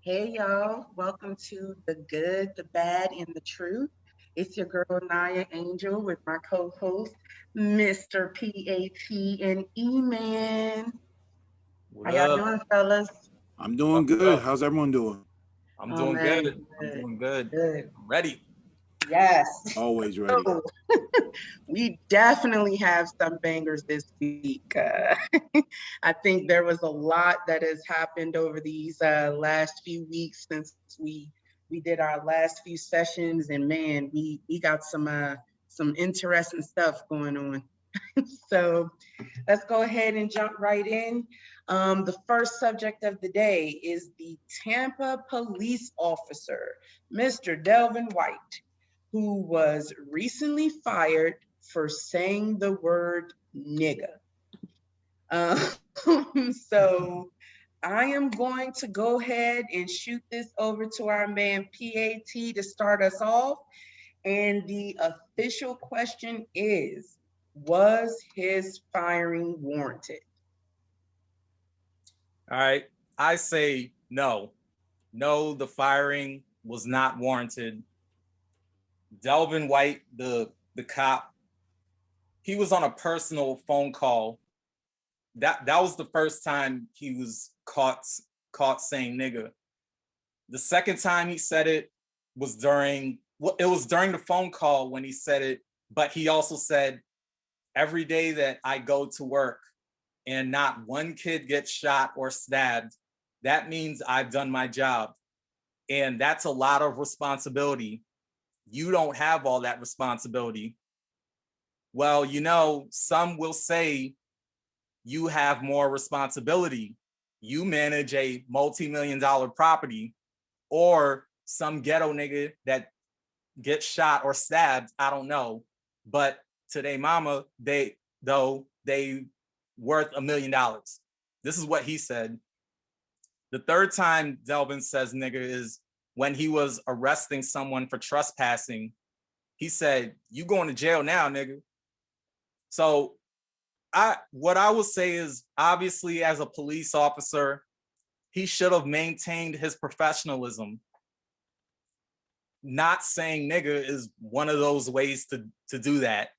Hey y'all, welcome to The Good, the Bad, and the Truth. It's your girl Naya Angel with my co-host, Mr. PAT and E-Man. What How y'all up? doing, fellas? I'm What up? doing What good. up? How's everyone doing? I'm Oh doing man, good. I'm good, doing good. good. I'm ready. Yes. Always ready. So we definitely have some bangers this week. I think there was a lot that has happened over these last few weeks since we did our last few sessions, and man, we got some interesting stuff going on. So let's go ahead and jump right in. The first subject of the day is the Tampa police officer, Mr. Delvin White, who was recently fired for saying the word nigga. So I am going to go ahead and shoot this over to our man PAT to start us off. And the official question is, was his firing warranted? All right. I say no. No, the firing was not warranted. Delvin White, the cop, he was on a personal phone call. That was the first time he was caught saying nigga. The second time he said it was during the phone call when he said it, but he also said every day that I go to work and not one kid gets shot or stabbed, that means I've done my job. And that's a lot of responsibility. You don't have all that responsibility. Well, some will say you have more responsibility. You manage a multi-million-dollar property, or some ghetto nigga that gets shot or stabbed. I don't know. But to their mama, they worth $1 million. This is what he said. The third time Delvin says nigga is when he was arresting someone for trespassing. He said, "You going to jail now, nigga." So what I will say is, obviously, as a police officer, he should have maintained his professionalism. Not saying nigga is one of those ways to do that.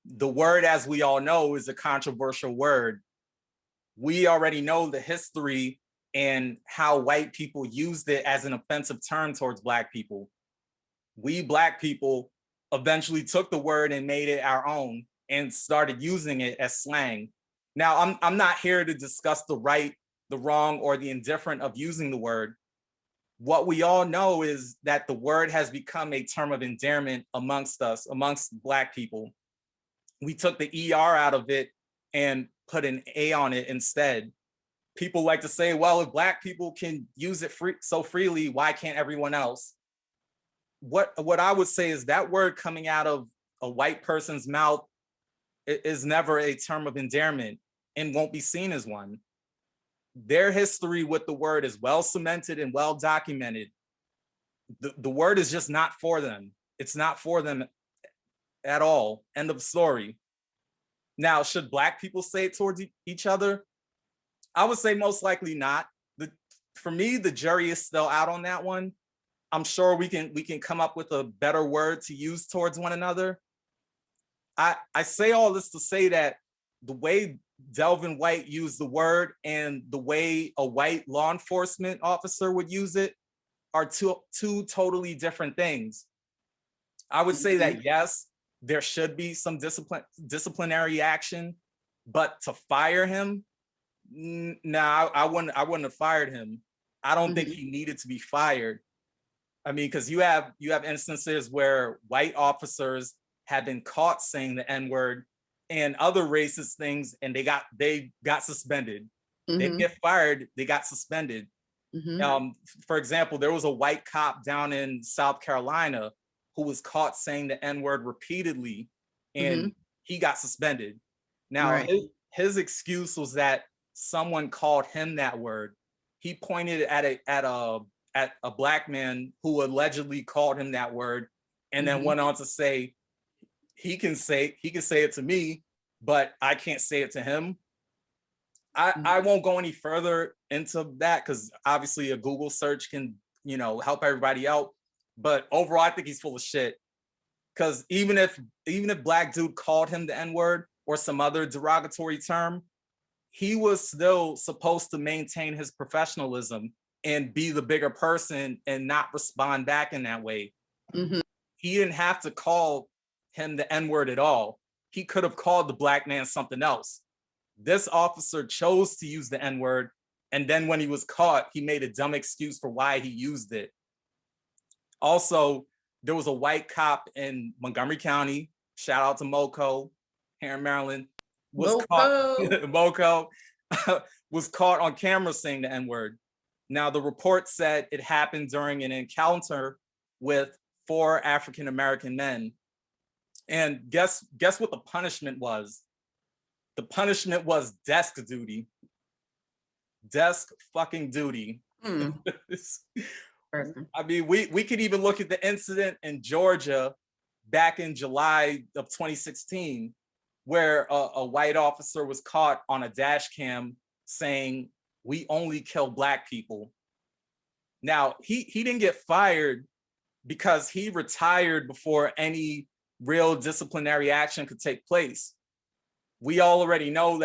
The word, as we all know, is a controversial word. We already know the history and how white people used it as an offensive term towards Black people. We Black people eventually took the word and made it our own and started using it as slang. Now, I'm not here to discuss the right, the wrong, or the indifferent of using the word. What we all know is that the word has become a term of endearment amongst us, amongst Black people. We took the ER out of it and put an A on it instead. People like to say, well, if Black people can use it so freely, why can't everyone else? What I would say is that word coming out of a white person's mouth is never a term of endearment and won't be seen as one. Their history with the word is well cemented and well documented. The word is just not for them. It's not for them at all. End of story. Now, should Black people say it towards each other? I would say most likely not. For me, the jury is still out on that one. I'm sure we can come up with a better word to use towards one another. I say all this to say that the way Delvin White used the word and the way a white law enforcement officer would use it are two totally different things. I would say that yes, there should be some disciplinary action, but to fire him, nah, I wouldn't have fired him. I don't think he needed to be fired. I mean, because you have instances where white officers have been caught saying the N-word and other racist things, and they got suspended. They didn't get fired, they got suspended. For example, there was a white cop down in South Carolina who was caught saying the N-word repeatedly, and he got suspended. Now, Right. his excuse was that someone called him that word. He pointed at a Black man who allegedly called him that word, and then went on to say he can say it to me, but I can't say it to him. I won't go any further into that because obviously a Google search can, help everybody out. But overall, I think he's full of shit. Because even if Black Dude called him the N-word or some other derogatory term, he was still supposed to maintain his professionalism and be the bigger person and not respond back in that way. Mm-hmm. He didn't have to call him the N-word at all. He could have called the black man something else. This officer chose to use the N-word, and then when he was caught, he made a dumb excuse for why he used it. Also, there was a white cop in Montgomery County, shout out to Moco, here in Maryland, was caught Moco was caught on camera saying the N-word. Now, the report said it happened during an encounter with 4 African-American men. And guess what the punishment was? The punishment was desk duty. Desk fucking duty. I mean, we could even look at the incident in Georgia back in July of 2016, where a white officer was caught on a dash cam saying, "We only kill black people." Now, he didn't get fired because he retired before any real disciplinary action could take place. We already know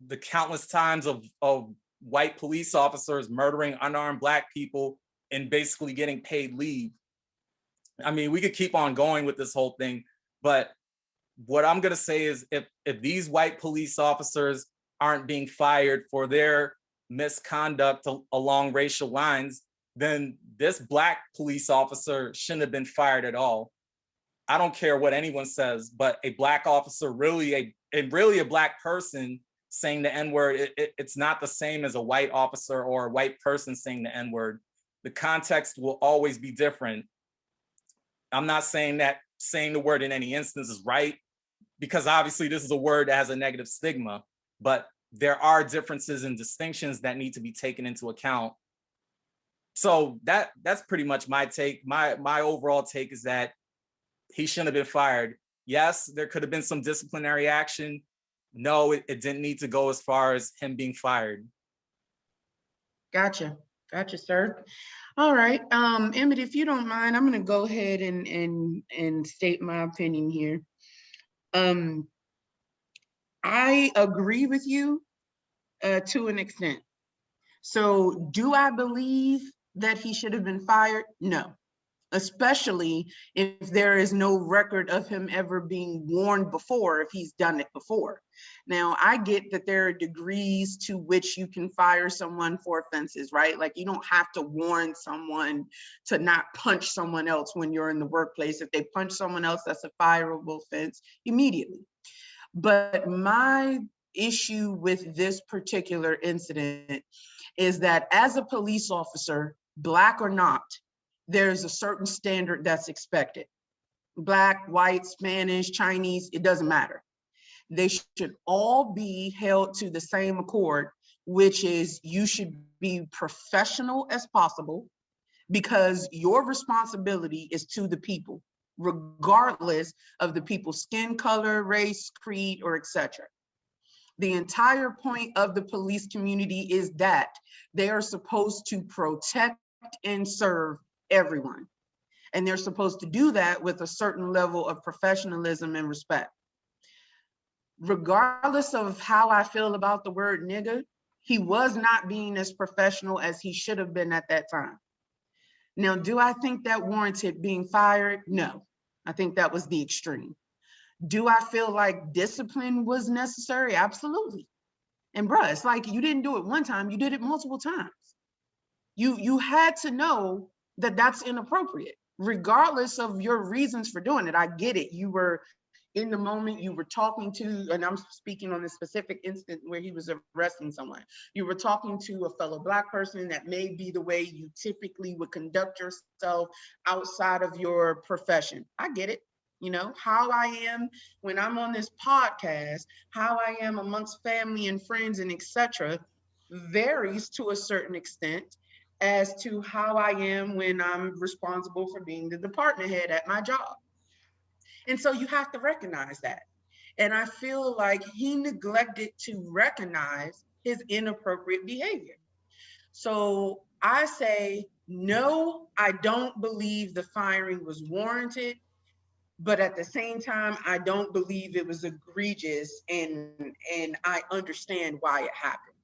the countless times of white police officers murdering unarmed black people and basically getting paid leave. I mean, we could keep on going with this whole thing, but what I'm going to say is if these white police officers aren't being fired for their misconduct along racial lines, then this black police officer shouldn't have been fired at all. I don't care what anyone says, but a black officer, really a black person saying the N-word, it's not the same as a white officer or a white person saying the N-word. The context will always be different. I'm not saying that saying the word in any instance is right, because obviously this is a word that has a negative stigma, but there are differences and distinctions that need to be taken into account. So that's pretty much my take. My overall take is that he shouldn't have been fired. Yes, there could have been some disciplinary action. No, it didn't need to go as far as him being fired. Gotcha, sir. All right, Emmett, if you don't mind, I'm going to go ahead and state my opinion here. I agree with you to an extent. So, do I believe that he should have been fired? No. Especially if there is no record of him ever being warned before, if he's done it before. Now, I get that there are degrees to which you can fire someone for offenses, right? Like you don't have to warn someone to not punch someone else when you're in the workplace. If they punch someone else, that's a fireable offense immediately. But my issue with this particular incident is that as a police officer, black or not, there's a certain standard that's expected. Black, white, Spanish, Chinese, it doesn't matter. They should all be held to the same accord, which is you should be professional as possible because your responsibility is to the people, regardless of the people's skin color, race, creed, or etc. The entire point of the police community is that they are supposed to protect and serve everyone. And they're supposed to do that with a certain level of professionalism and respect. Regardless of how I feel about the word nigga, he was not being as professional as he should have been at that time. Now, do I think that warranted being fired? No, I think that was the extreme. Do I feel like discipline was necessary? Absolutely. And bruh, it's like you didn't do it one time, you did it multiple times. You had to know that that's inappropriate, regardless of your reasons for doing it. I get it. You were in the moment, you were talking to, and I'm speaking on this specific instance where he was arresting someone. You were talking to a fellow black person. That may be the way you typically would conduct yourself outside of your profession. I get it. You know, how I am when I'm on this podcast, how I am amongst family and friends and etc. varies to a certain extent as to how I am when I'm responsible for being the department head at my job. And so you have to recognize that. And I feel like he neglected to recognize his inappropriate behavior. So I say, no, I don't believe the firing was warranted, but at the same time, I don't believe it was egregious, and I understand why it happened.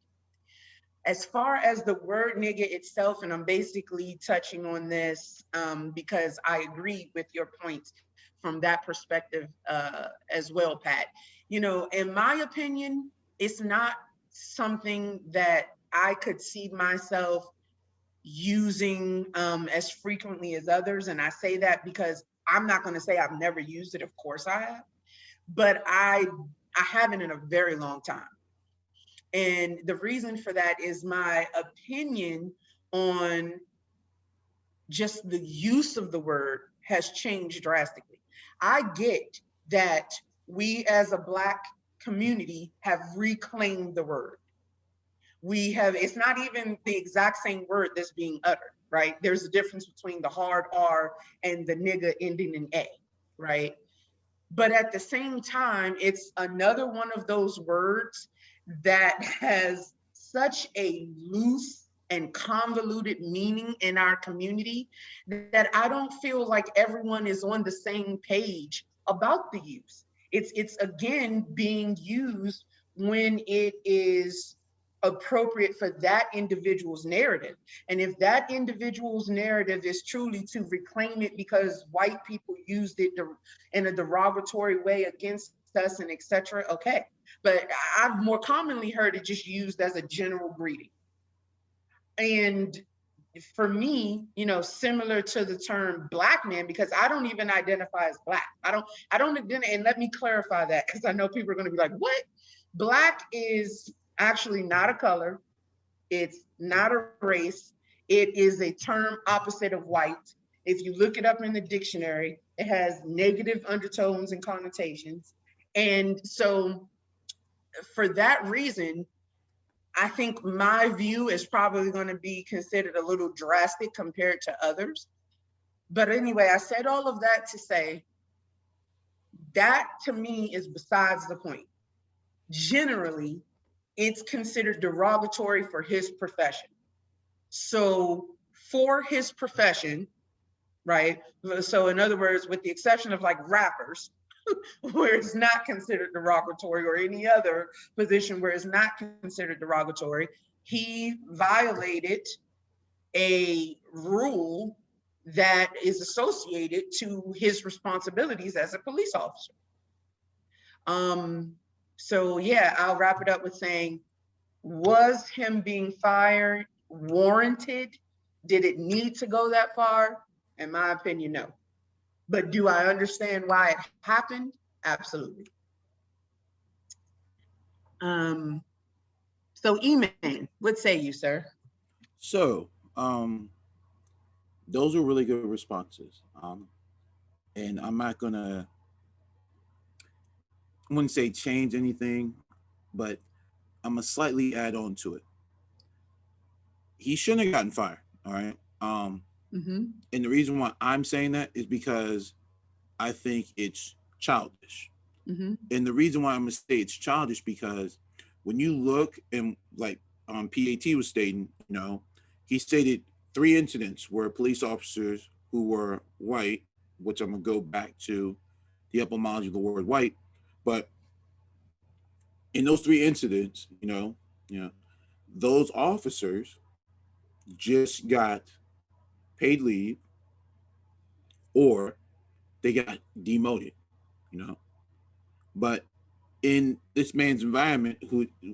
As far as the word nigga itself, and I'm basically touching on this because I agree with your points from that perspective as well, Pat. You know, in my opinion, it's not something that I could see myself using as frequently as others. And I say that because I'm not going to say I've never used it. Of course I have, but I haven't in a very long time. And the reason for that is my opinion on just the use of the word has changed drastically. I get that we as a Black community have reclaimed the word. We have, it's not even the exact same word that's being uttered, right? There's a difference between the hard R and the nigga ending in A, right? But at the same time, it's another one of those words that has such a loose and convoluted meaning in our community that I don't feel like everyone is on the same page about the use. It's again being used when it is appropriate for that individual's narrative. And if that individual's narrative is truly to reclaim it because white people used it in a derogatory way against us and etc., okay. But I've more commonly heard it just used as a general greeting. And for me, you know, similar to the term Black man, because I don't even identify as Black. I don't identify, and let me clarify that because I know people are going to be like, what? Black is actually not a color. It's not a race. It is a term opposite of white. If you look it up in the dictionary, it has negative undertones and connotations. And so for that reason, I think my view is probably going to be considered a little drastic compared to others. But anyway, I said all of that to say that to me is besides the point. Generally, it's considered derogatory for his profession. So for his profession, right? So in other words, with the exception of like rappers, where it's not considered derogatory, or any other position where it's not considered derogatory, he violated a rule that is associated to his responsibilities as a police officer. So yeah, I'll wrap it up with saying, was him being fired warranted? Did it need to go that far? In my opinion, no. But do I understand why it happened? Absolutely. So E-Man, what say you, sir? So, those are really good responses. And I'm not gonna, I wouldn't say change anything, but I'm gonna slightly add on to it. He shouldn't have gotten fired. All right. And the reason why I'm saying that is because I think it's childish. And the reason why I'm gonna say it's childish because when you look and like PAT was stating, you know, he stated 3 incidents where police officers who were white, which I'm gonna go back to the etymology of the word white, but in those 3 incidents, those officers just got paid leave or they got demoted, you know. But in this man's environment,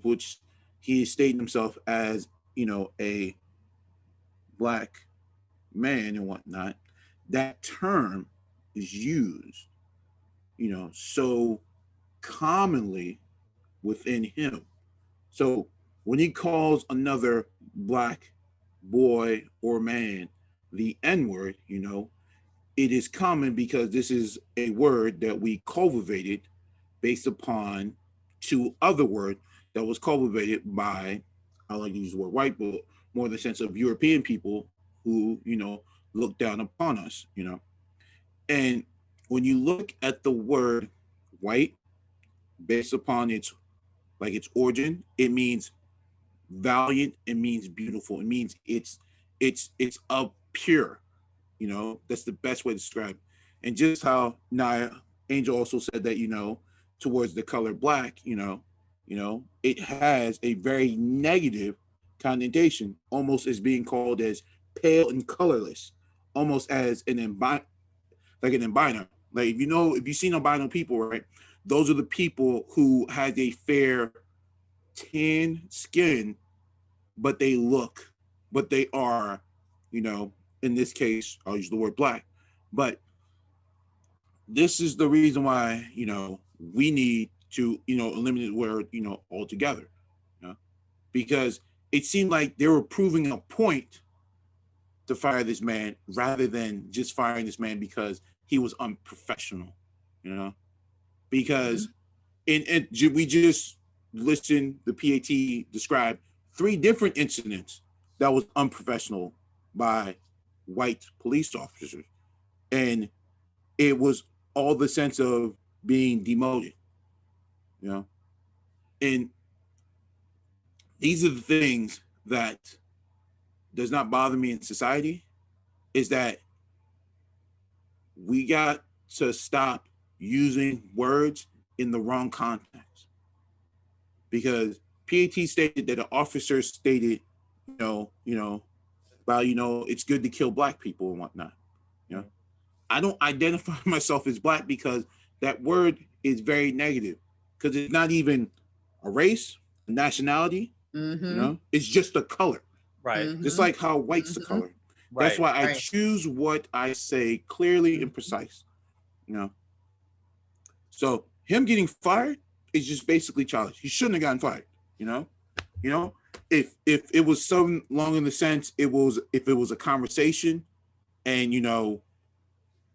which he is stating himself as, a Black man and whatnot, that term is used, so commonly within him. So when he calls another Black boy or man the N word, it is common because this is a word that we cultivated based upon two other words that was cultivated by, I like to use the word white, but more in the sense of European people who, look down upon us. And when you look at the word white, based upon its origin, it means valiant, it means beautiful, it means it's of pure, that's the best way to describe it. And just how Naya Angel also said that, towards the color black, it has a very negative connotation, almost as being called as pale and colorless, almost as an albino. Like, if you've seen albino people, right? Those are the people who had a fair tan skin, but they are, in this case, I'll use the word black. But this is the reason why, we need to, eliminate the word, altogether. Because it seemed like they were proving a point to fire this man rather than just firing this man because he was unprofessional, because we just listened, the PAT described 3 different incidents that was unprofessional by white police officers. And it was all the sense of being demoted, and these are the things that does not bother me in society, is that we got to stop using words in the wrong context. Because PAT stated that an officer stated, about, it's good to kill black people and whatnot. I don't identify myself as black because that word is very negative, because it's not even a race, a nationality, it's just a color. Right. Just like how white's the color. Right. That's why I choose what I say clearly and precise. So him getting fired is just basically childish. He shouldn't have gotten fired. If it was so long in the sense if it was a conversation, and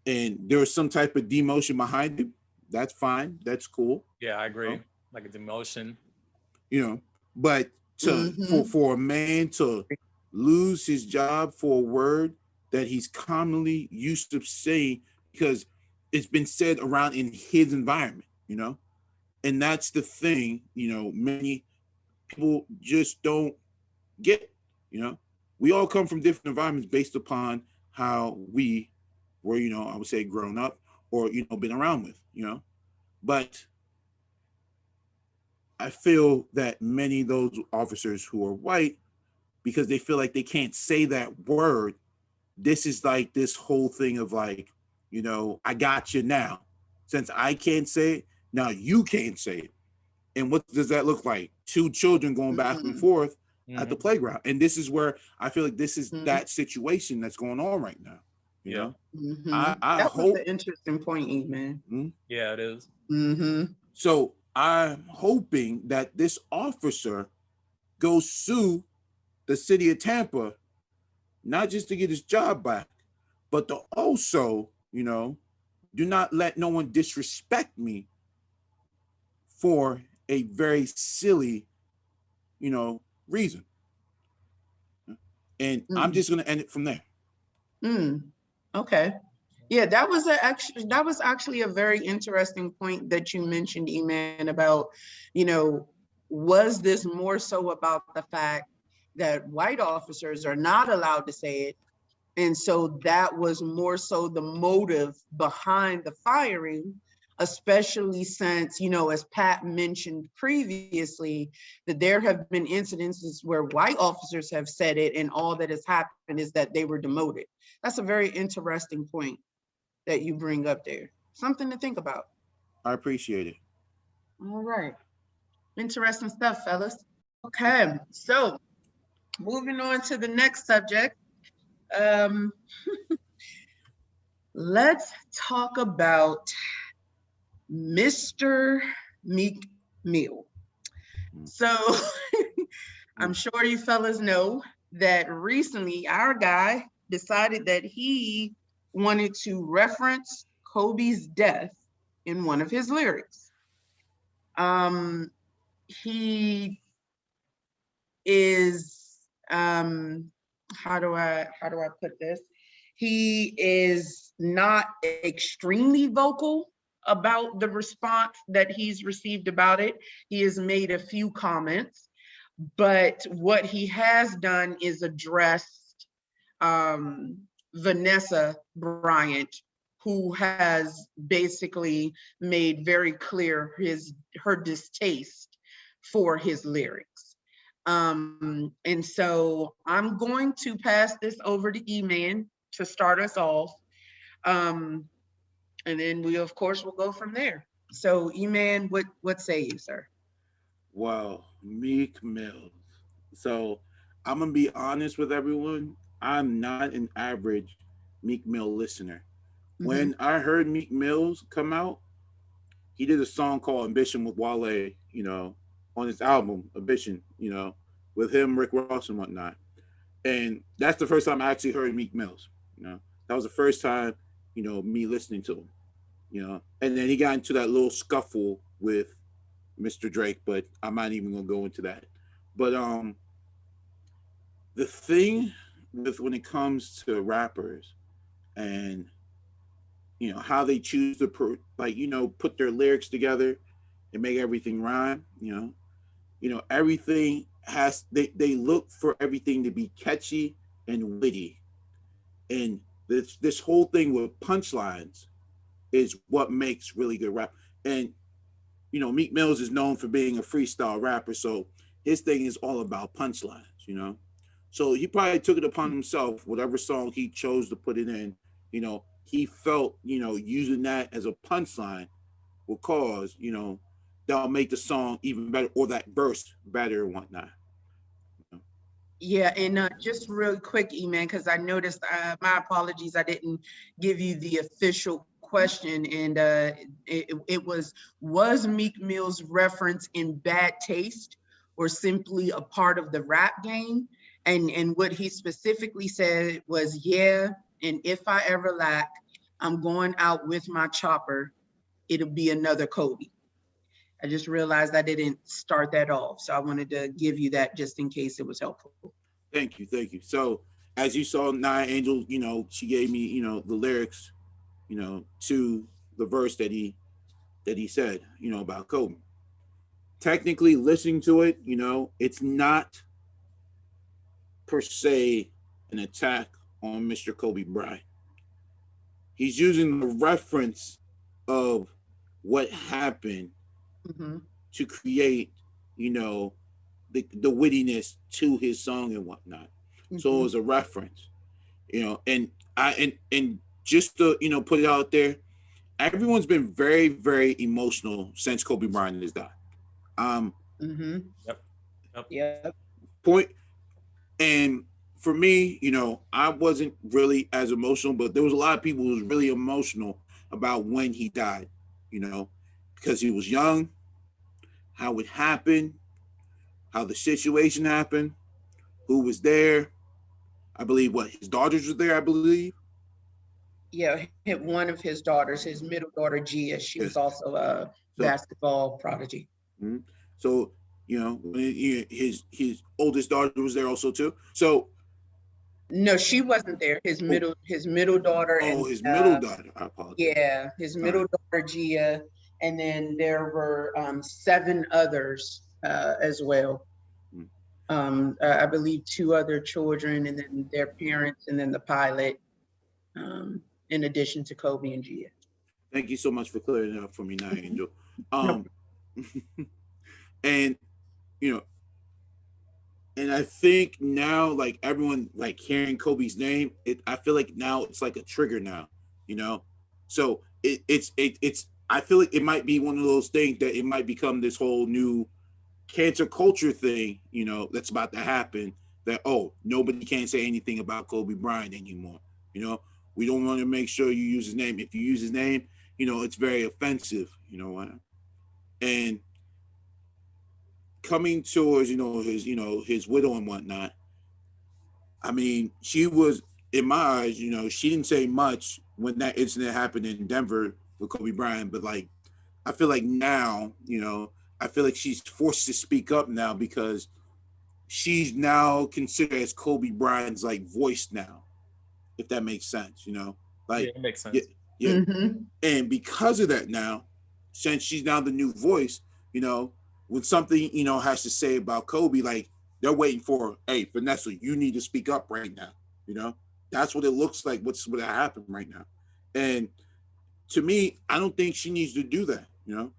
and there was some type of demotion behind it, that's fine. That's cool. Yeah, I agree. Like a demotion. But for a man to lose his job for a word that he's commonly used to saying, because it's been said around in his environment, and that's the thing, many people just don't get, we all come from different environments based upon how we were, I would say grown up or, been around with, but I feel that many of those officers who are white, because they feel like they can't say that word, this is like this whole thing of like, I got you now. Since I can't say it, now you can't say it. And what does that look like? 2 children going back and forth at the playground. And this is where I feel like this is that situation that's going on right now. You know? I that hope was an interesting point, man. Yeah, it is. So I'm hoping that this officer goes sue the city of Tampa, not just to get his job back, but to also, do not let no one disrespect me for a very silly, reason. And I'm just going to end it from there. Okay. Yeah, that was actually a very interesting point that you mentioned, E-Man, about, was this more so about the fact that white officers are not allowed to say it? And so that was more so the motive behind the firing, especially since, as Pat mentioned previously, that there have been incidences where white officers have said it, and all that has happened is that they were demoted. That's a very interesting point that you bring up there. Something to think about. I appreciate it. All right. Interesting stuff, fellas. Okay, so moving on to the next subject. Let's talk about Mr. Meek Mill. So I'm sure you fellas know that recently our guy decided that he wanted to reference Kobe's death in one of his lyrics. He is, how do I put this? He is not extremely vocal about the response that he's received about it. He has made a few comments, but what he has done is addressed Vanessa Bryant, who has basically made very clear her distaste for his lyrics. And so I'm going to pass this over to E-Man to start us off. And then we, of course, will go from there. So E-Man, what say you, sir? Wow, Meek Mills. So I'm gonna be honest with everyone. I'm not an average Meek Mill listener. When I heard Meek Mills come out, he did a song called Ambition with Wale, on his album, Ambition, with him, Rick Ross, and whatnot. And that's the first time I actually heard Meek Mills. That was the first time, me listening to him, And then he got into that little scuffle with Mr. Drake, but I'm not even gonna go into that. But the thing with when it comes to rappers and how they choose to put their lyrics together and make everything rhyme, everything has they look for everything to be catchy and witty. And this whole thing with punchlines is what makes really good rap. And Meek Mills is known for being a freestyle rapper, so his thing is all about punchlines, So he probably took it upon himself, whatever song he chose to put it in, he felt, using that as a punchline will cause, that'll make the song even better, or that verse better and whatnot. Yeah, and just real quick, E-Man, because I noticed, my apologies, I didn't give you the official question, and it was Meek Mill's reference in bad taste or simply a part of the rap game? And what he specifically said was, yeah, and if I ever lack, I'm going out with my chopper, it'll be another Kobe. I just realized I didn't start that off, so I wanted to give you that just in case it was helpful. Thank you. So as you saw, Nia Angel, she gave me, the lyrics, to the verse that he said, about Kobe. Technically, listening to it, it's not per se an attack on Mr. Kobe Bryant. He's using the reference of what happened to create, the wittiness to his song and whatnot. So it was a reference, and just to, put it out there, everyone's been very, very emotional since Kobe Bryant has died. Yep. Point. And for me, I wasn't really as emotional, but there was a lot of people who was really emotional about when he died, because he was young, how it happened, how the situation happened, who was there. I believe his daughters were there, I believe. Yeah, one of his daughters, his middle daughter, Gia, she was also a basketball prodigy. So, his oldest daughter was there also too. So no, she wasn't there. His middle daughter. Oh, his middle daughter. I apologize. Yeah, his middle daughter, Gia, and then there were 7 others as well. I believe 2 other children, and then their parents, and then the pilot, in addition to Kobe and Gia. Thank you so much for clearing it up for me, Nia Angel. And and I think now, like, everyone, like, hearing Kobe's name, I feel like now it's like a trigger now, So it's I feel like it might be one of those things that it might become this whole new cancer culture thing, that's about to happen. That, nobody can say anything about Kobe Bryant anymore. We don't want to make sure you use his name. If you use his name, it's very offensive. And coming towards, his widow and whatnot. I mean, she was, in my eyes, she didn't say much when that incident happened in Denver with Kobe Bryant, but like, I feel like now, I feel like she's forced to speak up now because she's now considered as Kobe Bryant's like voice now, if that makes sense, Like, yeah, it makes sense. Yeah. Mm-hmm. And because of that now, since she's now the new voice, you know, when something, you know, has to say about Kobe, like they're waiting for, hey, Vanessa, you need to speak up right now. You know, that's what it looks like. What's what happened right now. And to me, I don't think she needs to do that, you know,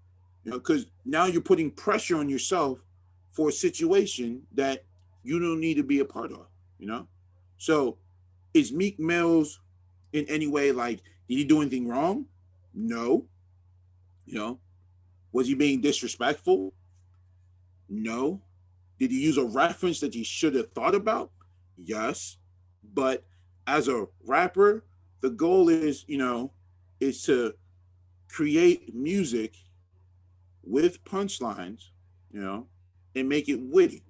because now you're putting pressure on yourself for a situation that you don't need to be a part of, you know? So is Meek Mills in any way like, did he do anything wrong? No. You know, was he being disrespectful? No. Did he use a reference that he should have thought about? Yes. But as a rapper, the goal is, you know, is to create music with punchlines, you know, and make it witty.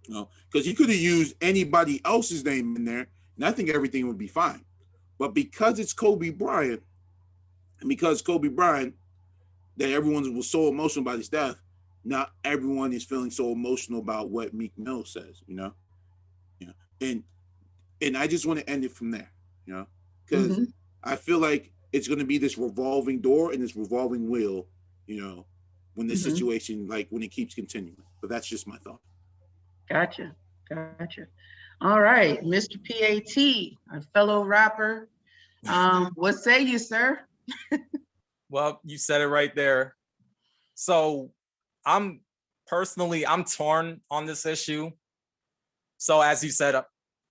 You know, because he could have used anybody else's name in there, and I think everything would be fine. But because it's Kobe Bryant, and because Kobe Bryant, that everyone was so emotional about his death, not everyone is feeling so emotional about what Meek Mill says, you know? Yeah. And I just want to end it from there, you know, because I feel like it's going to be this revolving door and this revolving wheel, you know, when this situation, like when it keeps continuing. But that's just my thought. Gotcha. All right, Mr. PAT, a fellow rapper. What say you, sir? Well, you said it right there. So I'm torn on this issue. So as you said,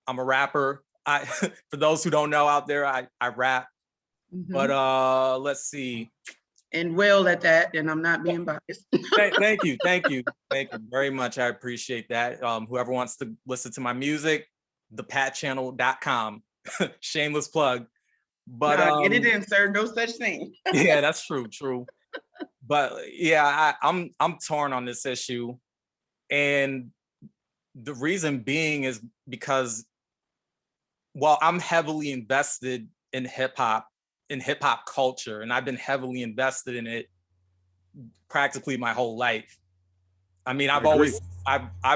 I'm a rapper. For those who don't know out there, I rap. But let's see. And well at that, and I'm not being biased. Thank you very much. I appreciate that. Whoever wants to listen to my music, thepatchannel.com. Shameless plug. But get it in, sir. No such thing. Yeah, that's true. But yeah, I'm torn on this issue, and the reason being is because, well, I'm heavily invested in hip hop culture, and I've been heavily invested in it practically my whole life. I mean, I've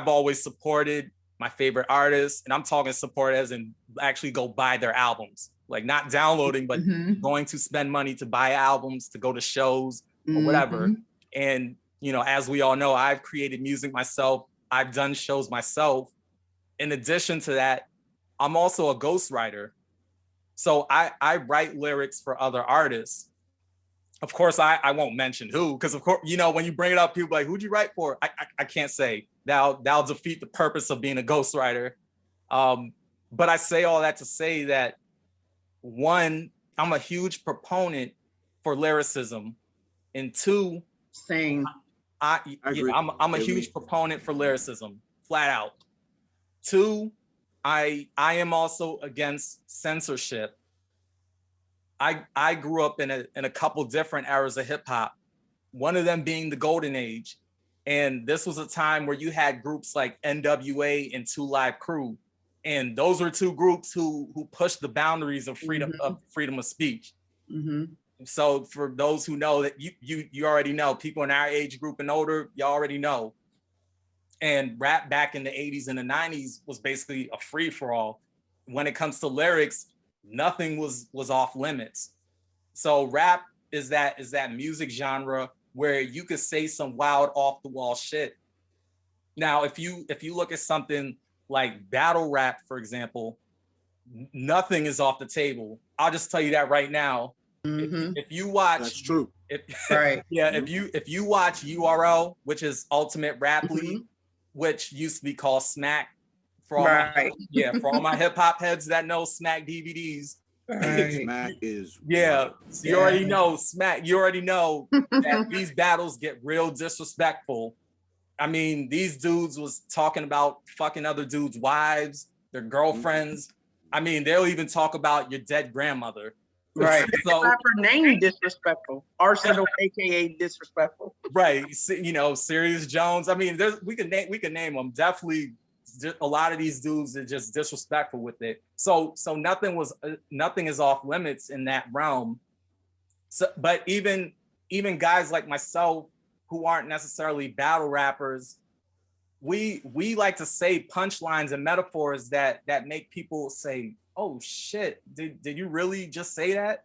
always supported my favorite artists, and I'm talking support as in actually go buy their albums, like not downloading, but going to spend money to buy albums, to go to shows or whatever. And, you know, as we all know, I've created music myself. I've done shows myself. In addition to that, I'm also a ghostwriter. So I write lyrics for other artists. Of course, I won't mention who, because of course, you know, when you bring it up, people are like, who'd you write for? I can't say. That'll defeat the purpose of being a ghostwriter. But I say all that to say that, one, I'm a huge proponent for lyricism, and two, same. I'm a huge proponent for lyricism, flat out. Two, I am also against censorship. I grew up in a couple different eras of hip hop, one of them being the golden age. And this was a time where you had groups like NWA and 2 Live Crew. And those were two groups who pushed the boundaries of freedom of speech. So for those who know, that you already know, people in our age group and older, you already know. And rap back in the 80s and the 90s was basically a free for all. When it comes to lyrics, nothing was off limits. So rap is that music genre where you could say some wild off the wall shit. Now, if you look at something like battle rap, for example, nothing is off the table. I'll just tell you that right now. If you watch, that's true. If you watch URL, which is Ultimate Rap League, which used to be called Smack, for all my hip hop heads that know Smack DVDs. Smack is so you already know Smack. You already know that these battles get real disrespectful. I mean, these dudes was talking about fucking other dudes' wives, their girlfriends. I mean, they'll even talk about your dead grandmother. Right. So rapper name disrespectful. Arsenio, aka disrespectful. Right. You know, Sirius Jones. I mean, we can name them. Definitely, a lot of these dudes are just disrespectful with it. So nothing is off limits in that realm. So, but even guys like myself who aren't necessarily battle rappers, we like to say punchlines and metaphors that make people say, "Oh shit, did you really just say that?"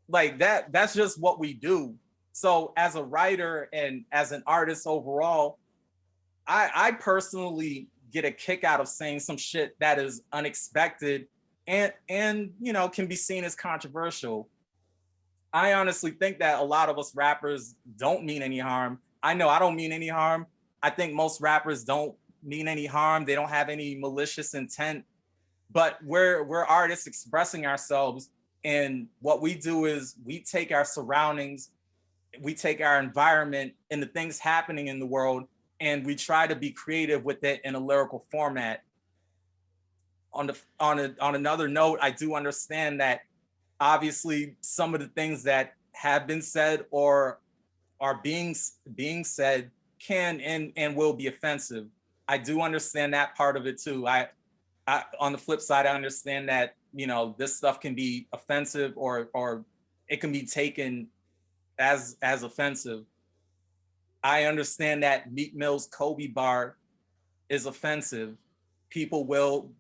like that's just what we do. So as a writer and as an artist overall, I personally get a kick out of saying some shit that is unexpected and you know can be seen as controversial. I honestly think that a lot of us rappers don't mean any harm. I know I don't mean any harm. I think most rappers don't mean any harm. They don't have any malicious intent. But we're artists expressing ourselves, and what we do is we take our surroundings, we take our environment and the things happening in the world, and we try to be creative with it in a lyrical format. On another note, I do understand that obviously some of the things that have been said or are being said can and will be offensive. I do understand that part of it too. I on the flip side, I understand that, you know, this stuff can be offensive or it can be taken as offensive. I understand that Meek Mill's Kobe bar is offensive. People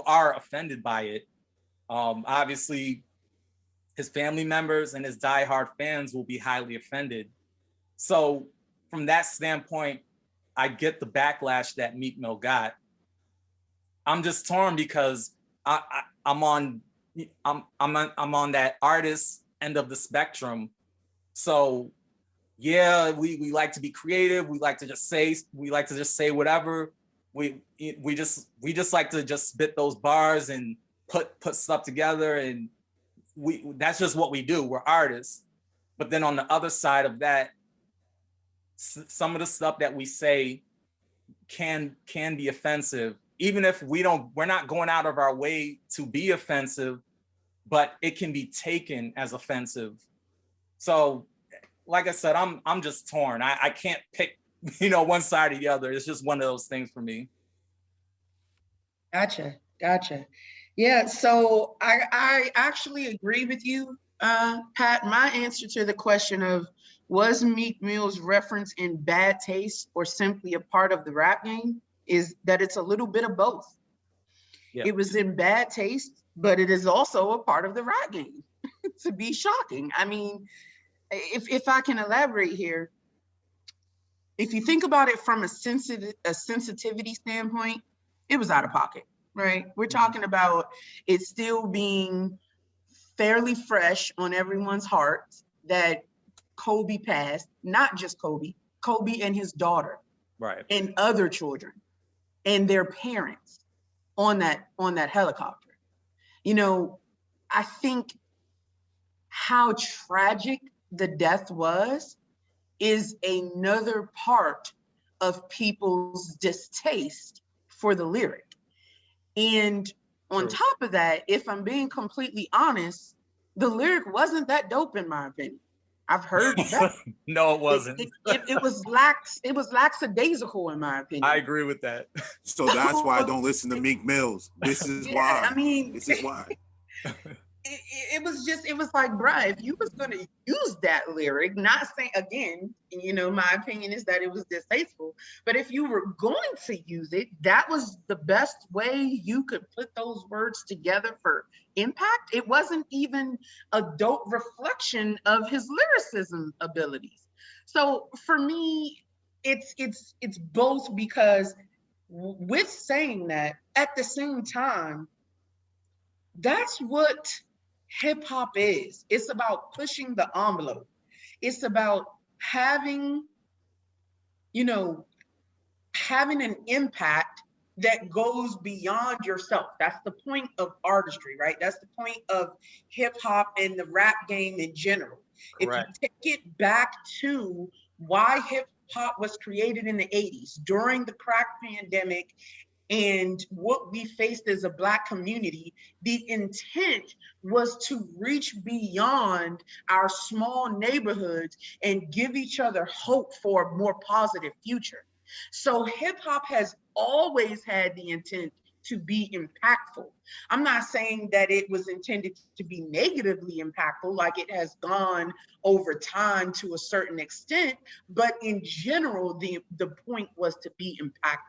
are offended by it. Obviously, his family members and his diehard fans will be highly offended. So from that standpoint, I get the backlash that Meek Mill got. I'm just torn because I'm on that artist end of the spectrum. So yeah, we like to be creative. We like to just say whatever. We just like to just spit those bars and put stuff together, and that's just what we do. We're artists. But then on the other side of that, some of the stuff that we say can be offensive, even if we're not going out of our way to be offensive, but it can be taken as offensive. So like I said, I'm just torn. I can't pick, you know, one side or the other. It's just one of those things for me. Gotcha. Yeah, so I actually agree with you, Pat. My answer to the question of was Meek Mill's reference in bad taste or simply a part of the rap game is that it's a little bit of both. Yep. It was in bad taste, but it is also a part of the rap game. To be shocking. I mean, if I can elaborate here, if you think about it from a sensitivity standpoint, it was out of pocket, right? We're talking about it still being fairly fresh on everyone's heart that Kobe passed, not just Kobe and his daughter, right, and other children and their parents on that helicopter. You know, I think how tragic the death was is another part of people's distaste for the lyric. And on top of that, if I'm being completely honest, the lyric wasn't that dope in my opinion. I've heard that. No, it wasn't. It was lackadaisical in my opinion. I agree with that. So that's why I don't listen to Meek Mills. This is why. I mean, this is why. It was like, bruh, if you was going to use that lyric, not saying, again, you know, my opinion is that it was distasteful, but if you were going to use it, that was the best way you could put those words together for impact. It wasn't even a dope reflection of his lyricism abilities. So for me, it's both, because with saying that, at the same time, that's what hip hop is. It's about pushing the envelope. It's about having an impact that goes beyond yourself. That's the point of artistry, right? That's the point of hip hop and the rap game in general. Correct. If you take it back to why hip hop was created in the 80s during the crack pandemic and what we faced as a Black community, the intent was to reach beyond our small neighborhoods and give each other hope for a more positive future. So hip hop has always had the intent to be impactful. I'm not saying that it was intended to be negatively impactful, like it has gone over time to a certain extent, but in general, the point was to be impactful.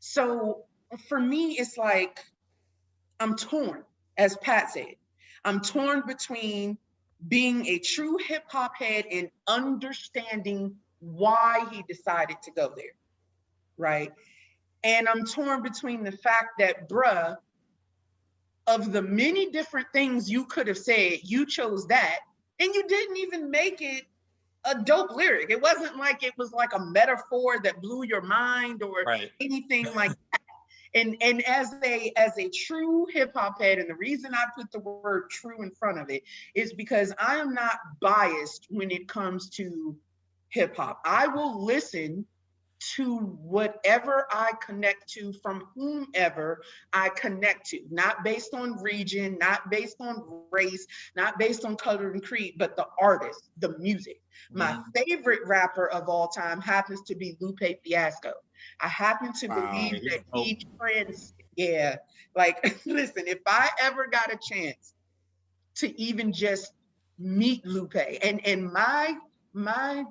So for me, it's like, I'm torn, as Pat said. I'm torn between being a true hip hop head and understanding why he decided to go there, right? And I'm torn between the fact that, bruh, of the many different things you could have said, you chose that, and you didn't even make it a dope lyric. It wasn't like it was like a metaphor that blew your mind or anything like that. And as a true hip hop head, and the reason I put the word true in front of it is because I am not biased when it comes to hip hop. I will listen to whatever I connect to from whomever I connect to, not based on region, not based on race, not based on color and creed, but the artist, the music. My favorite rapper of all time happens to be Lupe Fiasco. I happen to believe that he trends, like, listen, if I ever got a chance to even just meet Lupe, and my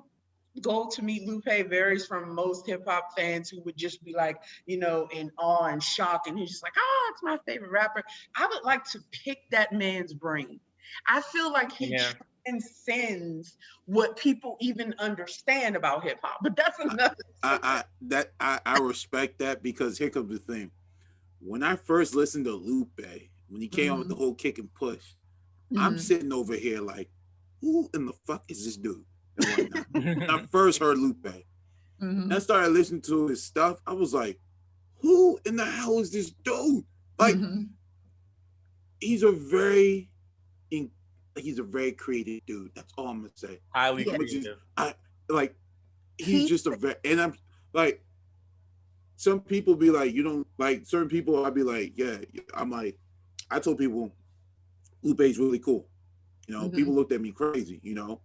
goal to meet Lupe varies from most hip hop fans who would just be like, you know, in awe and shock. And he's just like, oh, it's my favorite rapper. I would like to pick that man's brain. I feel like he transcends what people even understand about hip hop, but that's another. I respect that, because here comes the thing. When I first listened to Lupe, when he came out with the whole kick and push, I'm sitting over here like, who in the fuck is this dude? When I first heard Lupe, and I started listening to his stuff, I was like, who in the hell is this dude? Like, he's a very creative dude. That's all I'm gonna say. Highly creative. He's just a very, and I'm like, some people be like, you don't like certain people. I'd be like, yeah. I'm like, I told people Lupe's really cool. You know, people looked at me crazy, you know.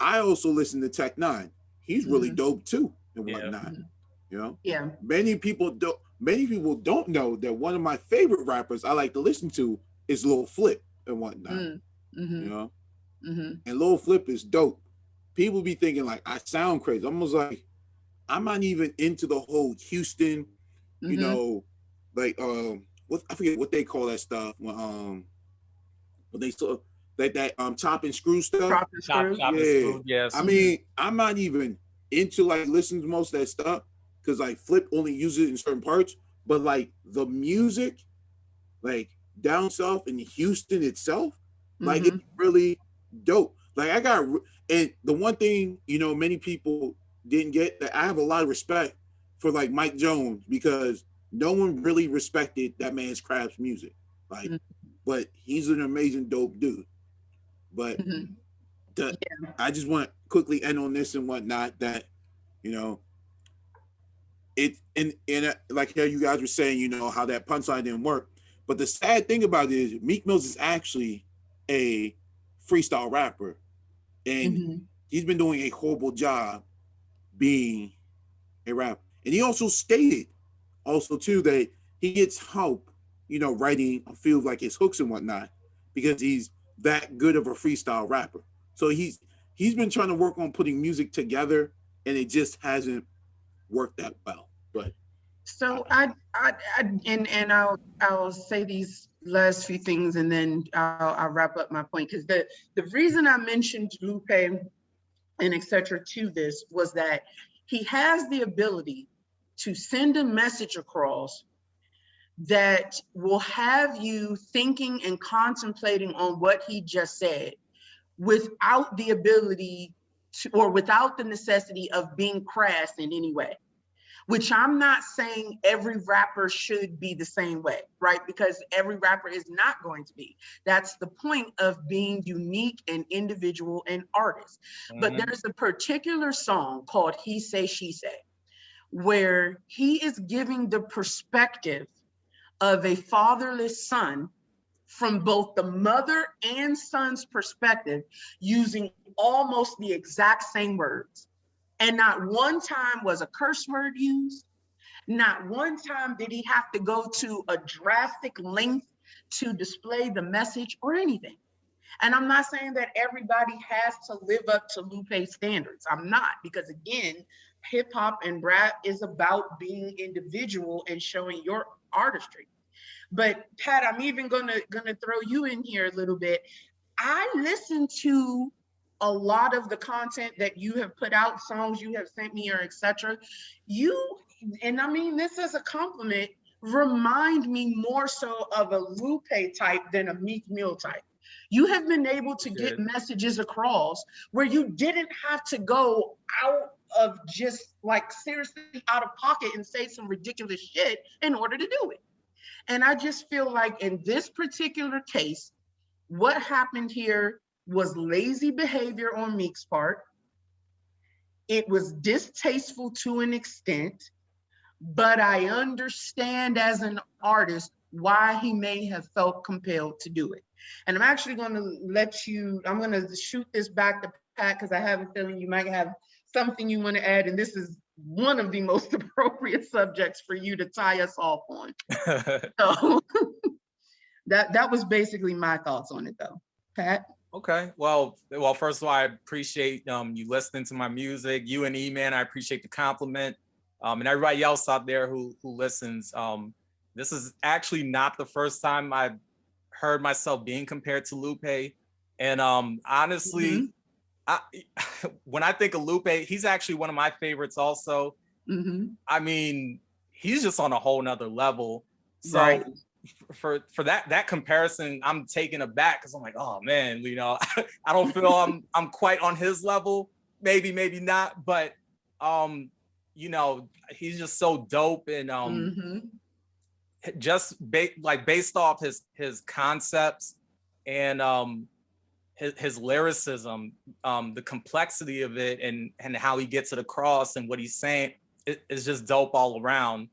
I also listen to Tech Nine. He's really dope too, and whatnot. You know, many people don't know that one of my favorite rappers I like to listen to is Lil Flip and whatnot. You know, and Lil Flip is dope. People be thinking like I sound crazy. I'm almost like, I'm not even into the whole Houston, you know, like what, I forget what they call that stuff when they saw that chop and screw stuff. Chop and screw, yes. I mean, I'm not even into like listening to most of that stuff, because like Flip only uses it in certain parts, but like the music, like down south in Houston itself, like it's really dope. Like and the one thing, you know, many people didn't get, that I have a lot of respect for like Mike Jones, because no one really respected that man's craft music. Like, but he's an amazing dope dude. But I just want to quickly end on this and whatnot, that, you know, it, and like how you guys were saying, you know, how that punchline didn't work. But the sad thing about it is Meek Mills is actually a freestyle rapper, and he's been doing a horrible job being a rapper. And he also stated too that he gets help, you know, writing a few of like his hooks and whatnot, because he's that good of a freestyle rapper. So he's been trying to work on putting music together, and it just hasn't worked that well. But so I'll say these last few things, and then I'll wrap up my point, because the reason I mentioned Lupe and etc. to this was that he has the ability to send a message across that will have you thinking and contemplating on what he just said, without the ability to, or without the necessity of being crass in any way. Which I'm not saying every rapper should be the same way, right? Because every rapper is not going to be. That's the point of being unique and individual and artist. But there's a particular song called He Say, She Say, where he is giving the perspective of a fatherless son from both the mother and son's perspective, using almost the exact same words. And not one time was a curse word used. Not one time did he have to go to a drastic length to display the message or anything. And I'm not saying that everybody has to live up to Lupe's standards. I'm not, because again, hip hop and rap is about being individual and showing your artistry. But Pat, I'm even gonna throw you in here a little bit. I listen to a lot of the content that you have put out, songs you have sent me, or etc. You, and I mean this as a compliment, remind me more so of a Lupe type than a Meek Mill type. You have been able to get messages across where you didn't have to go out of just like seriously out of pocket and say some ridiculous shit in order to do it. And I just feel like in this particular case, what happened here was lazy behavior on Meek's part. It was distasteful to an extent, but I understand as an artist why he may have felt compelled to do it. And I'm actually going to I'm going to shoot this back to Pat because I have a feeling you might have something you want to add. And this is one of the most appropriate subjects for you to tie us off on. So that was basically my thoughts on it though. Pat? Okay. Well, first of all, I appreciate you listening to my music. You and E-Man, I appreciate the compliment. And everybody else out there who listens. This is actually not the first time I've heard myself being compared to Lupe. And honestly, when I think of Lupe, he's actually one of my favorites also. I mean, he's just on a whole nother level. So for that comparison, I'm taken aback because I'm like, oh man, you know, I don't feel I'm quite on his level. Maybe not, but you know, he's just so dope. And just based off his concepts and his lyricism, the complexity of it, and how he gets it across and what he's saying, it's just dope all around.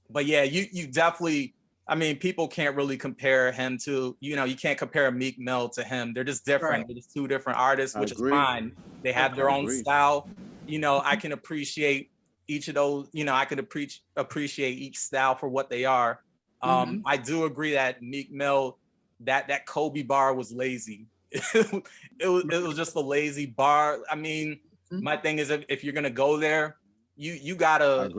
But yeah, you definitely, I mean, people can't really compare him to, you know, you can't compare Meek Mill to him. They're just different. They're just two different artists, which is fine. They have their own style. You know, I can appreciate each of those, you know, I can appreciate each style for what they are. I do agree that Meek Mill, that Kobe bar was lazy. it was just a lazy bar. I mean, my thing is, if you're gonna go there, you gotta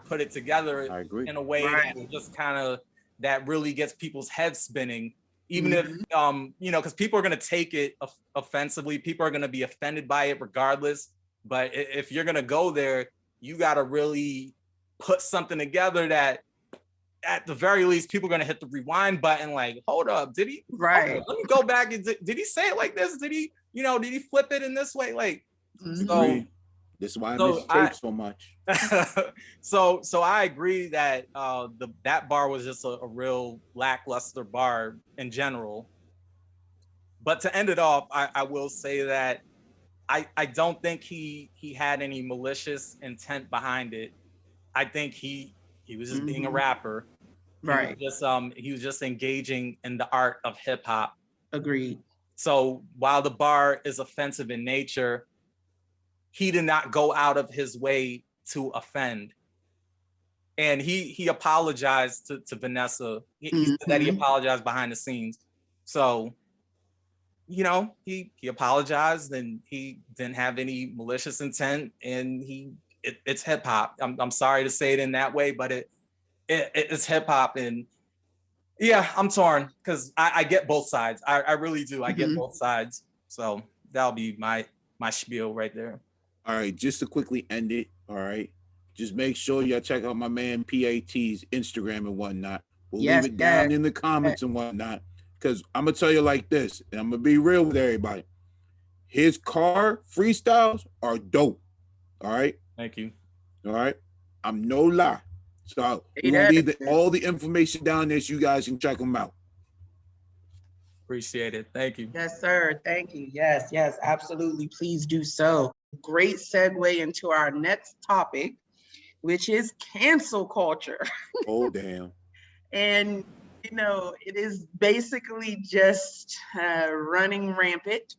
put it together in a way that just kind of that really gets people's heads spinning. Even if you know, because people are gonna take it offensively, people are gonna be offended by it regardless. But if you're gonna go there, you gotta really put something together that, at the very least, people are gonna hit the rewind button. Like, hold up, did he? Let me go back and did he say it like this? Did he? You know, did he flip it in this way? Like, so. This is why I miss tape so much. So I agree that that bar was just a real lackluster bar in general. But to end it off, I will say that I don't think he had any malicious intent behind it. I think he was just being a rapper. He was just engaging in the art of hip hop. Agreed. So while the bar is offensive in nature, he did not go out of his way to offend. And he apologized to Vanessa. He said that he apologized behind the scenes. So, you know, he apologized and he didn't have any malicious intent, and it's hip hop. I'm sorry to say it in that way, but it's hip hop. And yeah, I'm torn because I get both sides. I really do. I get both sides. So that'll be my spiel right there. All right, just to quickly end it, all right, just make sure y'all check out my man PAT's Instagram and whatnot. We'll leave it down in the comments and whatnot, because I'm going to tell you like this, and I'm going to be real with everybody. His car freestyles are dope, all right? Thank you. All right? I'm no lie. So we're going to leave all the information down there so you guys can check them out. Appreciate it. Thank you. Yes, sir. Thank you. Yes, absolutely. Please do so. Great segue into our next topic, which is cancel culture. Oh, damn. And, you know, it is basically just running rampant.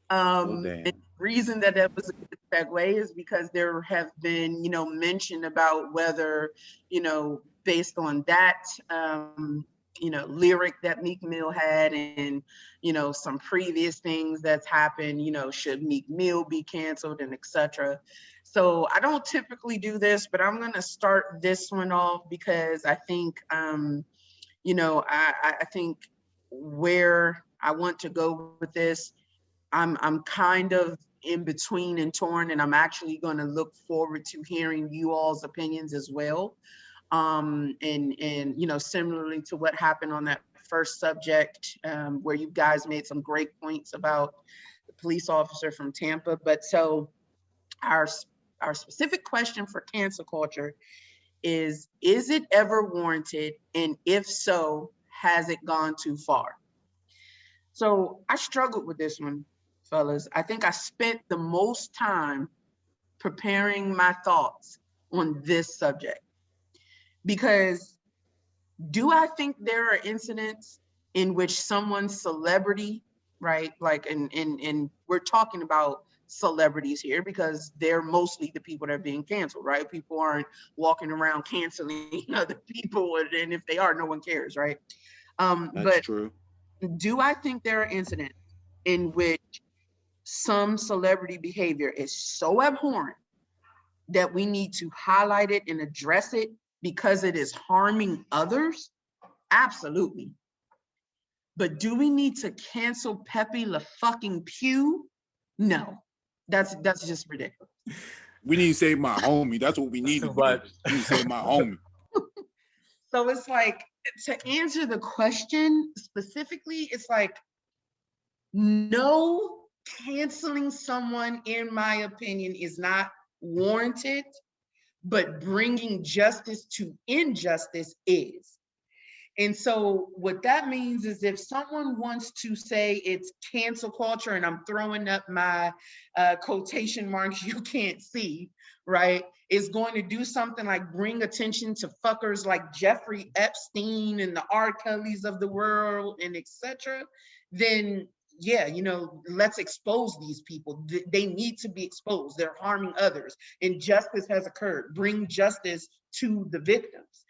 The reason that was a good segue is because there have been, you know, mention about whether, you know, based on that, you know, lyric that Meek Mill had and, you know, some previous things that's happened, you know, should Meek Mill be canceled and etc. So I don't typically do this, but I'm gonna start this one off because I think, you know, I think where I want to go with this, I'm kind of in between and torn, and I'm actually going to look forward to hearing you all's opinions as well. And you know, similarly to what happened on that first subject, where you guys made some great points about the police officer from Tampa. But so our specific question for cancel culture is it ever warranted? And if so, has it gone too far? So I struggled with this one, fellas. I think I spent the most time preparing my thoughts on this subject, because do I think there are incidents in which someone's celebrity, right? Like, and we're talking about celebrities here because they're mostly the people that are being canceled, right? People aren't walking around canceling other people, and if they are, no one cares, right? That's but true. do I think there are incidents in which some celebrity behavior is so abhorrent that we need to highlight it and address it because it is harming others? Absolutely. But do we need to cancel Pepe Le fucking Pew? No, that's just ridiculous. We need to save my homie. That's what we need to do. But We need to save my homie. So it's like, to answer the question specifically, it's like, no, canceling someone, in my opinion, is not warranted, but bringing justice to injustice is. And so what that means is if someone wants to say it's cancel culture, and I'm throwing up my quotation marks you can't see, right, is going to do something like bring attention to fuckers like Jeffrey Epstein and the R. Kellys of the world and etc., then yeah, you know, let's expose these people. They need to be exposed. They're harming others. Injustice has occurred. Bring justice to the victims.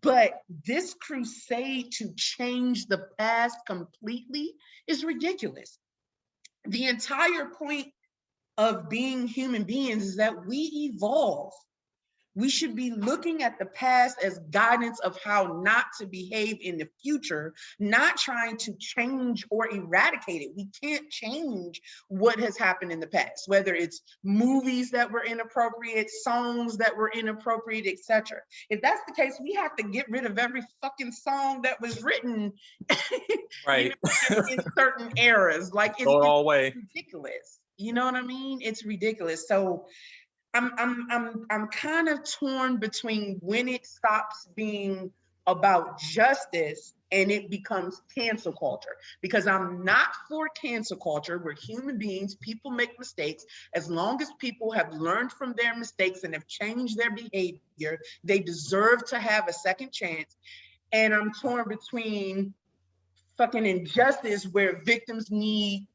But this crusade to change the past completely is ridiculous. The entire point of being human beings is that we evolve. We should be looking at the past as guidance of how not to behave in the future, not trying to change or eradicate it. We can't change what has happened in the past, whether it's movies that were inappropriate, songs that were inappropriate, etc. If that's the case, we have to get rid of every fucking song that was written right. in certain eras. Like, Throw it all away. ridiculous. You know what I mean? It's ridiculous. So I'm kind of torn between when it stops being about justice and it becomes cancel culture, because I'm not for cancel culture. We're human beings, people make mistakes. As long as people have learned from their mistakes and have changed their behavior, they deserve to have a second chance. And I'm torn between fucking injustice where victims need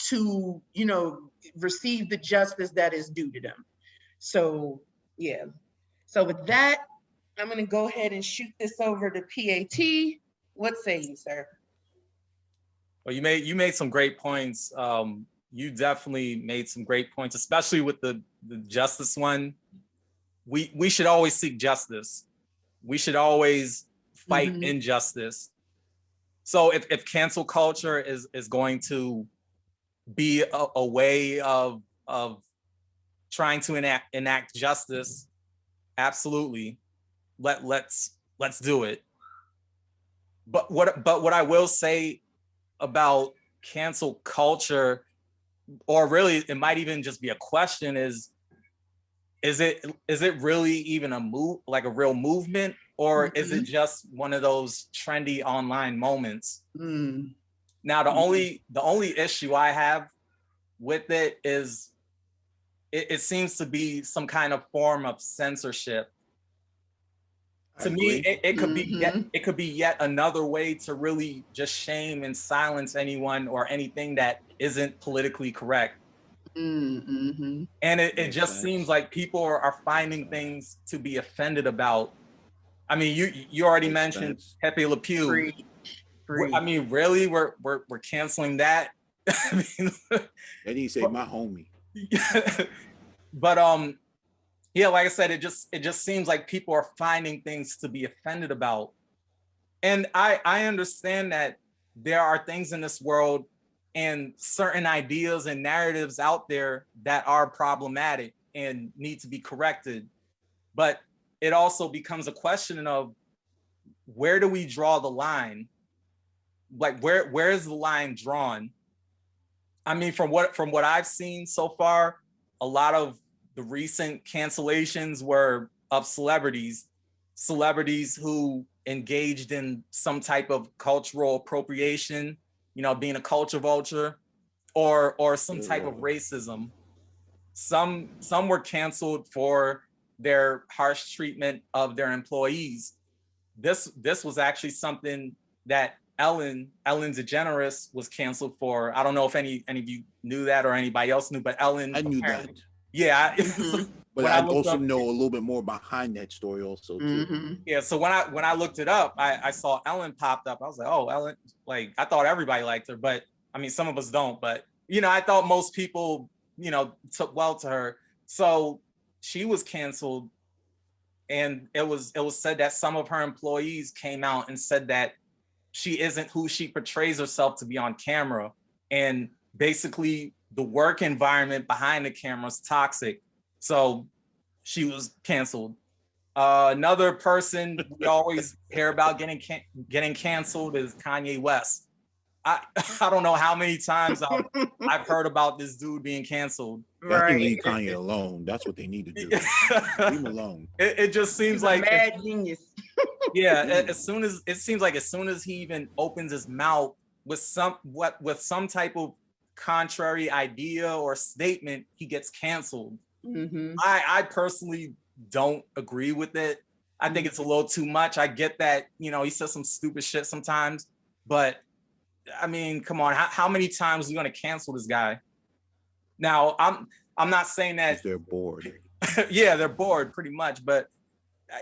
to, you know, receive the justice that is due to them. So yeah, so with that, I'm gonna go ahead and shoot this over to PAT. What say you, sir? Well, you made some great points. You definitely made some great points, especially with the justice one. We should always seek justice. We should always fight injustice. So if cancel culture is going to be a way of trying to enact justice, absolutely, let's do it. But what I will say about cancel culture, or really it might even just be a question, is it really even a move, like a real movement, or is it just one of those trendy online moments? Now the only issue I have with it is it seems to be some kind of form of censorship. To me, it could be yet another way to really just shame and silence anyone or anything that isn't politically correct. And it just seems like people are finding things to be offended about. I mean, you already mentioned Pepe Le Pew. I mean, really, we're canceling that. I mean, and he say my homie. But Yeah, like I said, it just seems like people are finding things to be offended about. And I understand that there are things in this world and certain ideas and narratives out there that are problematic and need to be corrected. But it also becomes a question of, where do we draw the line? Like, where is the line drawn? I mean, from what I've seen so far, a lot of the recent cancellations were of celebrities who engaged in some type of cultural appropriation, being a culture vulture, or some type of racism. Some were canceled for their harsh treatment of their employees. This was actually something that Ellen DeGeneres was canceled for. I don't know if any of you knew that or anybody else knew, but Ellen. I knew that. Yeah. But I also know a little bit more behind that story also too. Yeah. So when I looked it up, I saw Ellen popped up. I was like, oh, Ellen. Like, I thought everybody liked her, but I mean, some of us don't. But I thought most people took well to her. So she was canceled, and it was said that some of her employees came out and said that she isn't who she portrays herself to be on camera, and basically the work environment behind the camera is toxic. So she was canceled. Another person we always hear about getting canceled is Kanye West. I don't know how many times I've heard about this dude being canceled. Right. I can leave Kanye alone. That's what they need to do. Leave him alone. It just seems like a mad genius. Yeah, as soon as he even opens his mouth with some type of contrary idea or statement, he gets canceled. I personally don't agree with it. I think it's a little too much. I get that, he says some stupid shit sometimes, but I mean, come on, how many times are you going to cancel this guy? Now, I'm not saying that they're bored. Yeah, they're bored pretty much, but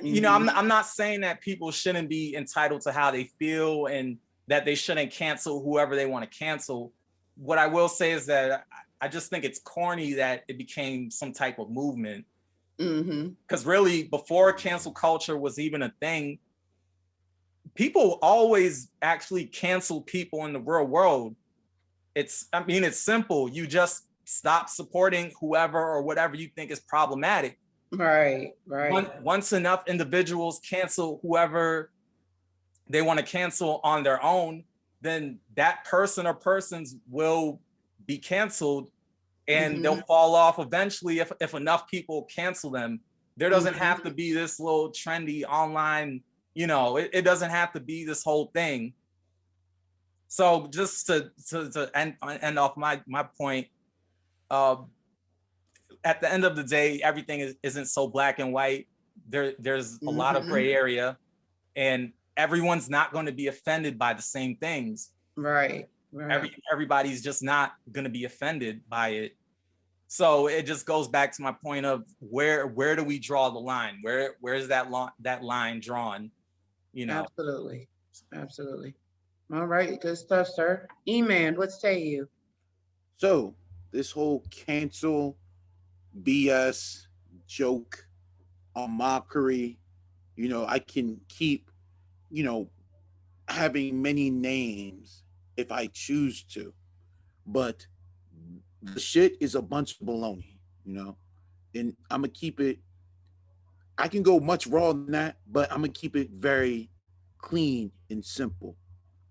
I'm not saying that people shouldn't be entitled to how they feel and that they shouldn't cancel whoever they want to cancel. What I will say is that I just think it's corny that it became some type of movement. Because really, before cancel culture was even a thing, people always actually cancel people in the real world. It's simple. You just stop supporting whoever or whatever you think is problematic. Right. Once enough individuals cancel whoever they want to cancel on their own, then that person or persons will be canceled, and they'll fall off eventually if enough people cancel them. There doesn't have to be this little trendy online, it doesn't have to be this whole thing. So just to end off my point, at the end of the day, everything isn't so black and white. There's a lot of gray area, and everyone's not going to be offended by the same things. Right. Everybody's just not going to be offended by it. So it just goes back to my point of where do we draw the line? Where is that line drawn? Absolutely. All right, good stuff, sir. E-Man, what say you? So this whole cancel BS joke, a mockery, I can keep, having many names if I choose to, but the shit is a bunch of baloney, and I'm gonna keep it. I can go much raw than that, but I'm gonna keep it very clean and simple.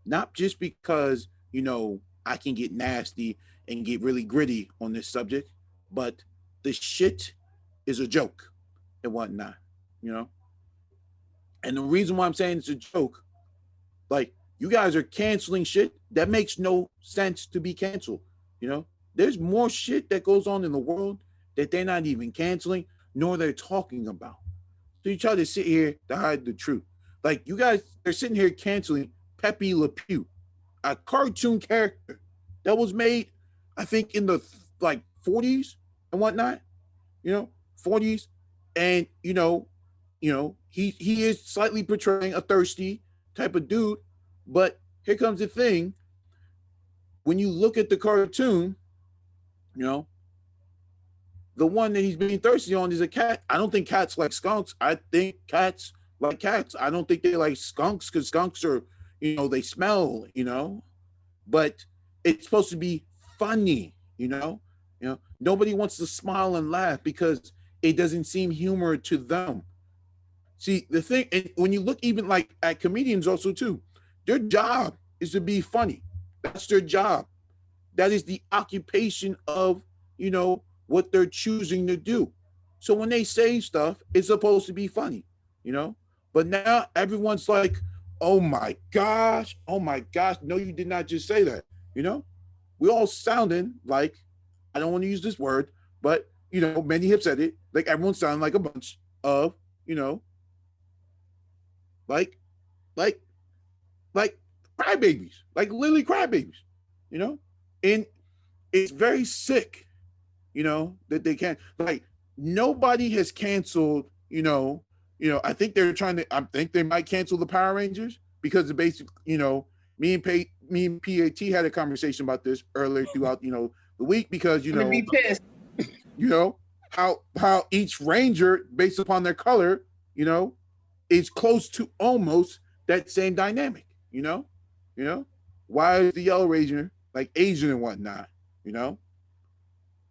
Not just because, I can get nasty and get really gritty on this subject, but the shit is a joke and whatnot, And the reason why I'm saying it's a joke, like, you guys are canceling shit that makes no sense to be canceled. There's more shit that goes on in the world that they're not even canceling, nor they're talking about. So you try to sit here to hide the truth. Like, you guys are sitting here canceling Pepe Le Pew, a cartoon character that was made, I think, in the 40s and whatnot, 40s. And, he is slightly portraying a thirsty type of dude. But here comes the thing. When you look at the cartoon, the one that he's being thirsty on is a cat. I don't think cats like skunks. I think cats like cats. I don't think they like skunks because skunks are, they smell, but it's supposed to be funny, nobody wants to smile and laugh because it doesn't seem humor to them. See, the thing, and when you look even like at comedians also too, their job is to be funny. That's their job. That is the occupation of, what they're choosing to do. So when they say stuff, it's supposed to be funny, But now everyone's like, oh my gosh, no, you did not just say that, We all sounding like, I don't want to use this word, but, many have said it, like everyone's sounding like a bunch of, like crybabies, like literally crybabies, and it's very sick, that they can't, like, nobody has canceled, I think I think they might cancel the Power Rangers because the basic, me and PAT had a conversation about this earlier throughout, the week because, I'm gonna be pissed. How each Ranger, based upon their color, is close to almost that same dynamic, Why is the Yellow Ranger like Asian and whatnot,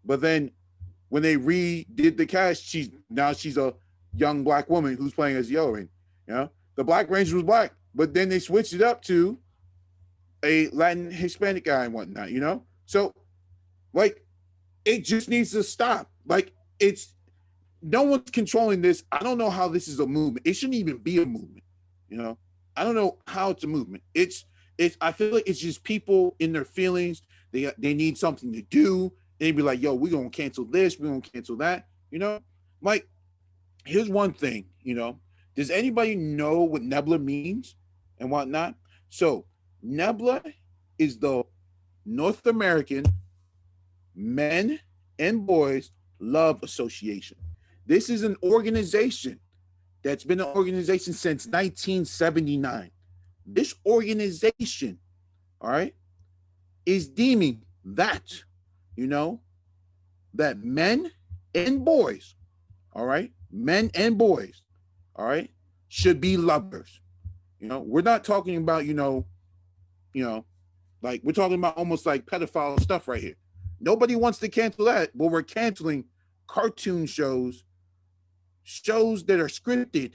But then when they redid the cast, she's a young Black woman who's playing as Yellow Ranger, The Black Ranger was Black, but then they switched it up to a Latin Hispanic guy and whatnot, So, like, it just needs to stop. Like, no one's controlling this. I don't know how this is a movement. It shouldn't even be a movement, I don't know how it's a movement. I feel like it's just people in their feelings. They need something to do. They be like, yo, we're going to cancel this. We're going to cancel that, Like, here's one thing, Does anybody know what Nebula means and whatnot? So, Nebula is the North American Men and Boys Love Association. This is an organization that's been an organization since 1979. This organization, all right, is deeming that, that men and boys, all right, should be lovers. We're not talking about, like we're talking about almost like pedophile stuff right here. Nobody wants to cancel that, but we're canceling cartoon shows that are scripted,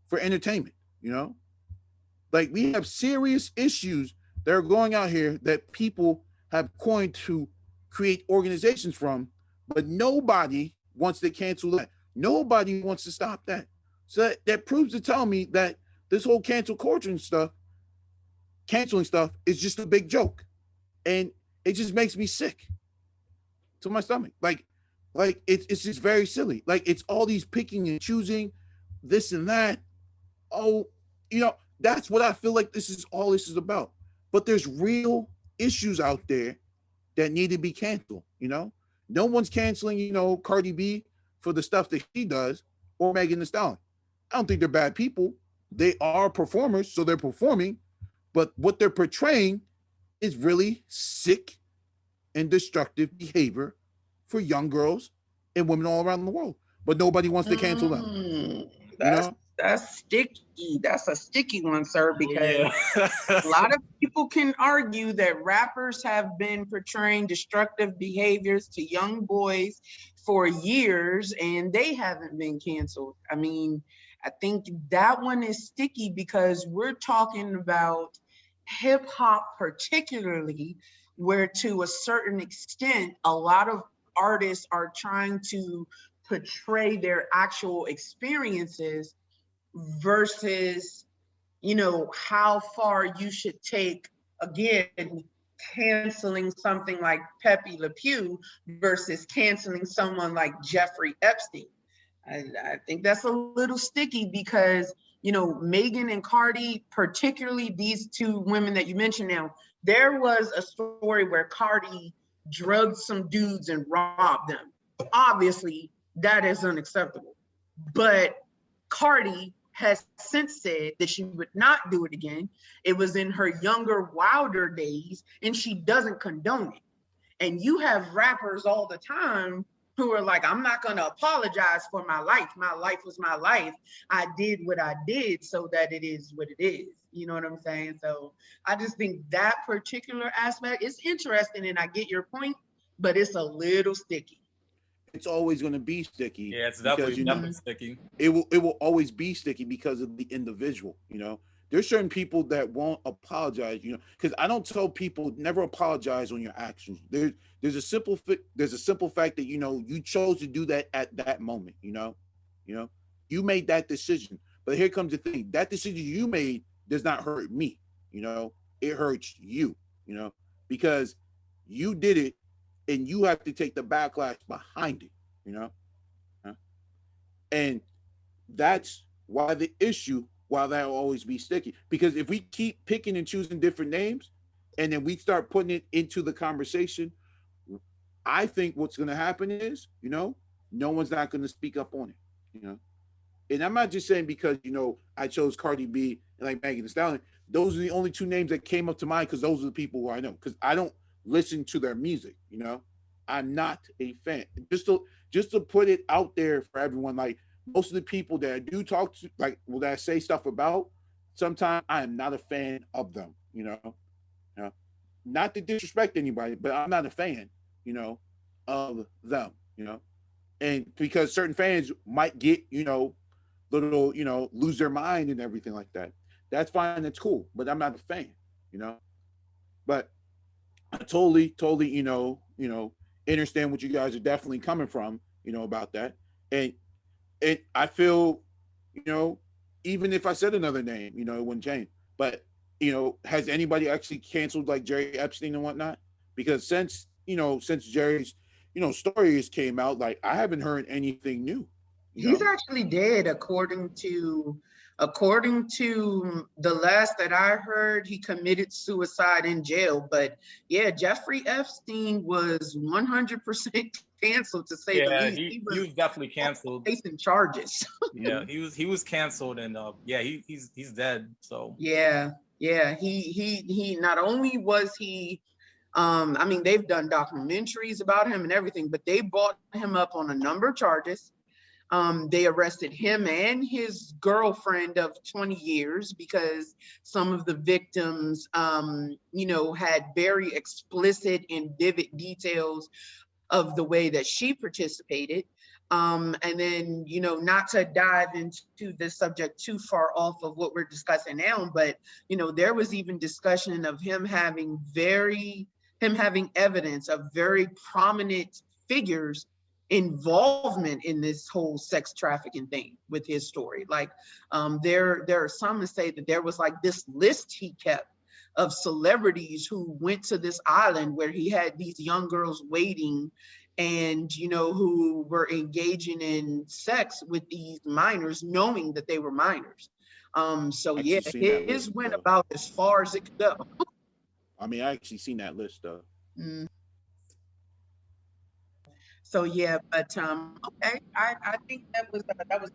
for entertainment, Like, we have serious issues that are going out here that people have coined to create organizations from, but nobody wants to cancel that. Nobody wants to stop that. So that proves to tell me that this whole canceling stuff is just a big joke. And it just makes me sick to my stomach. Like it's just very silly. Like, it's all these picking and choosing, this and that. Oh, that's what I feel like this is about. But there's real issues out there that need to be canceled, No one's canceling, Cardi B for the stuff that she does, or Megan Thee Stallion. I don't think they're bad people. They are performers, so they're performing. But what they're portraying is really sick and destructive behavior for young girls and women all around the world. But nobody wants to cancel them. That's sticky. That's a sticky one, sir, because a lot of people can argue that rappers have been portraying destructive behaviors to young boys for years and they haven't been canceled. I mean, I think that one is sticky because we're talking about hip hop particularly, where to a certain extent, a lot of artists are trying to portray their actual experiences versus, how far you should take, again, canceling something like Pepe Le Pew versus canceling someone like Jeffrey Epstein. I think that's a little sticky because, Meghan and Cardi, particularly these two women that you mentioned now, there was a story where Cardi drugged some dudes and robbed them. Obviously, that is unacceptable. But Cardi has since said that she would not do it again. It was in her younger, wilder days, and she doesn't condone it. And you have rappers all the time who are like, I'm not going to apologize for my life. My life was my life. I did what I did so that it is what it is. You know what I'm saying? So I just think that particular aspect is interesting, and I get your point, but it's a little sticky. It's always going to be sticky. Yeah, it's because, definitely sticky. It will always be sticky because of the individual. There's certain people that won't apologize. Because I don't tell people never apologize on your actions. There's a simple fact that you chose to do that at that moment. You made that decision. But here comes the thing: that decision you made does not hurt me. It hurts you. Because you did it, and you have to take the backlash behind it. And that's why the issue, while that will always be sticky, because if we keep picking and choosing different names, and then we start putting it into the conversation, I think what's going to happen is, no one's not going to speak up on it. And I'm not just saying because I chose Cardi B and like Megan Thee Stallion. Those are the only two names that came up to mind because those are the people who I know. Because I don't listen to their music. I'm not a fan. Just to put it out there for everyone, like most of the people that I do talk to, like that I say stuff about, sometimes I am not a fan of them. Not to disrespect anybody, but I'm not a fan. Of them. And because certain fans might get little lose their mind and everything like that. That's fine. That's cool. But I'm not a fan. But I totally understand what you guys are definitely coming from, about that. And I feel, even if I said another name, it wouldn't change. But, has anybody actually canceled like Jerry Epstein and whatnot? Because since Jerry's, stories came out, like I haven't heard anything new. He's actually dead, according to the last that I heard. He committed suicide in jail. But yeah, Jeffrey Epstein was 100% canceled, to say the least. He was definitely canceled, facing charges. Yeah, he was canceled, and he's dead. So yeah, he not only was he they've done documentaries about him and everything, but they brought him up on a number of charges. They arrested him and his girlfriend of 20 years because some of the victims, had very explicit and vivid details of the way that she participated. And then, not to dive into this subject too far off of what we're discussing now, but, there was even discussion of him having evidence of very prominent figures involvement in this whole sex trafficking thing with his story. Like there are some that say that there was like this list he kept of celebrities who went to this island where he had these young girls waiting and who were engaging in sex with these minors, knowing that they were minors. So yeah, his went about as far as it could go. I actually seen that list though. So yeah, but okay, I think that was a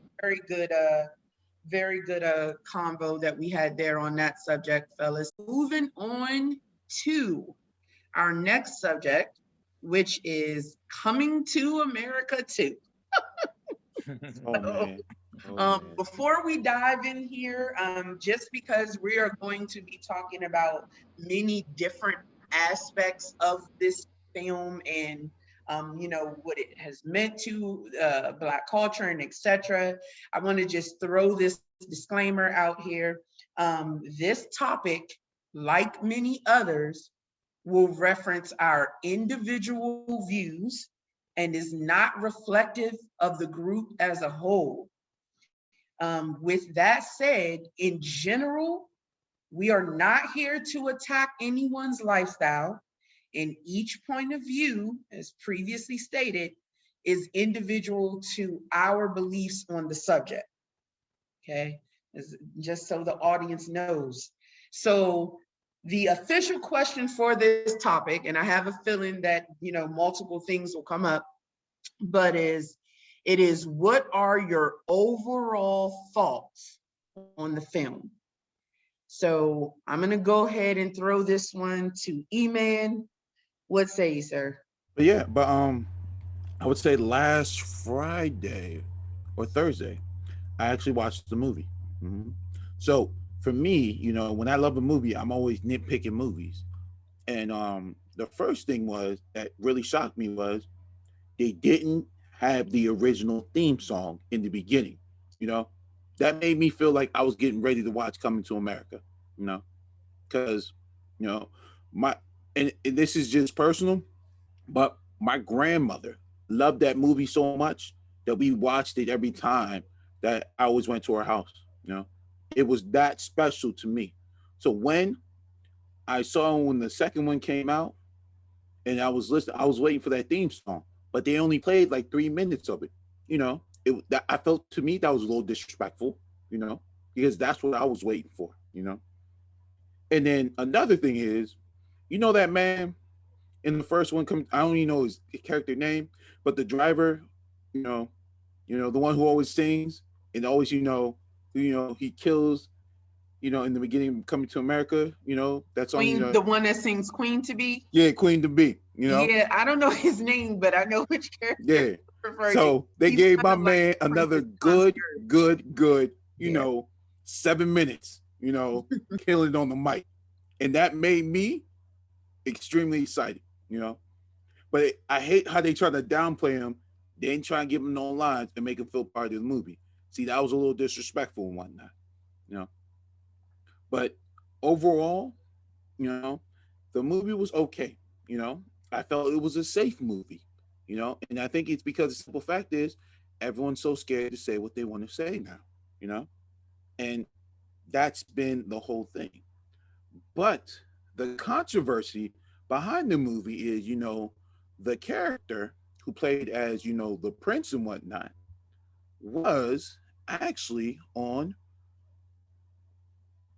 very good convo that we had there on that subject, fellas. Moving on to our next subject, which is Coming to America 2. Before we dive in here, just because we are going to be talking about many different aspects of this film and what it has meant to Black culture and etc. I want to just throw this disclaimer out here. This topic, like many others, will reference our individual views and is not reflective of the group as a whole. With that said, in general, we are not here to attack anyone's lifestyle, and each point of view, as previously stated, is individual to our beliefs on the subject. Okay, just so the audience knows. So the official question for this topic, and I have a feeling that multiple things will come up, but it is what are your overall thoughts on the film? So I'm gonna go ahead and throw this one to E-Man. What say you, sir? But yeah, but I would say last Friday or Thursday, I actually watched the movie. Mm-hmm. So for me, you know, when I love a movie, I'm always nitpicking movies. And the first thing was that really shocked me was they didn't have the original theme song in the beginning. You know, that made me feel like I was getting ready to watch Coming to America. You know, because you know my and this is just personal, but my grandmother loved that movie so much that we watched it every time that I always went to her house. You know, it was that special to me. So when I saw when the second one came out, and I was listening, I was waiting for that theme song, but they only played like 3 minutes of it. You know, that I felt to me that was a little disrespectful. You know, because that's what I was waiting for. You know, and then another thing is, you know, that man in the first one, I don't even know his character name, but the driver, you know, the one who always sings and always, he kills, in the beginning, Coming to America, that song, Queen, the one that sings Queen to Be. Yeah, Queen to Be, Yeah, I don't know his name, but I know which character. Yeah. So they gave my man another good, yeah. 7 minutes, killing on the mic. And that made me extremely excited, But I hate how they try to downplay him. They ain't trying to give him no lines and make him feel part of the movie. See, that was a little disrespectful and whatnot, But overall, the movie was okay. I felt it was a safe movie, and I think it's because the simple fact is everyone's so scared to say what they want to say now, and that's been the whole thing. But the controversy behind the movie is, the character who played as, the prince and whatnot was actually on,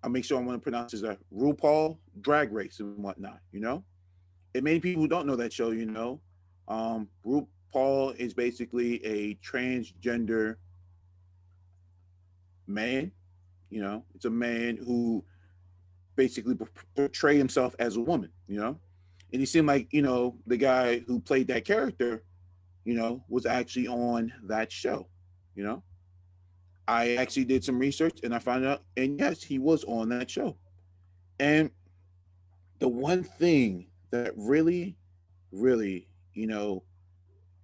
I'll make sure I want to pronounce this, RuPaul Drag Race and whatnot, And many people who don't know that show, RuPaul is basically a transgender man, it's a man who basically portray himself as a woman, And he seemed like, the guy who played that character, was actually on that show, I actually did some research and I found out, and yes, he was on that show. And the one thing that really, really,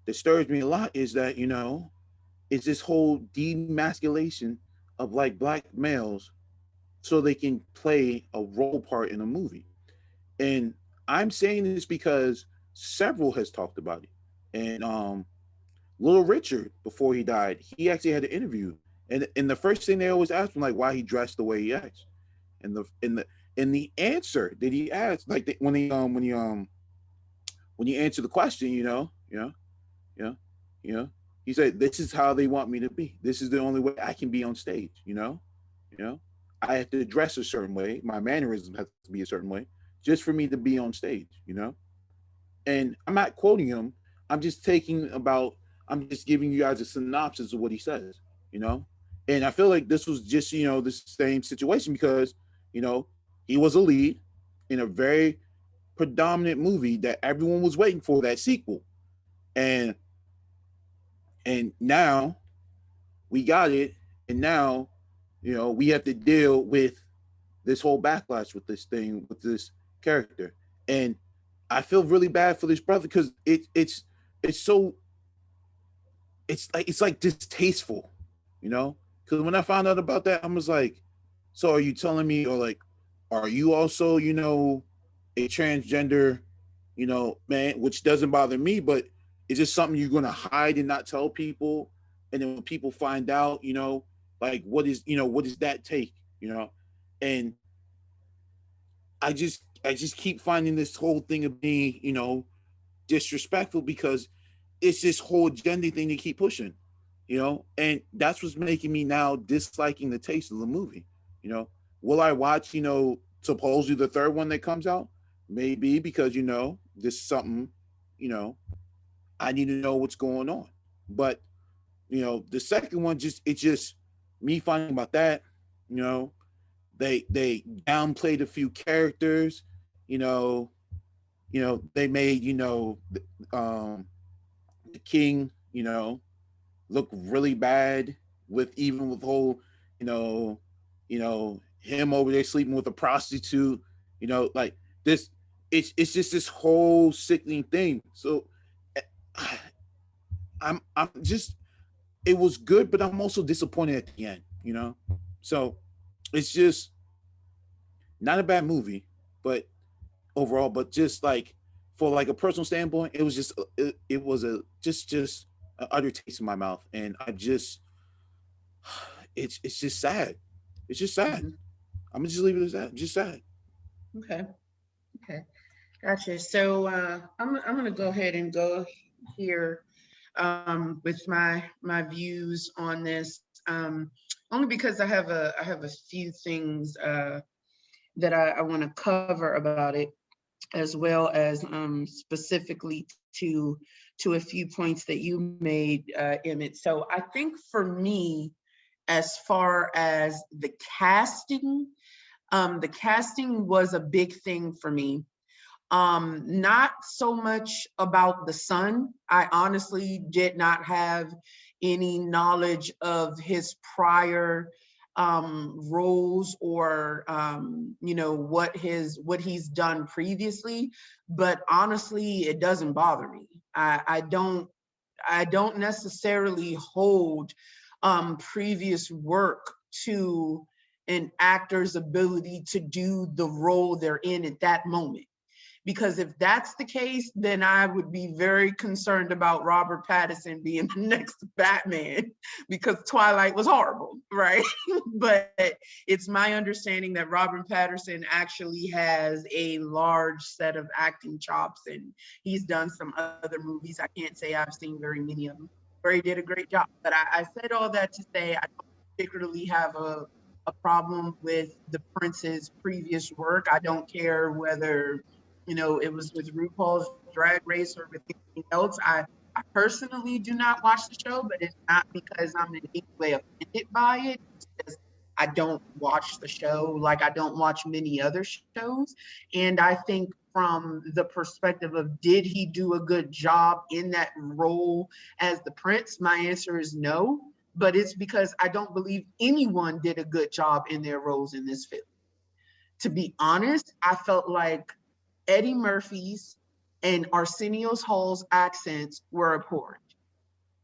disturbs me a lot is that, is this whole demasculation of like black males so they can play a role part in a movie. And I'm saying this because several has talked about it. And Little Richard, before he died, he actually had an interview. And the first thing they always asked him, like, why he dressed the way he acts. And the answer that he asked, like when he answered the question, yeah, he said, "This is how they want me to be. This is the only way I can be on stage." I have to dress a certain way. My mannerisms have to be a certain way, just for me to be on stage. And I'm not quoting him. I'm just I'm just giving you guys a synopsis of what he says. And I feel like this was just the same situation because he was a lead in a very predominant movie that everyone was waiting for, that sequel. And now we got it, and now we have to deal with this whole backlash with this thing, with this character. And I feel really bad for this brother because it's so it's like distasteful, because when I found out about that, I was like, so are you telling me, or like, are you also a transgender man, which doesn't bother me, but is this something you're going to hide and not tell people? And then when people find out, like what does that take, and I just keep finding this whole thing of being, disrespectful because it's this whole agenda thing they keep pushing, and that's what's making me now disliking the taste of the movie. Will I watch, supposedly the third one that comes out? Maybe, because this is something, I need to know what's going on. But the second one, it's just me finding about that. They downplayed a few characters. They made the king, look really bad with whole, him over there sleeping with a prostitute, like this. It's just this whole sickening thing. So I'm just, it was good, but I'm also disappointed at the end, So it's just not a bad movie, but overall, but just like for like a personal standpoint, it was just it was a just an utter taste in my mouth, and I just it's just sad. It's just sad. Mm-hmm. I'm gonna just leave it as that. Just sad. Okay. Gotcha. So I'm gonna go ahead and go here with my views on this, only because I have a few things that I want to cover about it, as well as specifically to a few points that you made, Emmett. So I think for me, as far as the casting was a big thing for me. Not so much about the son. I honestly did not have any knowledge of his prior roles or what he's done previously, but honestly it doesn't bother me. I don't necessarily hold previous work to an actor's ability to do the role they're in at that moment. Because if that's the case, then I would be very concerned about Robert Pattinson being the next Batman, because Twilight was horrible, right? But it's my understanding that Robert Pattinson actually has a large set of acting chops, and he's done some other movies. I can't say I've seen very many of them, where he did a great job. But I said all that to say I don't particularly have a problem with the Prince's previous work. I don't care whether it was with RuPaul's Drag Race or with anything else. I personally do not watch the show, but it's not because I'm in any way offended by it. It's just I don't watch the show like I don't watch many other shows. And I think from the perspective of, did he do a good job in that role as the Prince? My answer is no, but it's because I don't believe anyone did a good job in their roles in this film. To be honest, I felt like Eddie Murphy's and Arsenio Hall's accents were abhorrent.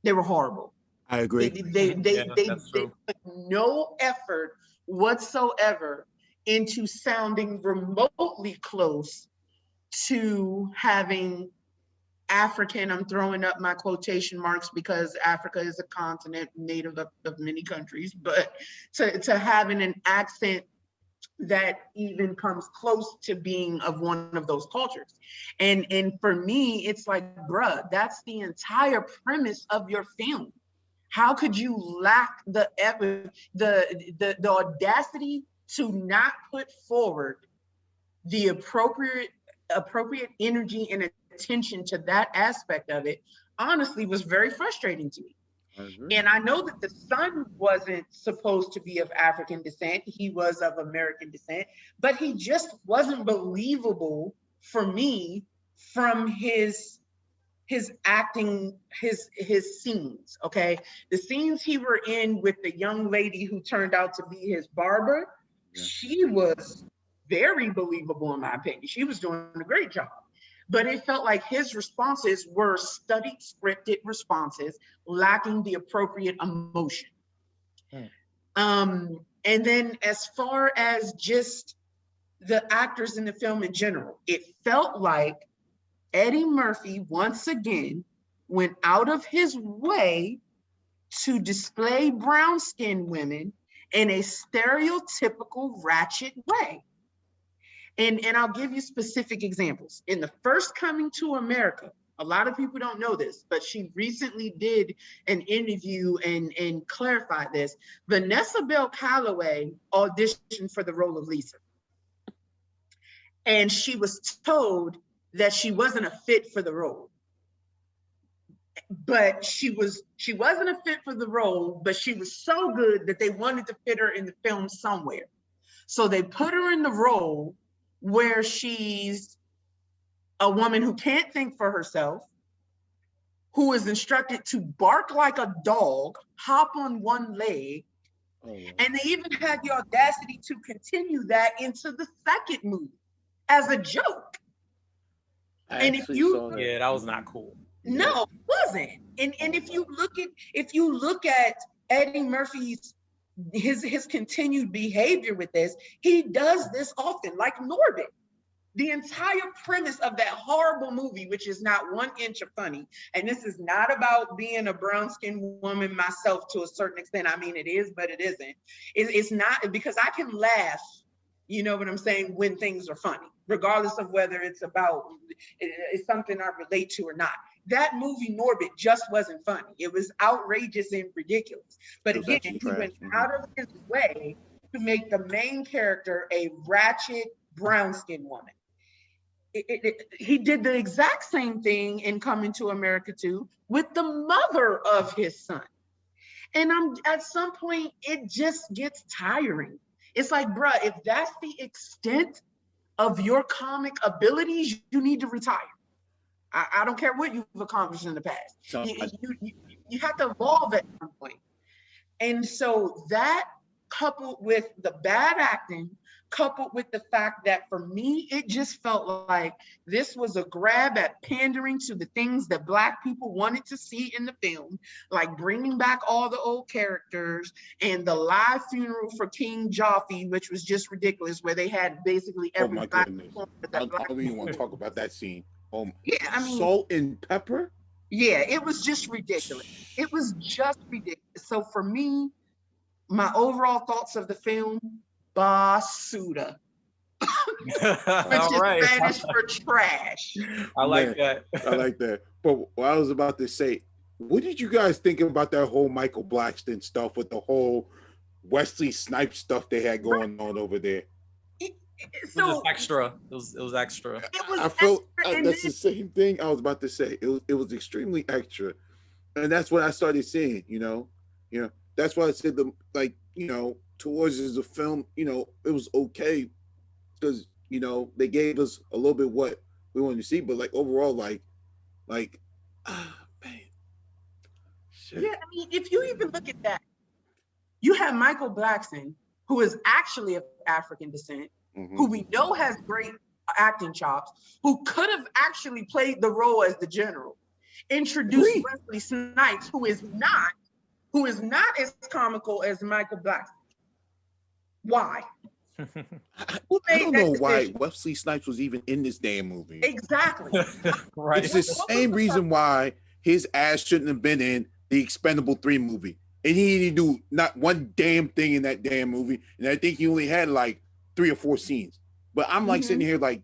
They were horrible. I agree. They put no effort whatsoever into sounding remotely close to having African, I'm throwing up my quotation marks because Africa is a continent made of many countries, but to having an accent that even comes close to being of one of those cultures. And for me, it's like, bruh, that's the entire premise of your film. How could you lack the audacity to not put forward the appropriate energy and attention to that aspect of it? Honestly, was very frustrating to me. And I know that the son wasn't supposed to be of African descent. He was of American descent, but he just wasn't believable for me from his acting, his scenes, okay? The scenes he were in with the young lady who turned out to be his barber, she was very believable in my opinion. She was doing a great job. But it felt like his responses were studied, scripted responses, lacking the appropriate emotion. And then as far as just the actors in the film in general, it felt like Eddie Murphy, once again, went out of his way to display brown-skinned women in a stereotypical ratchet way. And I'll give you specific examples. In the first Coming to America, a lot of people don't know this, but she recently did an interview and clarified this. Vanessa Bell Calloway auditioned for the role of Lisa. And she was told that she wasn't a fit for the role. But she wasn't a fit for the role, but she was so good that they wanted to fit her in the film somewhere. So they put her in the role where she's a woman who can't think for herself, who is instructed to bark like a dog, hop on one leg, and they even had the audacity to continue that into the second movie as a joke. And if you that was not cool. No, it wasn't. And if you look at Eddie Murphy's his continued behavior with this, he does this often, like Norbit. The entire premise of that horrible movie, which is not 1 inch of funny, and this is not about being a brown-skinned woman myself to a certain extent. I mean, it is, but it isn't. It's not, because I can laugh, you know what I'm saying, when things are funny, regardless of whether it's something I relate to or not. That movie, Norbit, just wasn't funny. It was outrageous and ridiculous. But again, he went out of his way to make the main character a ratchet brown-skinned woman. He did the exact same thing in Coming to America 2 with the mother of his son. And at some point, it just gets tiring. It's like, bruh, if that's the extent of your comic abilities, you need to retire. I don't care what you've accomplished in the past. You have to evolve at some point. And so that, coupled with the bad acting, coupled with the fact that for me, it just felt like this was a grab at pandering to the things that Black people wanted to see in the film, like bringing back all the old characters and the live funeral for King Joffrey, which was just ridiculous, where they had basically every Black. I don't even want to talk about that scene. Yeah, I mean, salt and pepper. Yeah, it was just ridiculous. It was just ridiculous. So for me, my overall thoughts of the film, basura. Which is Spanish for trash. I like that. I like that. But what I was about to say, what did you guys think about that whole Michael Blackson stuff with the whole Wesley Snipes stuff they had going on over there? It was extra. It was extra. I felt that's the same thing I was about to say. It was extremely extra, and that's what I started seeing. You know, that's why I said towards the film, it was okay because they gave us a little bit what we wanted to see, but like overall, man, shit. Yeah, I mean, if you even look at that, you have Michael Blackson, who is actually of African descent. Mm-hmm. Who we know has great acting chops, who could have actually played the role as the general. Introduce Wesley Snipes, who is not as comical as Michael Blackson. Why? I don't know why Wesley Snipes was even in this damn movie. Exactly. Right. It's the same reason why his ass shouldn't have been in the Expendable 3 movie. And he didn't do not one damn thing in that damn movie. And I think he only had like 3 or 4 scenes. But I'm like sitting here like,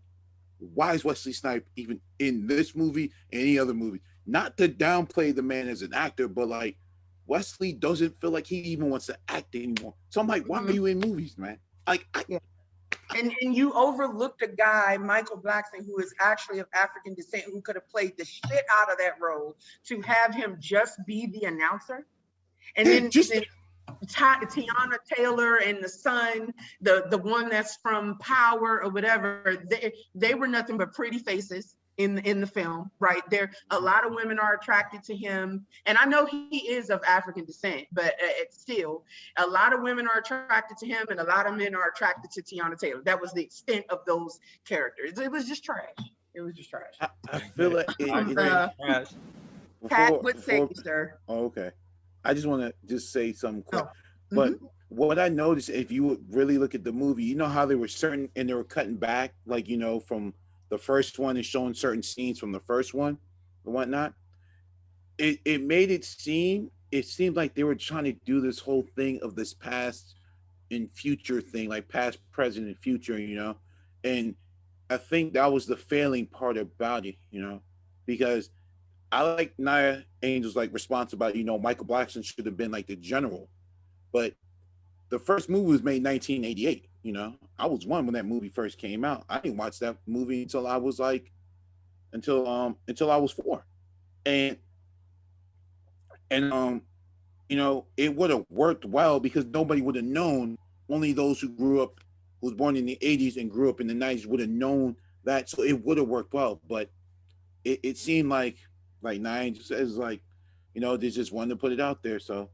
why is Wesley Snipes even in this movie and any other movie? Not to downplay the man as an actor, but like Wesley doesn't feel like he even wants to act anymore. So I'm like, why are you in movies, man? Like, and you overlooked a guy, Michael Blackson, who is actually of African descent, who could have played the shit out of that role, to have him just be the announcer. And then Tiana Taylor and the son, the one that's from Power or whatever, they were nothing but pretty faces in the film, right? There, a lot of women are attracted to him, and I know he is of African descent, but still, a lot of women are attracted to him, and a lot of men are attracted to Tiana Taylor. That was the extent of those characters. It was just trash. It was just trash. I feel like trash. Pat would say, sir. Oh, okay. I just want to just say something quick. But what I noticed, if you would really look at the movie, you know how they were they were cutting back, like, from the first one and showing certain scenes from the first one and whatnot. It made it seemed like they were trying to do this whole thing of this past and future thing, like past, present, and future, and I think that was the failing part about it, because I like Nia Angel's response about, Michael Blackson should have been like the general. But the first movie was made in 1988. I was 1 when that movie first came out. I didn't watch that movie until I was until I was 4, and it would have worked well because nobody would have known. Only those who was born in the 80s and grew up in the 90s would have known that. So it would have worked well. But it seemed like Like Nine says, like, they just wanted to put it out there. So,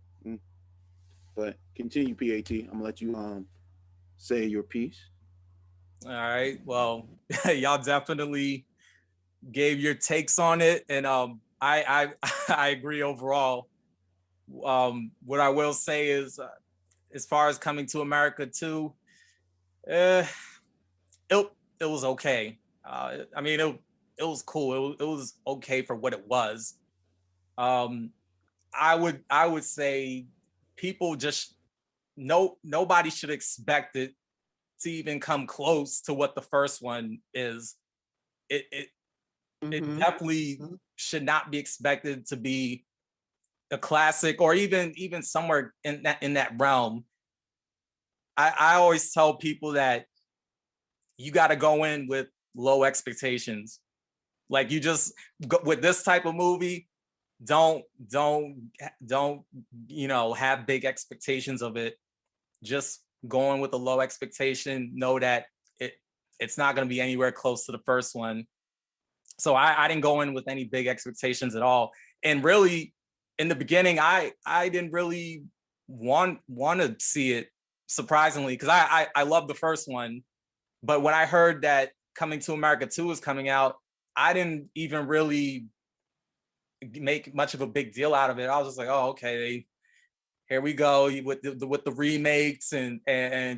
but continue, PAT. I'm gonna let you say your piece. All right. Well, y'all definitely gave your takes on it, and I I agree overall. What I will say is, as far as Coming to America too, it it was okay. I mean, it was cool. It was okay for what it was. Um, I would say people just nobody should expect it to even come close to what the first one is. It definitely should not be expected to be a classic or even somewhere in that realm. I always tell people that you got to go in with low expectations. Like you just with this type of movie, don't have big expectations of it. Just going with a low expectation, know that it's not going to be anywhere close to the first one. So I didn't go in with any big expectations at all. And really, in the beginning, I didn't really want to see it, surprisingly, because I love the first one. But when I heard that Coming to America 2 was coming out, I didn't even really make much of a big deal out of it. I was just like, oh, okay, here we go with the remakes and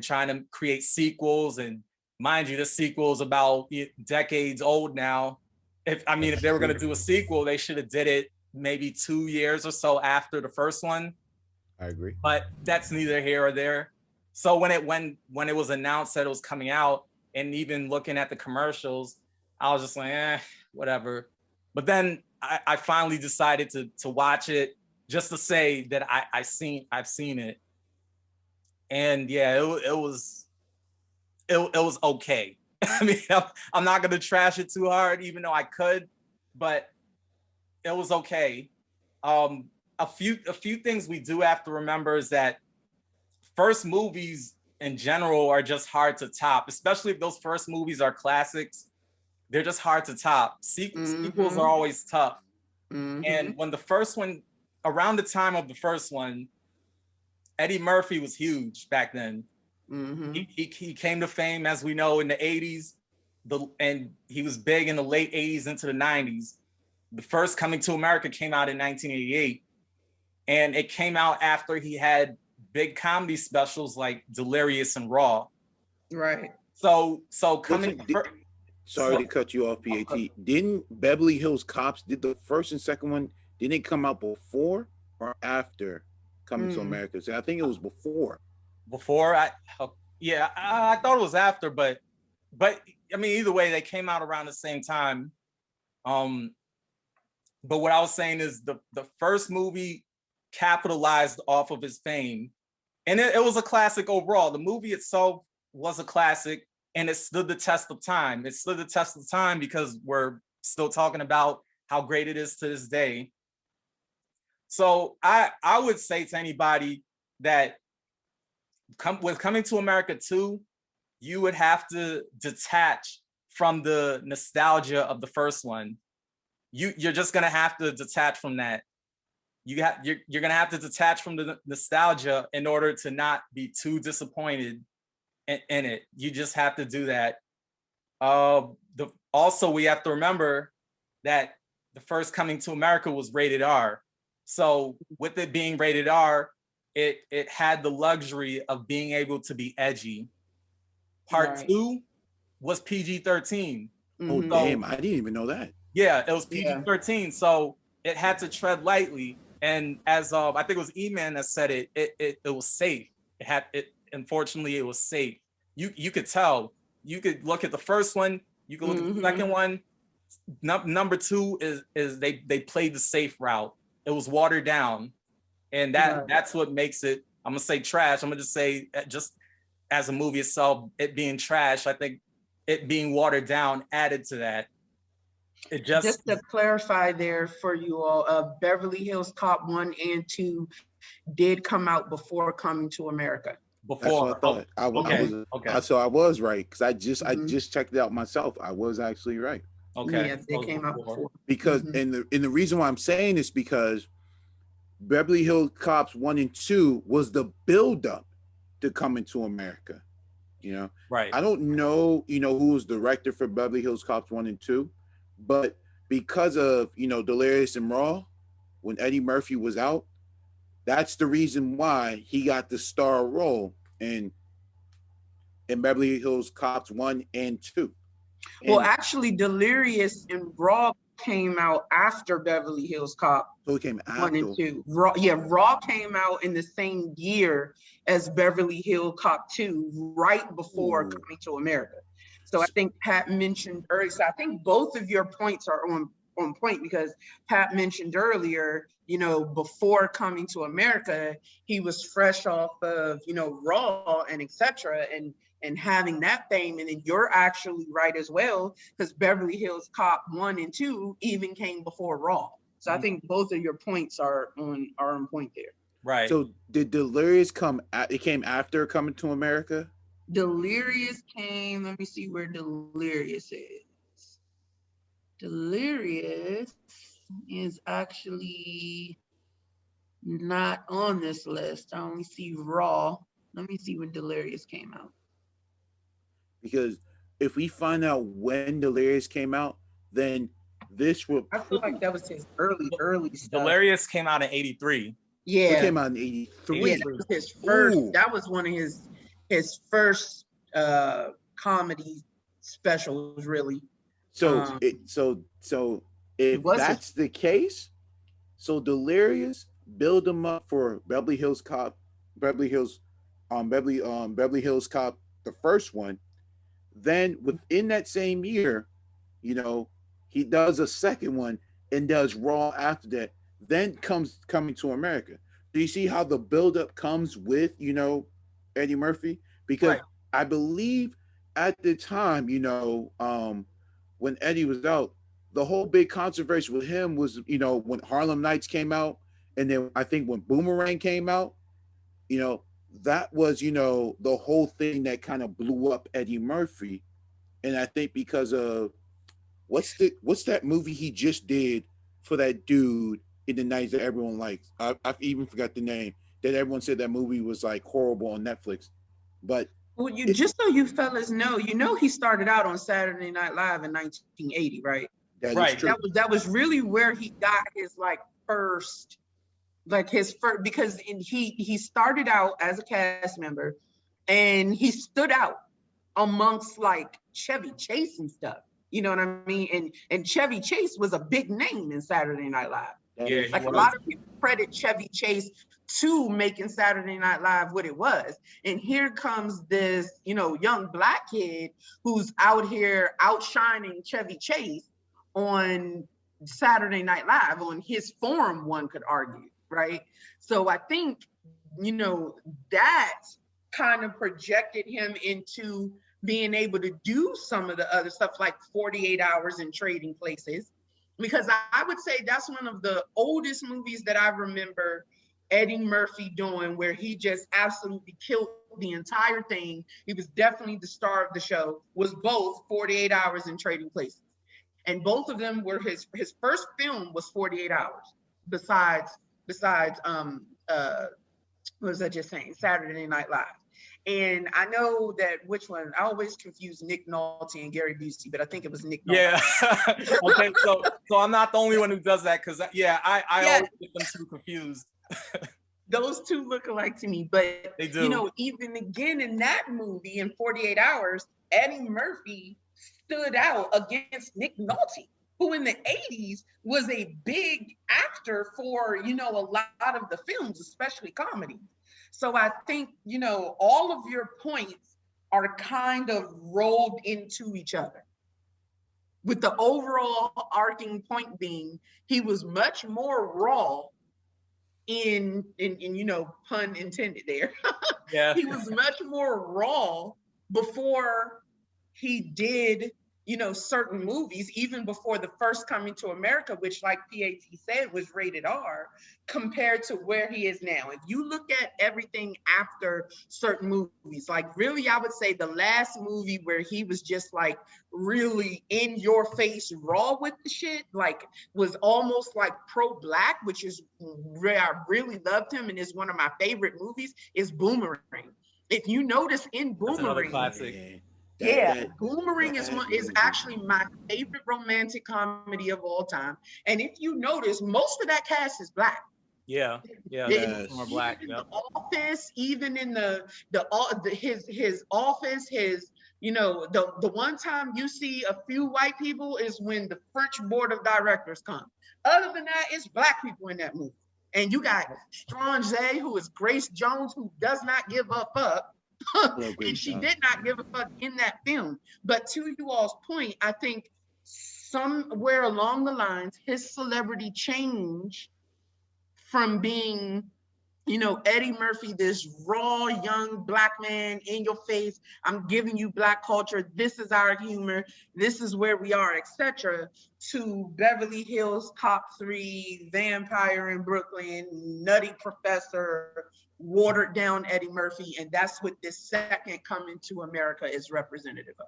trying to create sequels. And mind you, this sequel is about decades old now. If they were going to do a sequel, they should have did it maybe 2 years or so after the first one. I agree. But that's neither here or there. So when it was announced that it was coming out, and even looking at the commercials, I was just like, whatever. But then I finally decided to watch it just to say that I've seen it. And yeah, it was okay. I mean, I'm not gonna trash it too hard, even though I could, but it was okay. A few things we do have to remember is that first movies in general are just hard to top, especially if those first movies are classics. They're just hard to top. Sequels are always tough. And when the first one, around the time of the first one, Eddie Murphy was huge back then. He came to fame, as we know, in the 80s, and he was big in the late 80s into the 90s. The first Coming to America came out in 1988, and it came out after he had big comedy specials like Delirious and Raw. Right. So coming. Sorry to cut you off, PAT. Didn't Beverly Hills Cops, did the first and second one, didn't it come out before or after Coming to America? So I think it was before. Before? I thought it was after, but I mean, either way, they came out around the same time. But what I was saying is the first movie capitalized off of his fame, and it was a classic overall. The movie itself was a classic, and it stood the test of time. It stood the test of time because we're still talking about how great it is to this day. So I would say to anybody that with Coming to America 2, you would have to detach from the nostalgia of the first one. You're just gonna have to detach from that. You're gonna have to detach from the nostalgia in order to not be too disappointed in it. You just have to do that. Also, we have to remember that the first Coming to America was rated R. So with it being rated R, it had the luxury of being able to be edgy. Part 2 was PG-13. Oh, damn, I didn't even know that. Yeah, it was PG-13, so it had to tread lightly. And as I think it was E-Man that said it was safe. Unfortunately, it was safe. You could tell. You could look at the first one. You could look at the second one. Number 2 is they played the safe route. It was watered down, and that's what makes it. I'm gonna say trash. I'm gonna just say just as a movie itself, it being trash. I think it being watered down added to that. It just to clarify there for you all, Beverly Hills Cop 1 and 2 did come out before Coming to America. Before. That's what I thought. Okay. So I was right, because I just checked it out myself. I was actually right. Okay. Yeah, they came out before. Because and the reason why I'm saying this because Beverly Hills Cops 1 and 2 was the buildup to Coming to America. You know, Right. I don't know, who was director for Beverly Hills Cops 1 and 2, but because of, Delirious and Raw, when Eddie Murphy was out, that's the reason why he got the star role in Beverly Hills Cops 1 and 2. Well, And actually, Delirious and Raw came out after Beverly Hills Cop so it came 1 and after. 2. Raw came out in the same year as Beverly Hills Cop 2, right before Coming to America. So I think Pat mentioned earlier, so I think both of your points are on point because Pat mentioned earlier, before Coming to America, he was fresh off of, Raw and etc. and having that fame. And then you're actually right as well, because Beverly Hills Cop 1 and 2 even came before Raw. So I think both of your points are on point there. Right. So did Delirious it came after Coming to America? Delirious came, let me see where Delirious is. Delirious is actually not on this list. I only see Raw. Let me see when Delirious came out. Because if we find out when Delirious came out, then this will. I feel like that was his early stuff. Delirious came out in 83. Yeah. It came out in 83. Yeah, that was his first. Ooh. That was one of his first comedy specials, really. So if that's the case, so Delirious build them up for Beverly Hills Cop, Beverly Hills Cop, the first one. Then within that same year, he does a second one and does Raw after that. Then comes Coming to America. Do you see how the buildup comes with, Eddie Murphy? Because I believe at the time, when Eddie was out, the whole big controversy with him was, when Harlem Nights came out, and then I think when Boomerang came out, that was, the whole thing that kind of blew up Eddie Murphy. And I think because of what's that movie he just did for that dude in the 90s that everyone likes? I've even forgot the name. That everyone said that movie was like horrible on Netflix. But well, just so you fellas know, he started out on Saturday Night Live in 1980, right? That is true. That was really where he got his first, because he started out as a cast member, and he stood out amongst Chevy Chase and stuff. You know what I mean? And Chevy Chase was a big name in Saturday Night Live. Yeah, a lot of people credit Chevy Chase to making Saturday Night Live what it was. And here comes this, young Black kid who's out here outshining Chevy Chase on Saturday Night Live, on his form, one could argue, right? So I think, that kind of projected him into being able to do some of the other stuff like 48 Hours and Trading Places, because I would say that's one of the oldest movies that I remember Eddie Murphy doing, where he just absolutely killed the entire thing. He was definitely the star of the show, was both 48 Hours and Trading Places. And both of them were his first film was 48 Hours, besides what was I just saying? Saturday Night Live. And I know that which one, I always confuse Nick Nolte and Gary Busey, but I think it was Nick Nolte. Yeah. Okay, so I'm not the only one who does that, because I always get them too confused. Those two look alike to me, but they do. Even again in that movie in 48 Hours, Eddie Murphy stood out against Nick Nolte, who in the 80s was a big actor for, a lot of the films, especially comedy. So I think, all of your points are kind of rolled into each other, with the overall arcing point being he was much more raw in pun intended there. Yeah. He was much more raw before he did you know, certain movies, even before the first Coming to America, which, like PAT said, was rated R, compared to where he is now. If you look at everything after certain movies, like really, I would say the last movie where he was just like really in your face, raw with the shit, like was almost like pro-black, which is where I really loved him and is one of my favorite movies, is Boomerang. If you notice in That's another Boomerang, classic. Boomerang is actually my favorite romantic comedy of all time. And if you notice, most of that cast is black. Yeah, more black. Even in the office, even in his office, you know, the one time you see a few white people is when the French board of directors come. Other than that, it's black people in that movie. And you got Strange, who is Grace Jones, who does not give a fuck. And she did not give a fuck in that film. But to you all's point, I think somewhere along the lines, his celebrity changed from being, you know, Eddie Murphy, this raw young black man in your face, I'm giving you black culture, this is our humor, this is where we are, etc., to Beverly Hills Cop 3, Vampire in Brooklyn, Nutty Professor, watered down Eddie Murphy. And that's what this second Coming to America is representative of.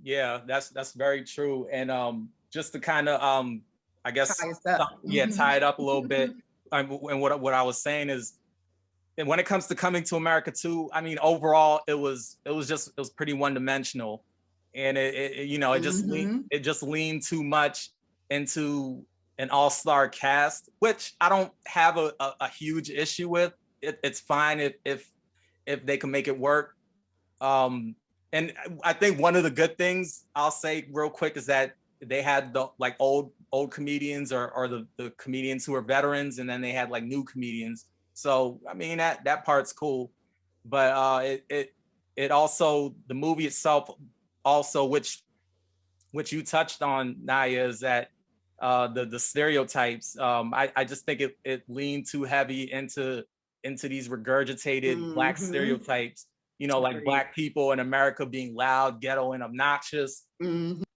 Yeah, that's very true. And just to kind of I guess tie it up a little bit. And what I was saying is, and when it comes to Coming to America too, I mean, overall it was pretty one-dimensional, and it just leaned too much into an all-star cast, which I don't have a huge issue with. It's fine if they can make it work. And I think one of the good things I'll say real quick is that they had the like old comedians or the comedians who are veterans, and then they had like new comedians. So I mean that part's cool, but it also, the movie itself also, which you touched on, Naya, is that the stereotypes. I just think it leaned too heavy into these regurgitated black stereotypes. You know, like black people in America being loud, ghetto, and obnoxious.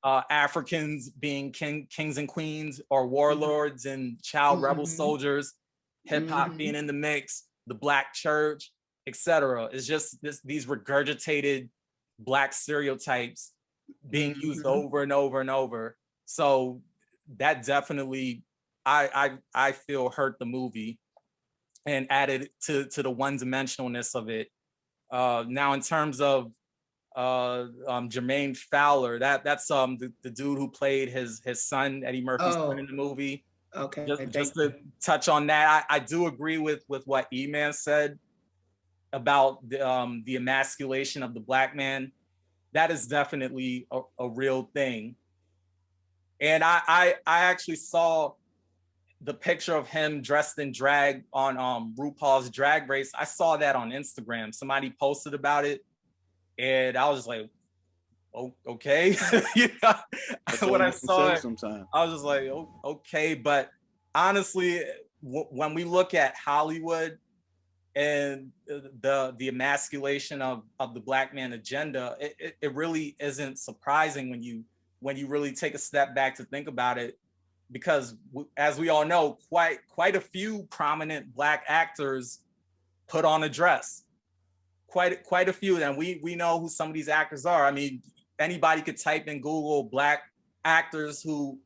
Africans being kings and queens, or warlords and child rebel soldiers. Hip hop being in the mix, the black church, etc. It's just these regurgitated black stereotypes being used over and over and over. So that definitely, I feel, hurt the movie and added to the one-dimensionalness of it. Now, in terms of Jermaine Fowler, that's the dude who played his son, Eddie Murphy's son in the movie. Okay. Just to touch on that, I do agree with what E-Man said about the emasculation of the black man. That is definitely a real thing. And I actually saw the picture of him dressed in drag on RuPaul's Drag Race. I saw that on Instagram. Somebody posted about it, and I was just like, oh, okay. You know, when I saw it, I was just like, oh, okay. But honestly, when we look at Hollywood and the emasculation of the black man agenda, it really isn't surprising when you really take a step back to think about it, because as we all know, quite a few prominent black actors put on a dress. Quite a few, and we know who some of these actors are. I mean, anybody could type in Google black actors who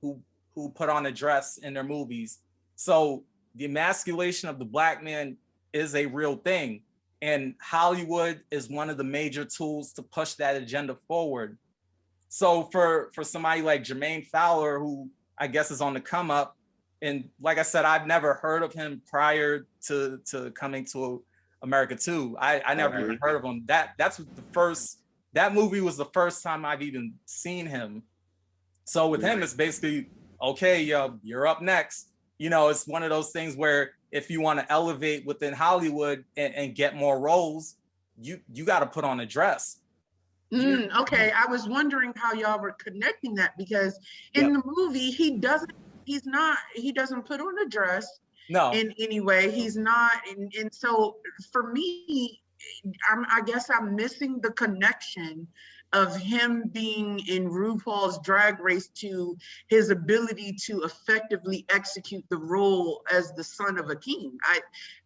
put on a dress in their movies. So the emasculation of the black man is a real thing, and Hollywood is one of the major tools to push that agenda forward. So for somebody like Jermaine Fowler, who I guess is on the come up, and like I said, I've never heard of him prior to Coming to America 2. I never even heard of him. That movie was the first time I've even seen him. So with him, it's basically, okay, you're up next. You know, it's one of those things where if you want to elevate within Hollywood and get more roles, you got to put on a dress. Okay, I was wondering how y'all were connecting that, because in the movie he doesn't put on a dress. No. In any way, he's not, and so for me, I guess I'm missing the connection of him being in RuPaul's Drag Race to his ability to effectively execute the role as the son of a king.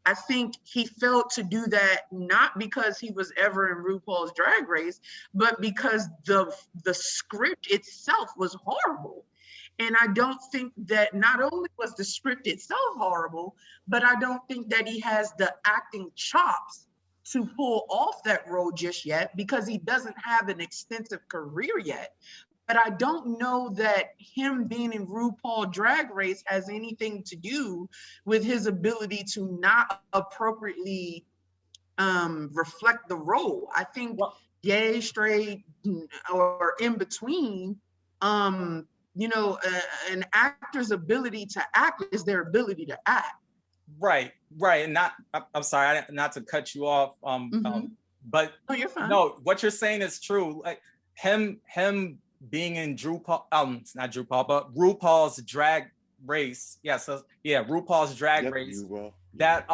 I think he failed to do that not because he was ever in RuPaul's Drag Race, but because the script itself was horrible. And I don't think that not only was the script itself horrible, but I don't think that he has the acting chops to pull off that role just yet, because he doesn't have an extensive career yet. But I don't know that him being in RuPaul Drag Race has anything to do with his ability to not appropriately reflect the role. I think gay, straight, or in between, you know, an actor's ability to act is their ability to act. Right. And I'm sorry, not to cut you off. But no, you're fine. No, what you're saying is true. Like him being in not RuPaul, but RuPaul's Drag Race. RuPaul's Drag Race. That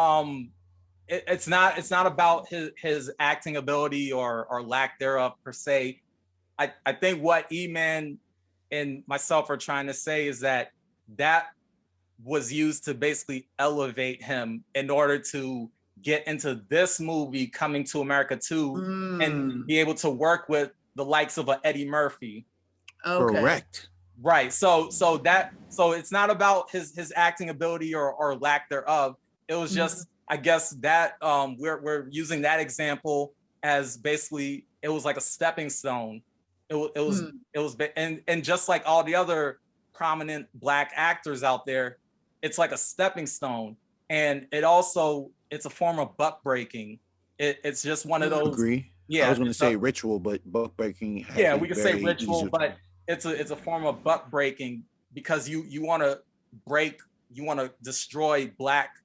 it's not about his acting ability or lack thereof per se. I think what E-Man and myself are trying to say is that was used to basically elevate him in order to get into this movie, Coming to America 2, and be able to work with the likes of Eddie Murphy. Okay. Correct. Right. So it's not about his acting ability or lack thereof. It was just, I guess that we're using that example as basically, it was like a stepping stone. It was and just like all the other prominent Black actors out there, it's like a stepping stone, and it's a form of buck breaking. It's just one of those. Agree. Yeah, I was going to say ritual, but buck breaking. Yeah, we could say ritual, but it's a form of buck breaking, because you want to destroy Black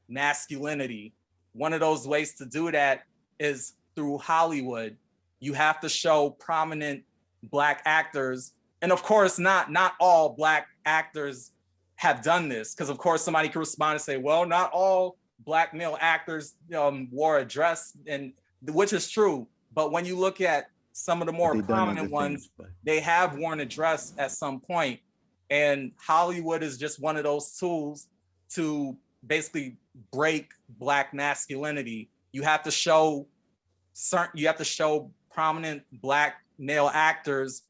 masculinity. One of those ways to do that is through Hollywood. You have to show prominent Black actors, and of course, not all Black actors have done this, because of course somebody could respond and say, well, not all Black male actors wore a dress, and which is true. But when you look at some of the more prominent ones, they have worn a dress at some point. And Hollywood is just one of those tools to basically break Black masculinity. You have to show prominent Black male actors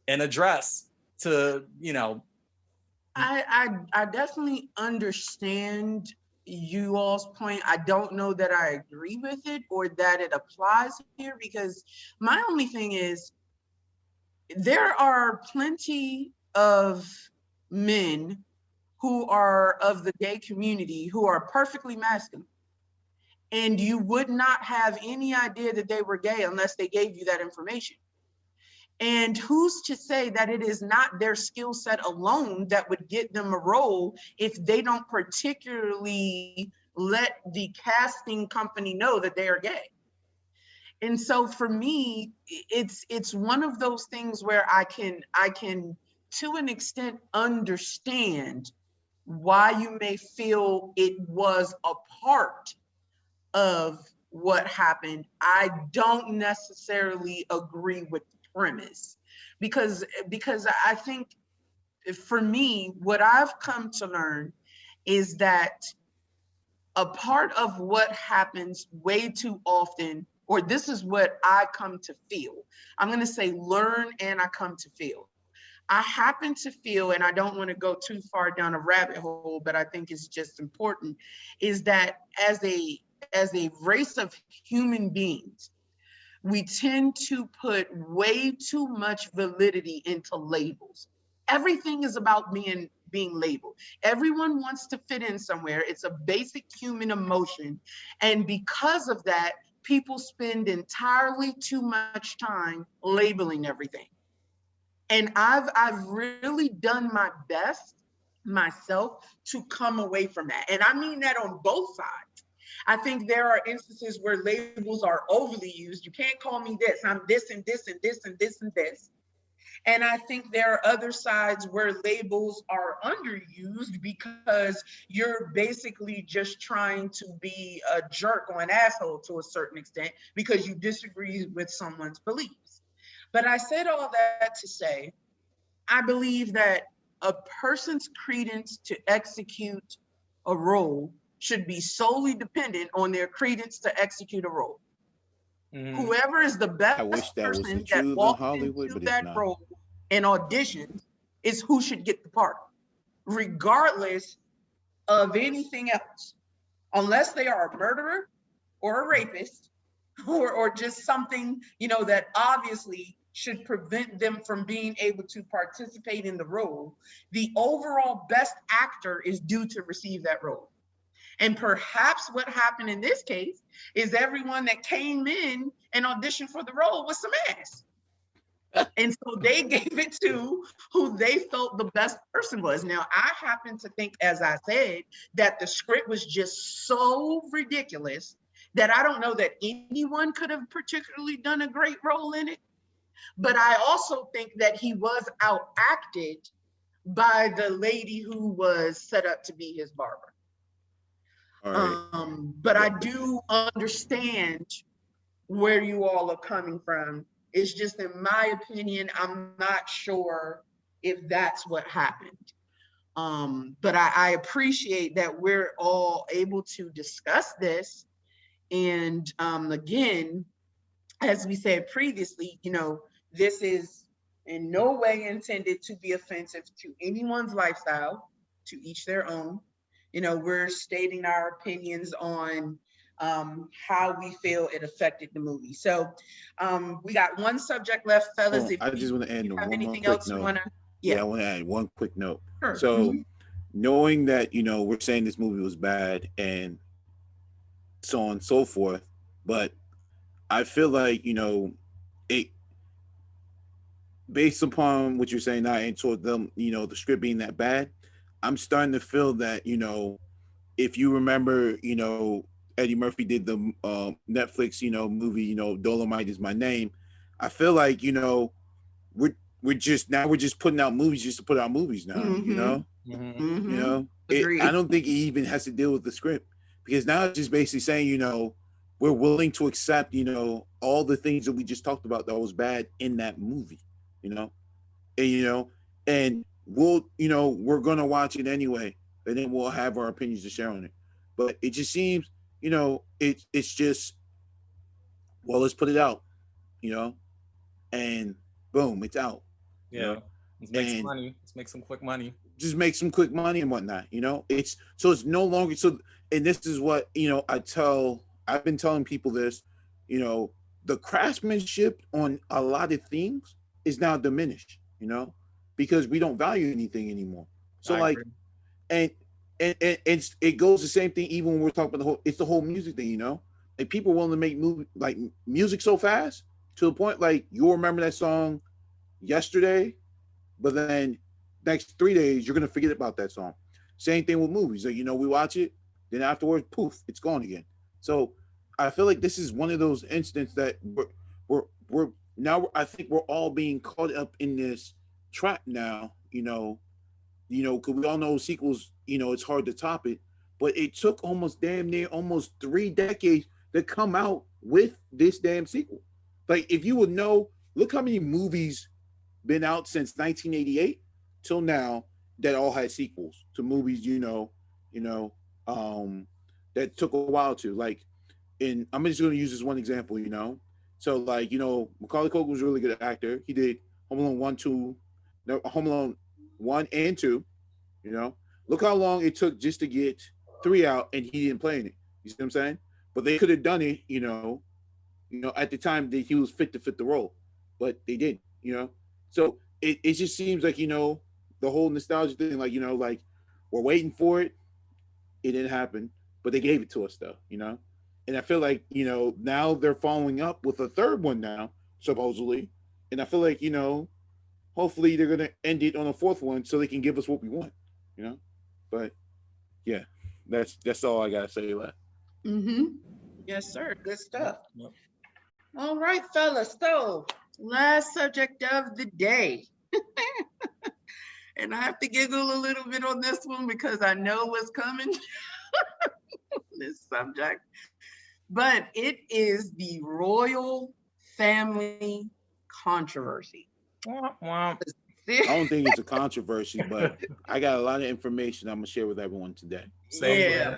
in a dress to, you know. I definitely understand you all's point. I don't know that I agree with it or that it applies here, because my only thing is there are plenty of men who are of the gay community who are perfectly masculine, and you would not have any idea that they were gay unless they gave you that information. And who's to say that it is not their skill set alone that would get them a role if they don't particularly let the casting company know that they are gay? And so for me, it's one of those things where I can to an extent understand why you may feel it was a part of what happened. I don't necessarily agree with premise, because I think for me, what I've come to learn is that a part of what happens way too often, or this is what I come to feel. I'm going to say learn, and I come to feel. I happen to feel, and I don't want to go too far down a rabbit hole, but I think it's just important, is that as a race of human beings, we tend to put way too much validity into labels. Everything is about being labeled. Everyone wants to fit in somewhere. It's a basic human emotion. And because of that, people spend entirely too much time labeling everything. And I've really done my best myself to come away from that. And I mean that on both sides. I think there are instances where labels are overly used. You can't call me this. I'm this and this and this and this and this. And I think there are other sides where labels are underused because you're basically just trying to be a jerk or an asshole to a certain extent because you disagree with someone's beliefs. But I said all that to say, I believe that a person's credence to execute a role should be solely dependent on their credence to execute a role. Whoever is the I wish best that was the person that truth in walks Hollywood, into but it's that not. role and auditions is who should get the part, regardless of anything else, unless they are a murderer or a rapist or just something, you know, that obviously should prevent them from being able to participate in the role. The overall best actor is due to receive that role. And perhaps what happened in this case is everyone that came in and auditioned for the role was some ass. And so they gave it to who they felt the best person was. Now, I happen to think, as I said, that the script was just so ridiculous that I don't know that anyone could have particularly done a great role in it. But I also think that he was outacted by the lady who was set up to be his barber. All right. But I do understand where you all are coming from. It's just, in my opinion, I'm not sure if that's what happened. But I appreciate that we're all able to discuss this. And again, as we said previously, you know, this is in no way intended to be offensive to anyone's lifestyle, to each their own. You know, we're stating our opinions on how we feel it affected the movie. So we got one subject left, fellas. If I just want to add you have one more anything quick else you note. want to, Yeah, I want to add one quick note. Sure. So, knowing that, you know, we're saying this movie was bad and so on and so forth, but I feel like, you know, it, based upon what you're saying now and toward them, you know, the script being that bad, I'm starting to feel that, you know, if you remember, you know, Eddie Murphy did the Netflix, you know, movie, you know, Dolomite Is My Name. I feel like, you know, we're just putting out movies just to put out movies now, you know? You know, I don't think it even has to deal with the script, because now it's just basically saying, you know, we're willing to accept, you know, all the things that we just talked about that was bad in that movie, you know, and we'll, you know, we're gonna watch it anyway, and then we'll have our opinions to share on it. But it just seems, you know, it's just, well, let's put it out, you know, and boom, it's out. Yeah, you know? Let's make some money. Let's make some quick money. Just make some quick money and whatnot, you know. It's no longer so. And this is what, you know, I've been telling people this, you know, the craftsmanship on a lot of things is now diminished, you know, because we don't value anything anymore. So and it goes the same thing even when we're talking about the whole music thing, you know. Like, people willing to make music so fast to the point, like, you'll remember that song yesterday, but then next 3 days you're gonna forget about that song. Same thing with movies. Like, you know, we watch it, then afterwards, poof, it's gone again. So I feel like this is one of those instances that we're now, I think we're all being caught up in this trap now, you know, because we all know sequels, you know, it's hard to top it, but it took almost damn near almost 3 decades to come out with this damn sequel. Like, if you would know, look how many movies been out since 1988 till now that all had sequels to movies, that took a while to, like, I'm just going to use this one example, you know. So, like, you know, Macaulay Culkin was a really good actor. He did Home Alone 1 and 2, you know. Look how long it took just to get 3 out, and he didn't play in it. You see what I'm saying? But they could have done it, you know, at the time that he was fit to fit the role, but they didn't, you know. So it just seems like, you know, the whole nostalgia thing, like, you know, like, we're waiting for it. It didn't happen, but they gave it to us though, you know. And I feel like, you know, now they're following up with a third one now, supposedly. And I feel like, you know, hopefully they're going to end it on a fourth one so they can give us what we want, you know. But yeah, that's all I got to say left. Yes, sir. Good stuff. Yep. All right, fellas. So, last subject of the day. And I have to giggle a little bit on this one because I know what's coming. This subject. But it is the royal family controversy. Wah. I don't think it's a controversy, but I got a lot of information I'm gonna share with everyone today. Same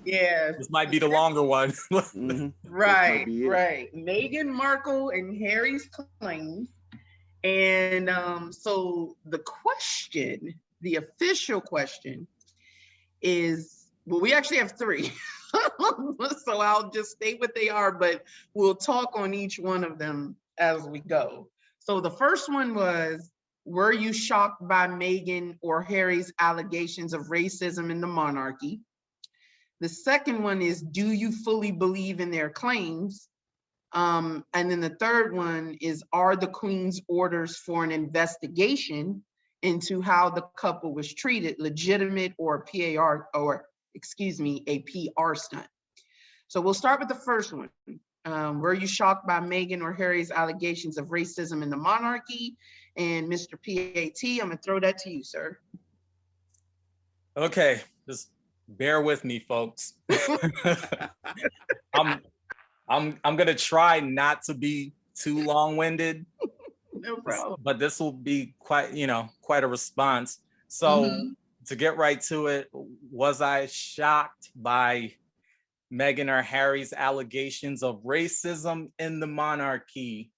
yeah. This might be the longer one. Mm-hmm. Right. Meghan Markle and Harry's claims. And so the question, the official question is, well, we actually have three. So I'll just state what they are, but we'll talk on each one of them as we go. So the first one was, were you shocked by Meghan or Harry's allegations of racism in the monarchy? The second one is, do you fully believe in their claims? And then the third one is, are the Queen's orders for an investigation into how the couple was treated legitimate or a PR stunt? So we'll start with the first one. Were you shocked by Meghan or Harry's allegations of racism in the monarchy? And Mr. PAT, I'm gonna throw that to you, sir. Okay, just bear with me, folks. I'm gonna try not to be too long-winded. No problem. But this will be quite a response. So to get right to it, was I shocked by Meghan or Harry's allegations of racism in the monarchy?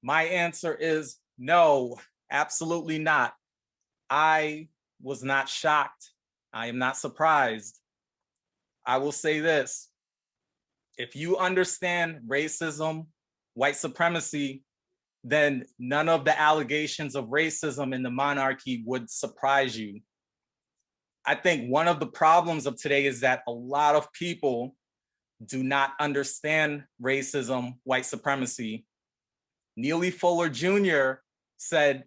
My answer is no, absolutely not. I was not shocked. I am not surprised. I will say this. If you understand racism, white supremacy, then none of the allegations of racism in the monarchy would surprise you. I think one of the problems of today is that a lot of people do not understand racism, white supremacy. Neely Fuller Jr. said,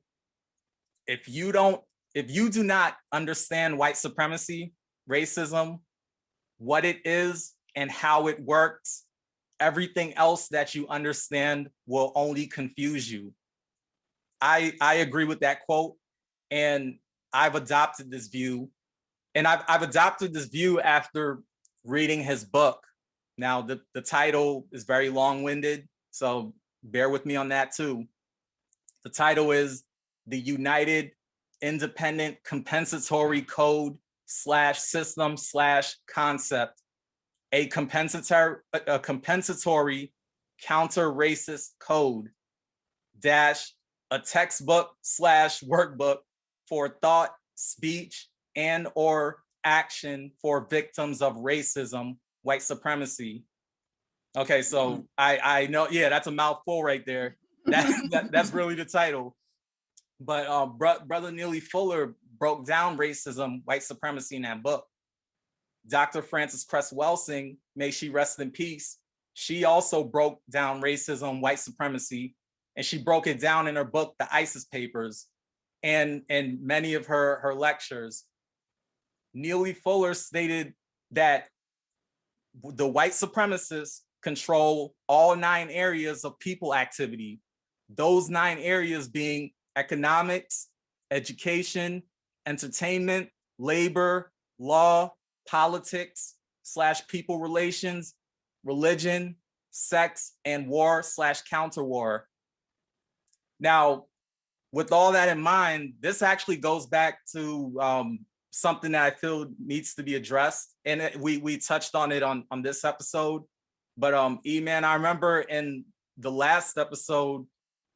if you do not understand white supremacy, racism, what it is and how it works, everything else that you understand will only confuse you. I agree with that quote, and I've adopted this view. And I've adopted this view after reading his book. Now, the title is very long-winded, so bear with me on that too. The title is The United Independent Compensatory Code / System / Concept, a compensatory counter-racist code - a textbook / workbook for thought, speech, and or action for victims of racism, white supremacy. Okay, so I know, yeah, that's a mouthful right there. That's really the title. But Brother Neely Fuller broke down racism, white supremacy in that book. Dr. Frances Cress Welsing, may she rest in peace, she also broke down racism, white supremacy, and she broke it down in her book, The ISIS Papers, and many of her lectures. Neely Fuller stated that the white supremacists control all 9 areas of people activity. Those 9 areas being economics, education, entertainment, labor, law, politics / people relations, religion, sex, and war / counter war. Now, with all that in mind, this actually goes back to something that I feel needs to be addressed. And we touched on it on this episode. But E-Man, I remember in the last episode,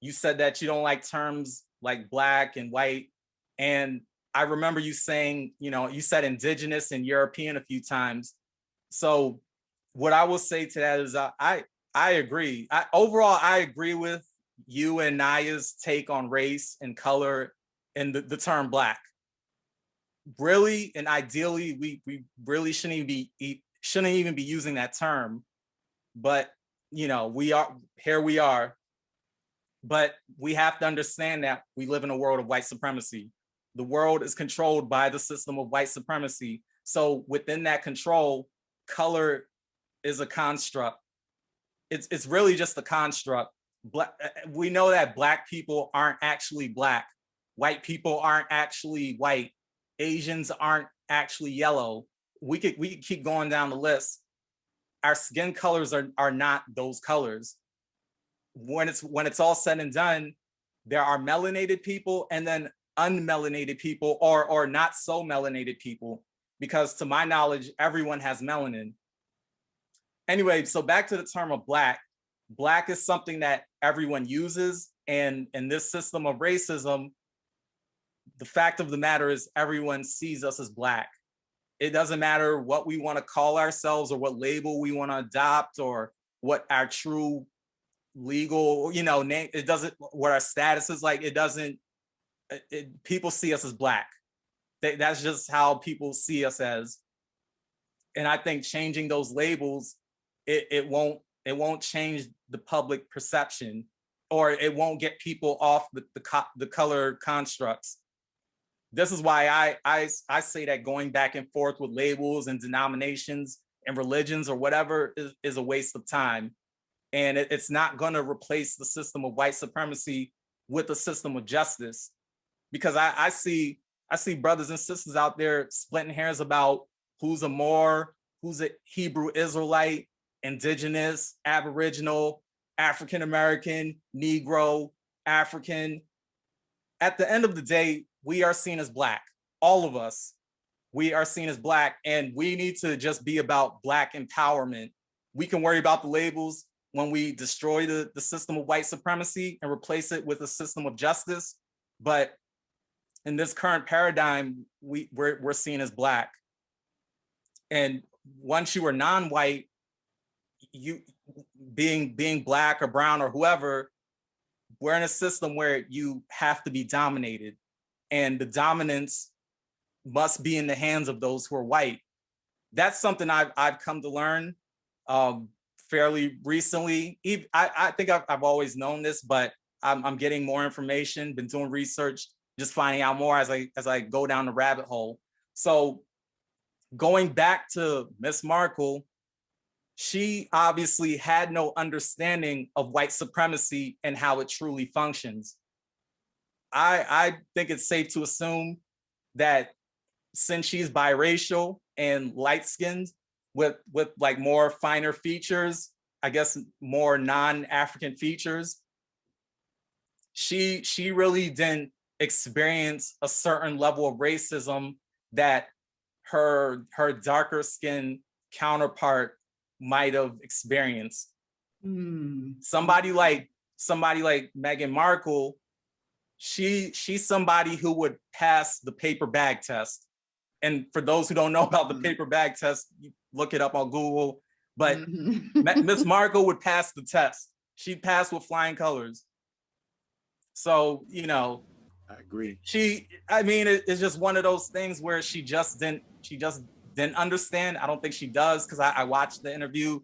you said that you don't like terms like black and white. And I remember you saying, you said indigenous and European a few times. So what I will say to that is I agree. Overall, I agree with you and Naya's take on race and color and the term black. Really and ideally, we really shouldn't even be using that term. But we are. But we have to understand that we live in a world of white supremacy. The world is controlled by the system of white supremacy. So within that control, color is a construct. It's really just a construct. We know that black people aren't actually black. White people aren't actually white. Asians aren't actually yellow. We could keep going down the list. Our skin colors are not those colors. when it's all said and done, there are melanated people and then unmelanated people, or not so melanated people, because to my knowledge, everyone has melanin. Anyway, so back to the term of Black. Black is something that everyone uses, and in this system of racism, the fact of the matter is everyone sees us as Black. It doesn't matter what we want to call ourselves or what label we want to adopt or what our true legal, name. It doesn't, what our status is like. It doesn't, people see us as Black. That's just how people see us as. And I think changing those labels, it won't change the public perception, or it won't get people off the color constructs. This is why I say that going back and forth with labels and denominations and religions or whatever is a waste of time. And it's not going to replace the system of white supremacy with a system of justice. Because I see brothers and sisters out there splitting hairs about who's a Moor, who's a Hebrew Israelite, Indigenous, Aboriginal, African American, Negro, African. At the end of the day, we are seen as Black. All of us, we are seen as Black, and we need to just be about Black empowerment. We can worry about the labels when we destroy the system of white supremacy and replace it with a system of justice. But in this current paradigm, we're seen as Black. And once you are non-white, you being Black or brown or whoever, we're in a system where you have to be dominated, and the dominance must be in the hands of those who are white. That's something I've come to learn fairly recently. I think I've always known this, but I'm getting more information, been doing research, just finding out more as I go down the rabbit hole. So going back to Miss Markle, she obviously had no understanding of white supremacy and how it truly functions. I think it's safe to assume that since she's biracial and light-skinned with like more finer features, I guess more non-African features, she really didn't experience a certain level of racism that her darker skinned counterpart might have experienced. Somebody like Meghan Markle, she's somebody who would pass the paper bag test. And for those who don't know about the paper bag test, you look it up on Google. But Miss Markle would pass the test. She'd pass with flying colors. So, I agree. It's just one of those things where she just didn't understand. I don't think she does, because I watched the interview.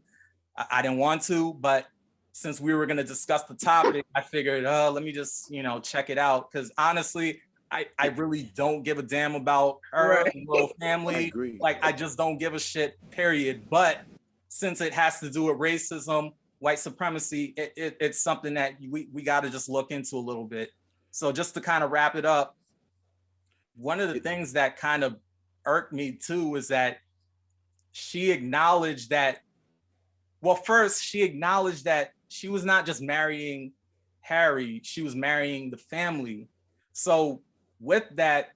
I didn't want to, but since we were going to discuss the topic, I figured, let me just, check it out. Because honestly, I really don't give a damn about her and little family. I agree. Like, I just don't give a shit, period. But since it has to do with racism, white supremacy, it's something that we got to just look into a little bit. So just to kind of wrap it up, one of the things that kind of irked me too is that she acknowledged that, first she acknowledged that she was not just marrying Harry, she was marrying the family. So with that,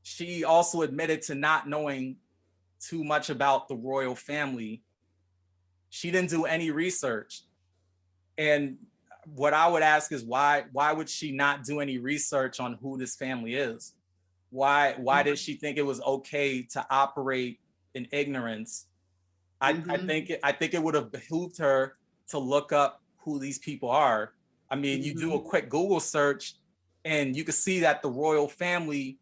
she also admitted to not knowing too much about the royal family. She didn't do any research. And what I would ask is why would she not do any research on who this family is? Why did she think it was okay to operate in ignorance? I think it would have behooved her to look up who these people are. I mean, you do a quick Google search and you can see that the royal family,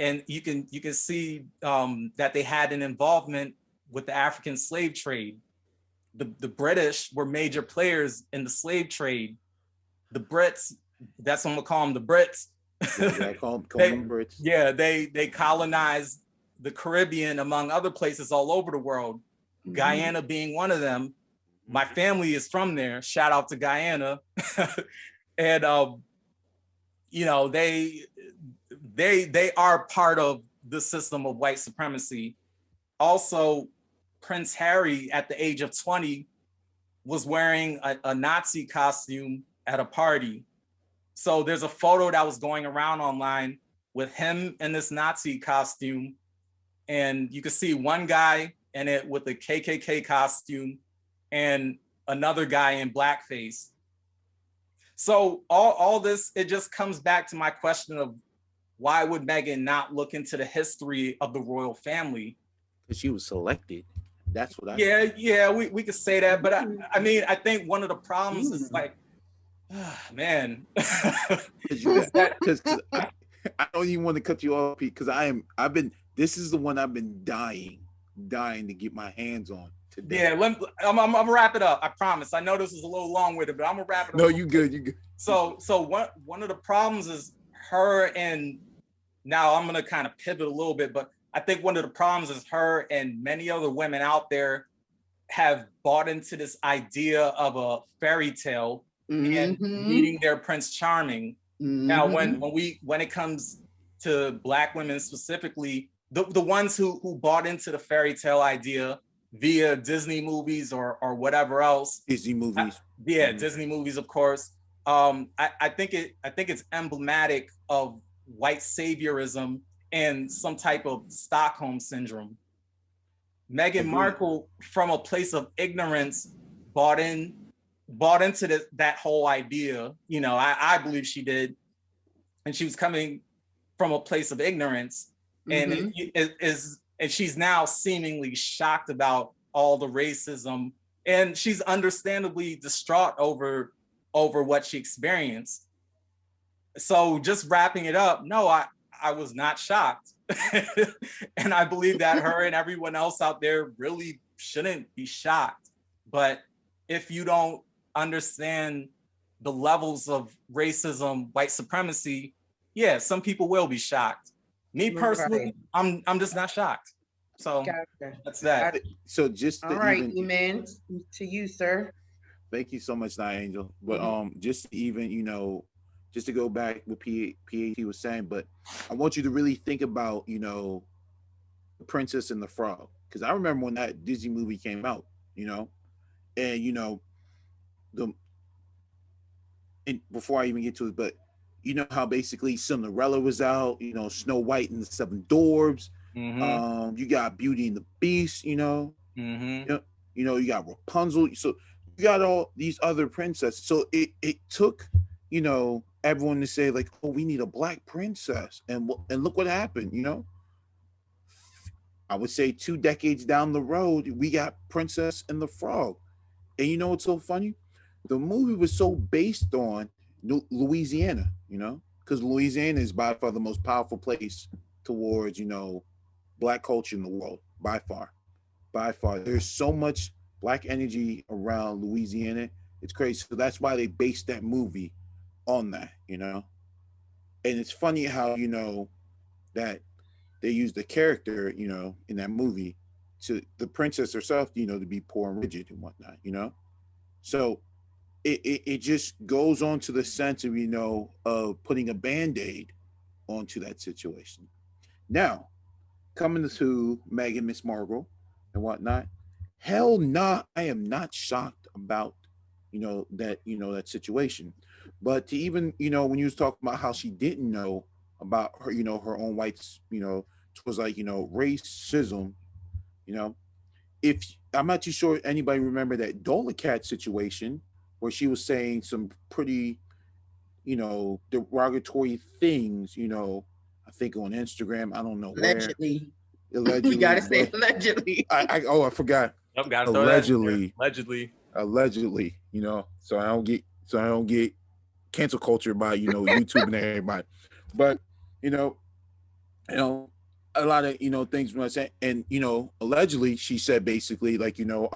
and you can see that they had an involvement with the African slave trade. The British were major players in the slave trade. The Brits, that's what I'm gonna call them, the Brits. Yeah, call them Brits. Yeah, they colonized the Caribbean, among other places all over the world. Guyana being one of them. My family is from there. Shout out to Guyana. And they are part of the system of white supremacy. Also, Prince Harry, at the age of 20, was wearing a Nazi costume at a party. So there's a photo that was going around online with him in this Nazi costume. And you can see one guy in it with a KKK costume and another guy in blackface. So all this, it just comes back to my question of why would Meghan not look into the history of the royal family? Because she was selected. That's what I yeah, we could say that. But I mean, I think one of the problems is like, man. Because I don't even want to cut you off, Pete, because this is the one I've been dying to get my hands on today. Yeah, I'm gonna wrap it up. I promise. I know this is a little long with it, but I'm gonna wrap it up. No, you good. So one of the problems is her, and now I'm gonna kind of pivot a little bit, but I think one of the problems is her and many other women out there have bought into this idea of a fairy tale and meeting their Prince Charming. Now, when it comes to Black women specifically, the ones who bought into the fairy tale idea via Disney movies or whatever else. Disney movies. Disney movies, of course. I think it's emblematic of white saviorism and some type of Stockholm syndrome. Meghan Markle, from a place of ignorance, bought into that whole idea. You know, I believe she did, and she was coming from a place of ignorance, and and she's now seemingly shocked about all the racism, and she's understandably distraught over what she experienced. So just wrapping it up, no, I was not shocked. And I believe that her and everyone else out there really shouldn't be shocked. But if you don't understand the levels of racism, white supremacy, yeah, some people will be shocked. Me personally, I'm just not shocked. So that's that. So just all right, E-Man, to you, sir. Thank you so much, Night Angel. But just even, you know, just to go back what PAT was saying, but I want you to really think about, you know, The Princess and the Frog. Because I remember when that Disney movie came out, you know, and, you know, and before I even get to it, but you know how basically Cinderella was out, you know, Snow White and the Seven Dwarfs. You got Beauty and the Beast, you know. You know, you got Rapunzel. So you got all these other princesses. So it took, you know, everyone to say like, oh, we need a Black princess, and look what happened. You know, I would say 2 decades down the road, we got Princess and the Frog. And you know what's so funny? The movie was so based on Louisiana, you know, because Louisiana is by far the most powerful place towards, you know, Black culture in the world, by far. There's so much Black energy around Louisiana. It's crazy. So that's why they based that movie on that, you know. And it's funny how, you know, that they used the character, you know, in that movie to the princess herself, you know, to be poor and rigid and whatnot, you know. So it just goes on to the sense of, you know, of putting a Band-Aid onto that situation. Now, coming to Meghan, Miss Markle, and whatnot, hell nah, I am not shocked about, you know, that situation. But to even, you know, when you was talking about how she didn't know about her, you know, her own whites, you know, it was like, you know, racism, you know, if I'm not too sure anybody remember that Dola Cat situation where she was saying some pretty, you know, derogatory things, you know, I think on Instagram, I don't know Allegedly. where. Allegedly. You gotta say allegedly. I forgot. Yep, Allegedly, you know, so I don't get cancel culture by, you know, YouTube and everybody. But, you know, a lot of, you know, things when I say, and, you know, allegedly she said basically like, you know,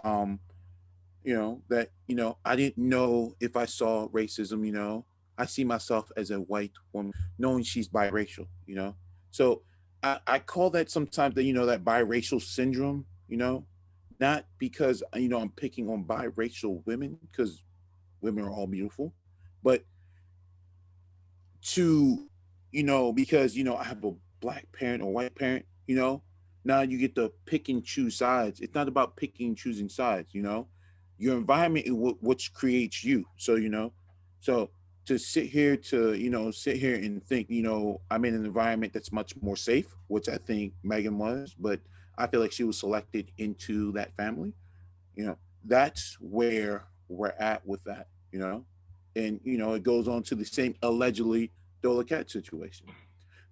that, you know, I didn't know if I saw racism, you know, I see myself as a white woman, knowing she's biracial, you know. So I call that sometimes that, you know, that biracial syndrome, you know, not because, you know, I'm picking on biracial women, because women are all beautiful, but to, you know, because, you know, I have a Black parent or white parent, you know, now you get to pick and choose sides. It's not about picking and choosing sides, you know. your environment is what creates you. So, so to sit here and think, I'm in an environment that's much more safe, which I think Meghan was, but I feel like she was selected into that family. That's where we're at with that, and, it goes on to the same allegedly Dola Cat situation.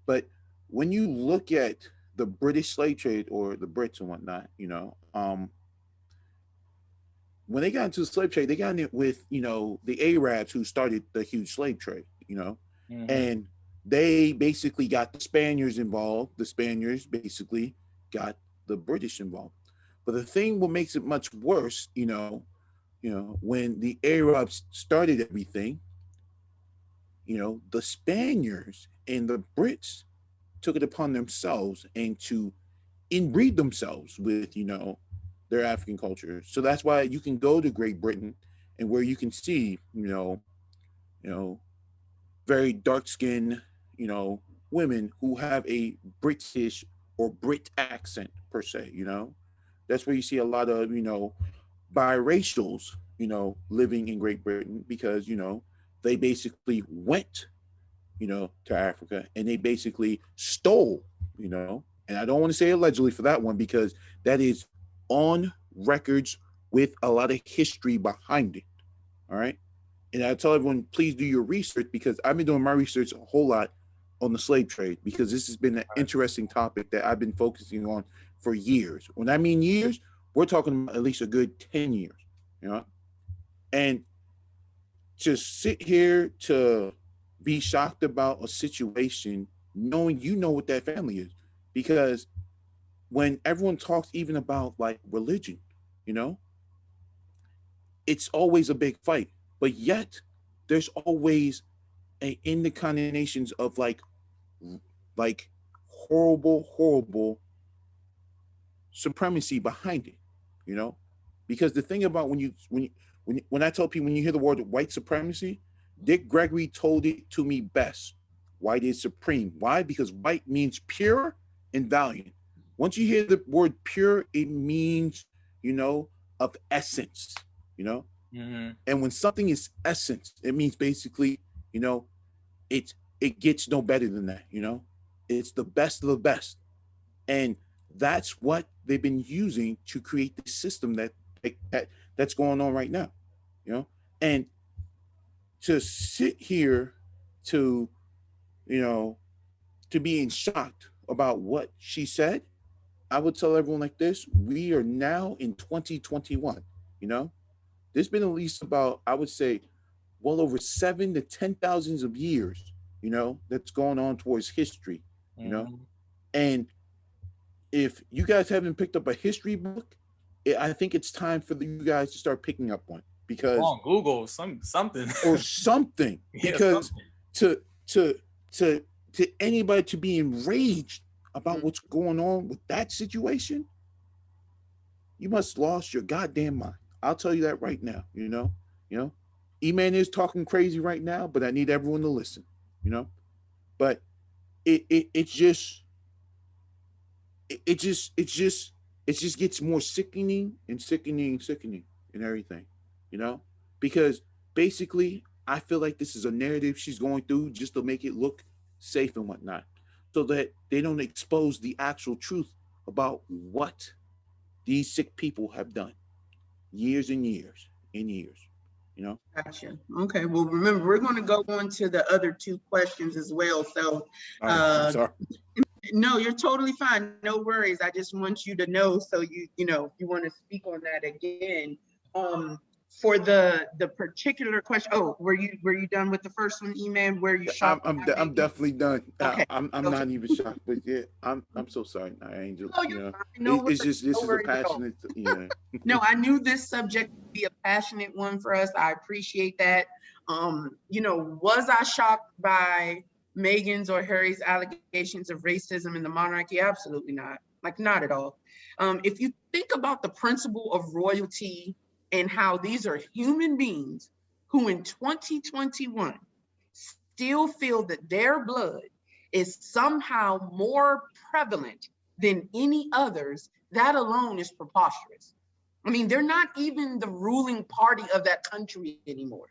But when you look at the British slave trade or the Brits and whatnot, when they got into the slave trade, they got in it with, the Arabs who started the huge slave trade, and they basically got the Spaniards involved. The Spaniards basically got the British involved. But the thing what makes it much worse, when the Arabs started everything, the Spaniards and the Brits took it upon themselves and to inbreed themselves with, their African culture. So that's why you can go to Great Britain and where you can see, very dark skinned, women who have a British or Brit accent per se, That's where you see a lot of, biracials, living in Great Britain because, they basically went, to Africa and they basically stole, and I don't want to say allegedly for that one because that is on records with a lot of history behind it. All right. And I tell everyone, please do your research because I've been doing my research a whole lot on the slave trade because this has been an interesting topic that I've been focusing on for years. When I mean years, we're talking about at least a good 10 years, and to sit here to be shocked about a situation knowing what that family is, because when everyone talks even about like religion, it's always a big fight, but yet there's always in the condemnations of like horrible supremacy behind it, because the thing about when I tell people, when you hear the word white supremacy, Dick Gregory told it to me best. White is supreme. Why? Because white means pure and valiant. Once you hear the word pure, it means, of essence, And when something is essence, it means basically, it gets no better than that, It's the best of the best. And that's what they've been using to create the system that's going on right now, And to sit here to, to being shocked about what she said, I would tell everyone like this: we are now in 2021. There's been at least about, I would say, well over 7,000 to 10,000 of years, that's going on towards history, And if you guys haven't picked up a history book, I think it's time for you guys to start picking up one because on Google something or something because something. to anybody to be enraged about what's going on with that situation, you must lost your goddamn mind. I'll tell you that right now. E-Man is talking crazy right now, but I need everyone to listen. But it just gets more sickening and everything, because basically I feel like this is a narrative she's going through just to make it look safe and whatnot, so that they don't expose the actual truth about what these sick people have done years and years and years, Gotcha. Okay. Well, remember, we're going to go on to the other two questions as well. So, I'm sorry. No, you're totally fine. No worries. I just want you to know, so you want to speak on that again. For the particular question. Oh, were you done with the first one, E-Man? Where you shocked? I'm definitely done. Okay. I'm not even shocked, but yeah, I'm so sorry, Angel. Oh, you're fine. No it's just this no is a passionate. Yeah. No, I knew this subject would be a passionate one for us. I appreciate that. Was I shocked by Meghan's or Harry's allegations of racism in the monarchy? Absolutely not. Like, not at all. If you think about the principle of royalty and how these are human beings who in 2021 still feel that their blood is somehow more prevalent than any others, that alone is preposterous. I mean, they're not even the ruling party of that country anymore.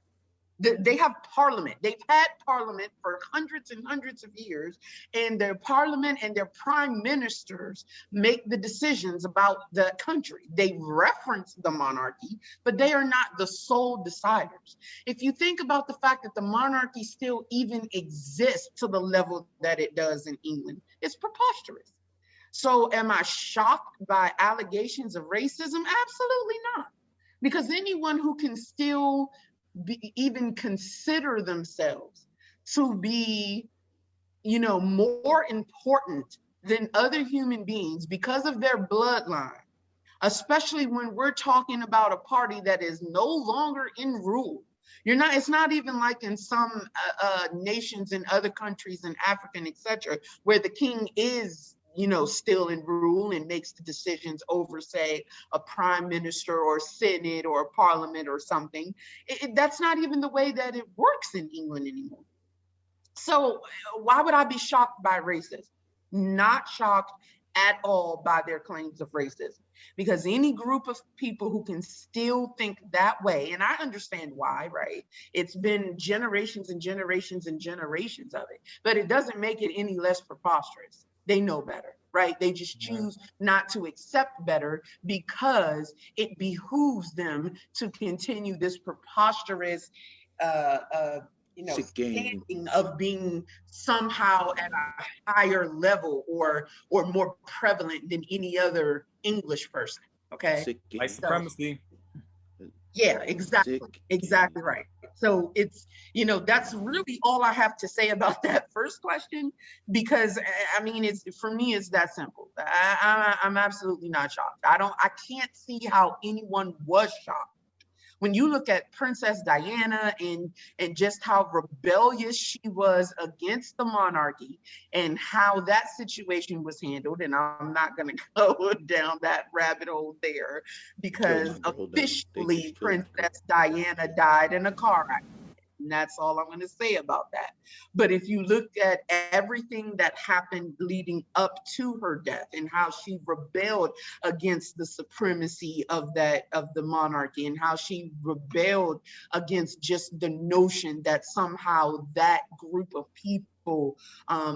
They have parliament. They've had parliament for hundreds and hundreds of years, and their parliament and their prime ministers make the decisions about the country. They reference the monarchy, but they are not the sole deciders. If you think about the fact that the monarchy still even exists to the level that it does in England, it's preposterous. So am I shocked by allegations of racism? Absolutely not. Because anyone who can still even consider themselves to be, more important than other human beings because of their bloodline, especially when we're talking about a party that is no longer in rule. It's not even like in some nations in other countries in Africa, etc., where the king is still in rule and makes the decisions over, say, a prime minister or senate or parliament or something. That's not even the way that it works in England anymore. So why would I be shocked by racism? Not shocked at all by their claims of racism, because any group of people who can still think that way, and I understand why, right? It's been generations and generations and generations of it, but it doesn't make it any less preposterous. They know better, right? They just choose not to accept better because it behooves them to continue this preposterous standing of being somehow at a higher level or more prevalent than any other English person. Okay. White supremacy. Yeah, exactly right. So it's, that's really all I have to say about that first question, because I mean, for me, it's that simple. I'm absolutely not shocked. I can't see how anyone was shocked. When you look at Princess Diana and just how rebellious she was against the monarchy and how that situation was handled, and I'm not going to go down that rabbit hole there, because officially Princess Diana died in a car accident. And that's all I'm going to say about that. But if you look at everything that happened leading up to her death and how she rebelled against the supremacy of the monarchy, and how she rebelled against just the notion that somehow that group of people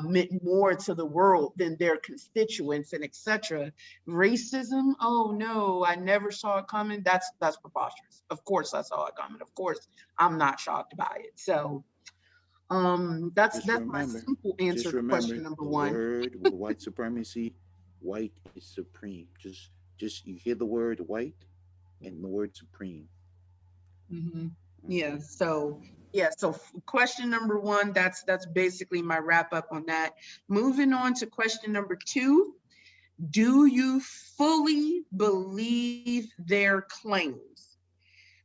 meant more to the world than their constituents, and etc. Racism, oh no, I never saw it coming. That's preposterous. Of course I saw it coming. Of course I'm not shocked by it. So that's my simple answer to question number one. Word with white supremacy, white is supreme. Just you hear the word white and the word supreme. Mm-hmm. Yeah. So question number one, that's basically my wrap up on that. Moving on to question number two. Do you fully believe their claims?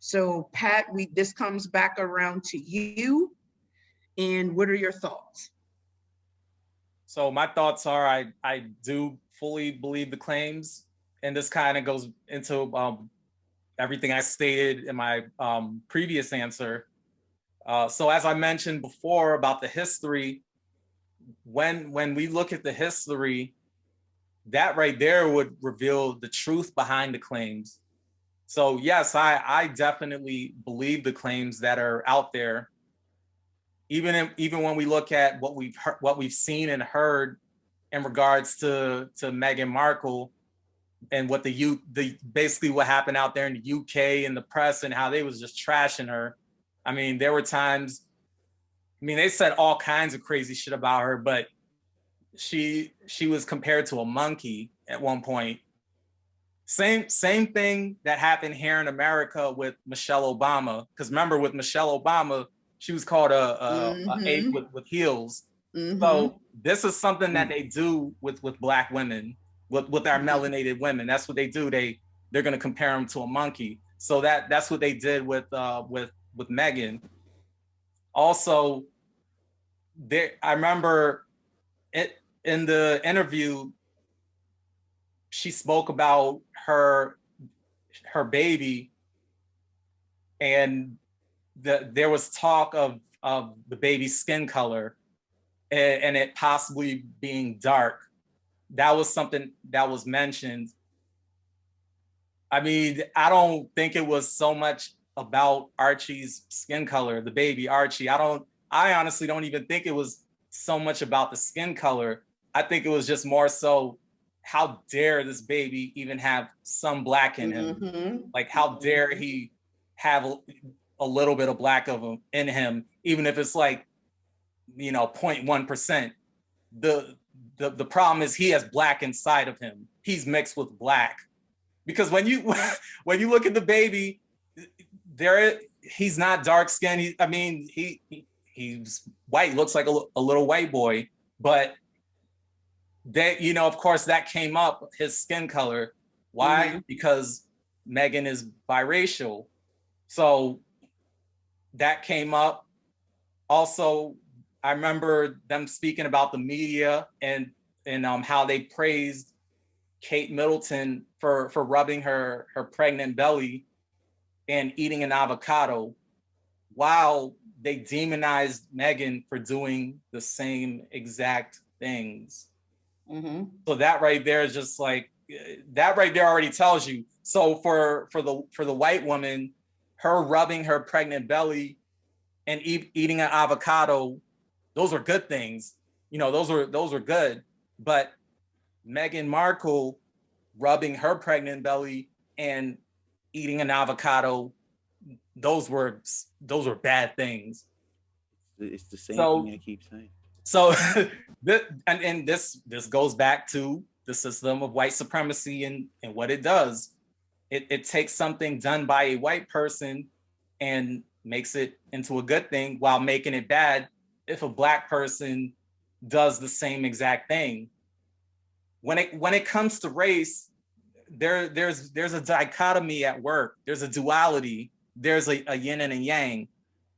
So Pat, this comes back around to you. And what are your thoughts? So my thoughts are I do fully believe the claims, and this kind of goes into everything I stated in my previous answer. So as I mentioned before about the history, when we look at the history, that right there would reveal the truth behind the claims. So yes, I definitely believe the claims that are out there. Even when we look at what we've seen and heard in regards to Meghan Markle and what basically what happened out there in the UK and the press and how they was just trashing her. I mean, there were times, they said all kinds of crazy shit about her, but she was compared to a monkey at one point. Same thing that happened here in America with Michelle Obama. Because remember, with Michelle Obama, she was called a ape with heels. Mm-hmm. So this is something that they do with Black women, with our melanated women. That's what they do. They're going to compare them to a monkey. So that's what they did with Meghan. Also, I remember it in the interview, she spoke about her baby, and there was talk of the baby's skin color and it possibly being dark. That was something that was mentioned. I mean, I don't think it was so much about Archie's skin color, the baby Archie. I honestly don't even think it was so much about the skin color. I think it was just more so, how dare this baby even have some black in him? Mm-hmm. Like, how dare he have a little bit of black of him in him, even if it's like, 0.1%. The problem is he has black inside of him. He's mixed with black. Because when you when you look at the baby, he's not dark skinned. He's white, looks like a little white boy, but that, of course, that came up, his skin color. Why? Mm-hmm. Because Meghan is biracial. So that came up. Also, I remember them speaking about the media and how they praised Kate Middleton for rubbing her pregnant belly and eating an avocado, while they demonized Meghan for doing the same exact things. Mm-hmm. So that right there is just like, that right there already tells you. So for the white woman, her rubbing her pregnant belly and eating an avocado, those are good things. Those were good. But Meghan Markle rubbing her pregnant belly and eating an avocado, those were bad things. It's the same thing I keep saying. So this goes back to the system of white supremacy and what it does. It takes something done by a white person and makes it into a good thing, while making it bad if a black person does the same exact thing. When it comes to race, there's a dichotomy at work. There's a duality. There's a yin and a yang.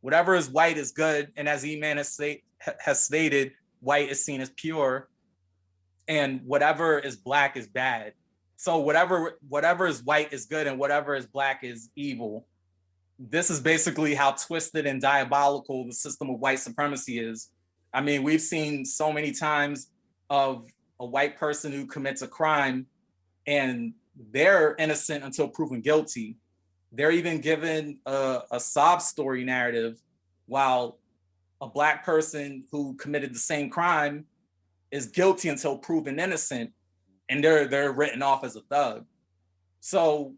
Whatever is white is good, and as E-Man has stated, white is seen as pure, and whatever is black is bad. So whatever is white is good, and whatever is black is evil. This is basically how twisted and diabolical the system of white supremacy is. I mean, we've seen so many times of a white person who commits a crime and they're innocent until proven guilty. They're even given a sob story narrative, while a black person who committed the same crime is guilty until proven innocent, and they're written off as a thug. So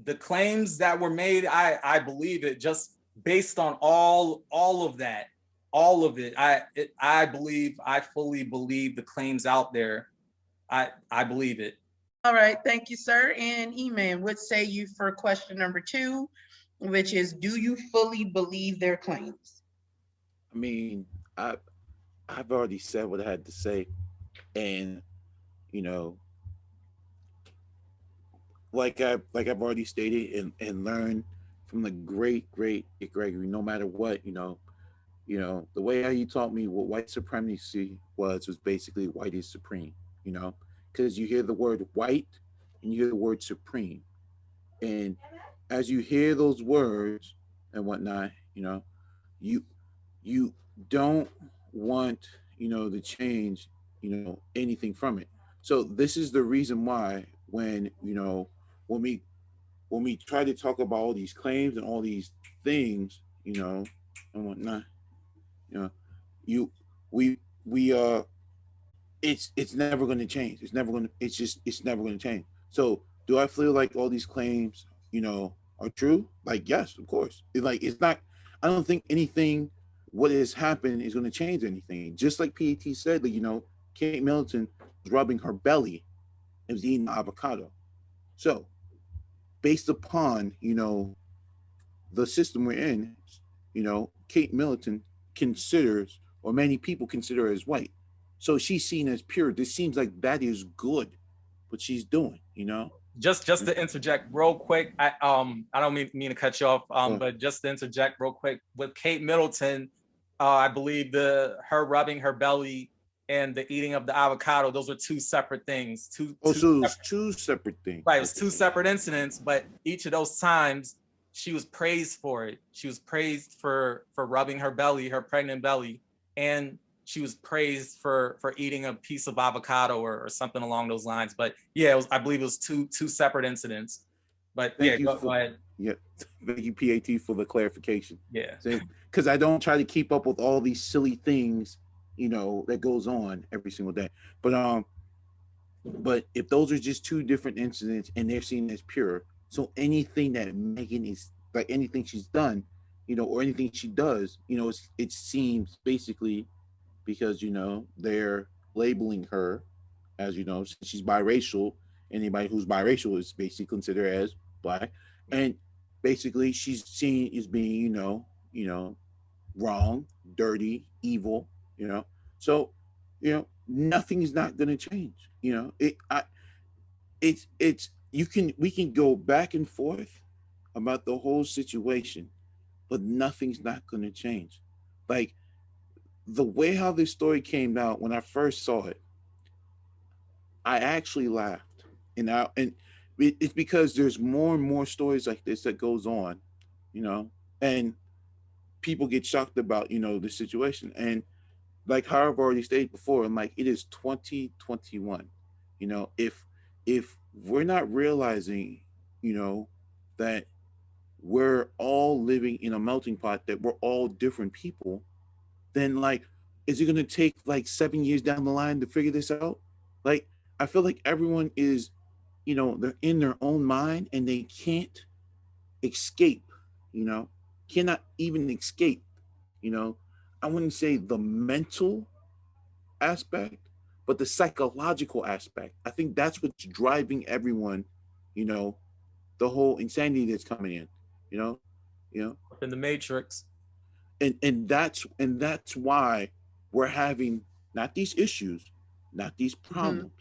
the claims that were made, I believe it, just based on all of that, all of it. I fully believe the claims out there. I believe it. All right, thank you, sir. And E-Man, what say you for question number 2, which is, do you fully believe their claims? I mean, I've already said what I had to say, and like I've already stated and learned from the great Gregory. No matter what, the way how you taught me what white supremacy was basically white is supreme. Because you hear the word white and you hear the word supreme, and as you hear those words and whatnot, you don't want to change anything from it. So this is the reason why when we try to talk about all these claims and all these things, and whatnot, you we it's never going to change. It's never going to change. So do I feel like all these claims, are true? Like, yes, of course. It's not. I don't think anything what has happened is going to change anything. Just like PET said, Kate Middleton was rubbing her belly and was eating avocado. So based upon the system we're in, Kate Middleton considers, or many people consider her as white. So she's seen as pure. This seems like that is good, what she's doing, Just to interject real quick, I don't mean to cut you off, but just to interject real quick, with Kate Middleton, I believe her rubbing her belly and the eating of the avocado, those are two separate things. Two separate things. Right, it was two separate incidents, but each of those times she was praised for it. She was praised for rubbing her belly, her pregnant belly, and she was praised for eating a piece of avocado or something along those lines. But yeah, I believe it was two separate incidents. But Thank you go ahead. Yeah, thank you, PAT, for the clarification. Yeah. Because I don't try to keep up with all these silly things, that goes on every single day. But if those are just two different incidents and they're seen as pure, so anything that Meghan is like anything she's done, or anything she does, it seems basically because they're labeling her as since she's biracial. Anybody who's biracial is basically considered as black, and basically she's seen as being wrong, dirty, evil. So nothing is not going to change. We can go back and forth about the whole situation, but nothing's not going to change. Like the way how this story came out, when I first saw it, I actually laughed, and it's because there's more and more stories like this that goes on, and people get shocked about the situation. And like how I've already stated before, and like it is 2021. If we're not realizing, that we're all living in a melting pot, that we're all different people, then like, is it going to take like 7 years down the line to figure this out? Like, I feel like everyone is, they're in their own mind and they can't escape, cannot even escape, I wouldn't say the mental aspect, but the psychological aspect. I think that's what's driving everyone, the whole insanity that's coming in, you know, Up in the Matrix. And that's why we're having not these issues, not these problems,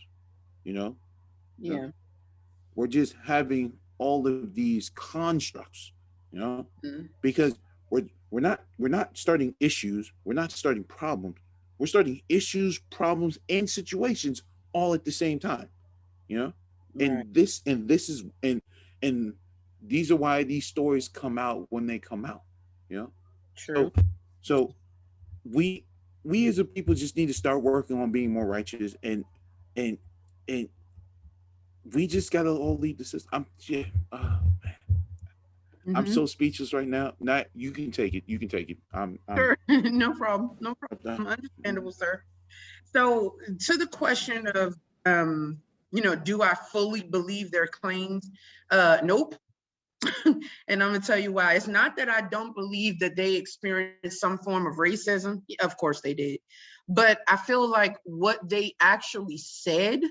Yeah. We're just having all of these constructs, because we're not starting issues, we're not starting problems, we're starting issues, problems, and situations all at the same time, Right. and this is and these are why these stories come out when they come out, True. So we as a people just need to start working on being more righteous, and we just gotta all leave the system. I'm so speechless right now. Not you can take it. You can take it. Sure. No problem. No problem. Understandable, sir. So to the question of do I fully believe their claims? Nope. And I'm gonna tell you why. It's not that I don't believe that they experienced some form of racism. Of course they did. But I feel like what they actually said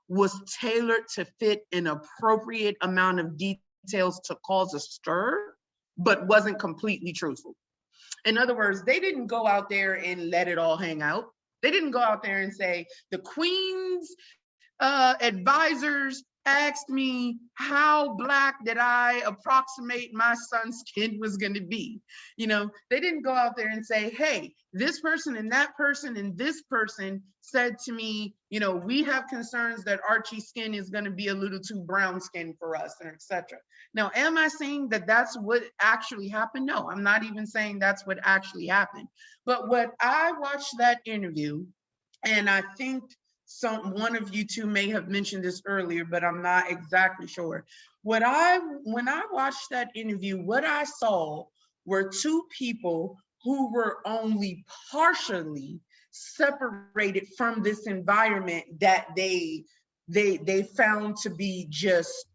was tailored to fit an appropriate amount of details to cause a stir, but wasn't completely truthful. In other words, they didn't go out there and let it all hang out. They didn't go out there and say, the Queen's advisors asked me how black did I approximate my son's skin was going to be. They didn't go out there and say, hey, this person and that person and this person said to me, we have concerns that Archie's skin is going to be a little too brown skin for us, and etc. Now, am I saying that that's what actually happened? No, I'm not even saying that's what actually happened. But what I watched that interview, and I think one of you two may have mentioned this earlier, but I'm not exactly sure. When I watched that interview, what I saw were two people who were only partially separated from this environment that they found to be just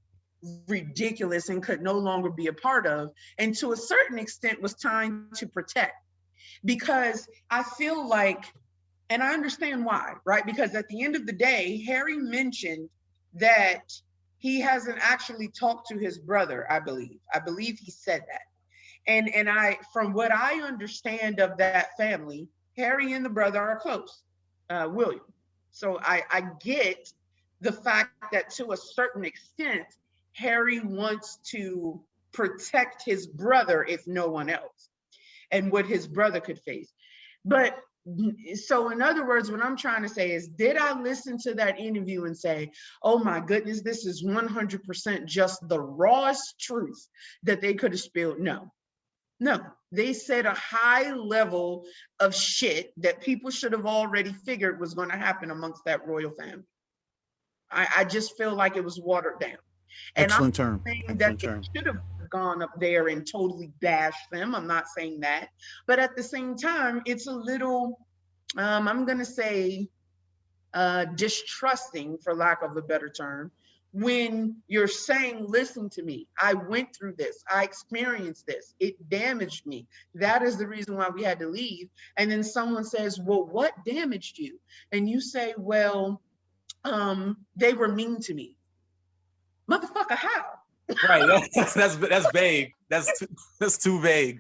ridiculous and could no longer be a part of, and to a certain extent was trying to protect. Because I feel like, and I understand why, right? Because at the end of the day, Harry mentioned that he hasn't actually talked to his brother, I believe. I believe he said that. And from what I understand of that family, Harry and the brother are close, William. So I get the fact that to a certain extent, Harry wants to protect his brother, if no one else, and what his brother could face. But so in other words, what I'm trying to say is, did I listen to that interview and say, oh my goodness, this is 100% just the rawest truth that they could have spilled? No, they said a high level of shit that people should have already figured was going to happen amongst that royal family. I just feel like it was watered down. And Excellent I'm term. saying Excellent that term. it should have gone up there and totally bashed them. I'm not saying that. But at the same time, it's a little, I'm going to say, distrusting, for lack of a better term, when you're saying, listen to me, I went through this, I experienced this, it damaged me, that is the reason why we had to leave. And then someone says, well, what damaged you? And you say, well, they were mean to me. Motherfucker, how? Right, that's vague. That's too vague.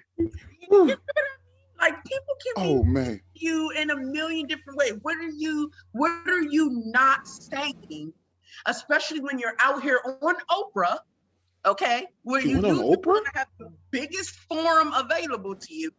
Like, people can be you in a million different ways. What are you not saying? Especially when you're out here on Oprah, okay? Where you have the biggest forum available to you.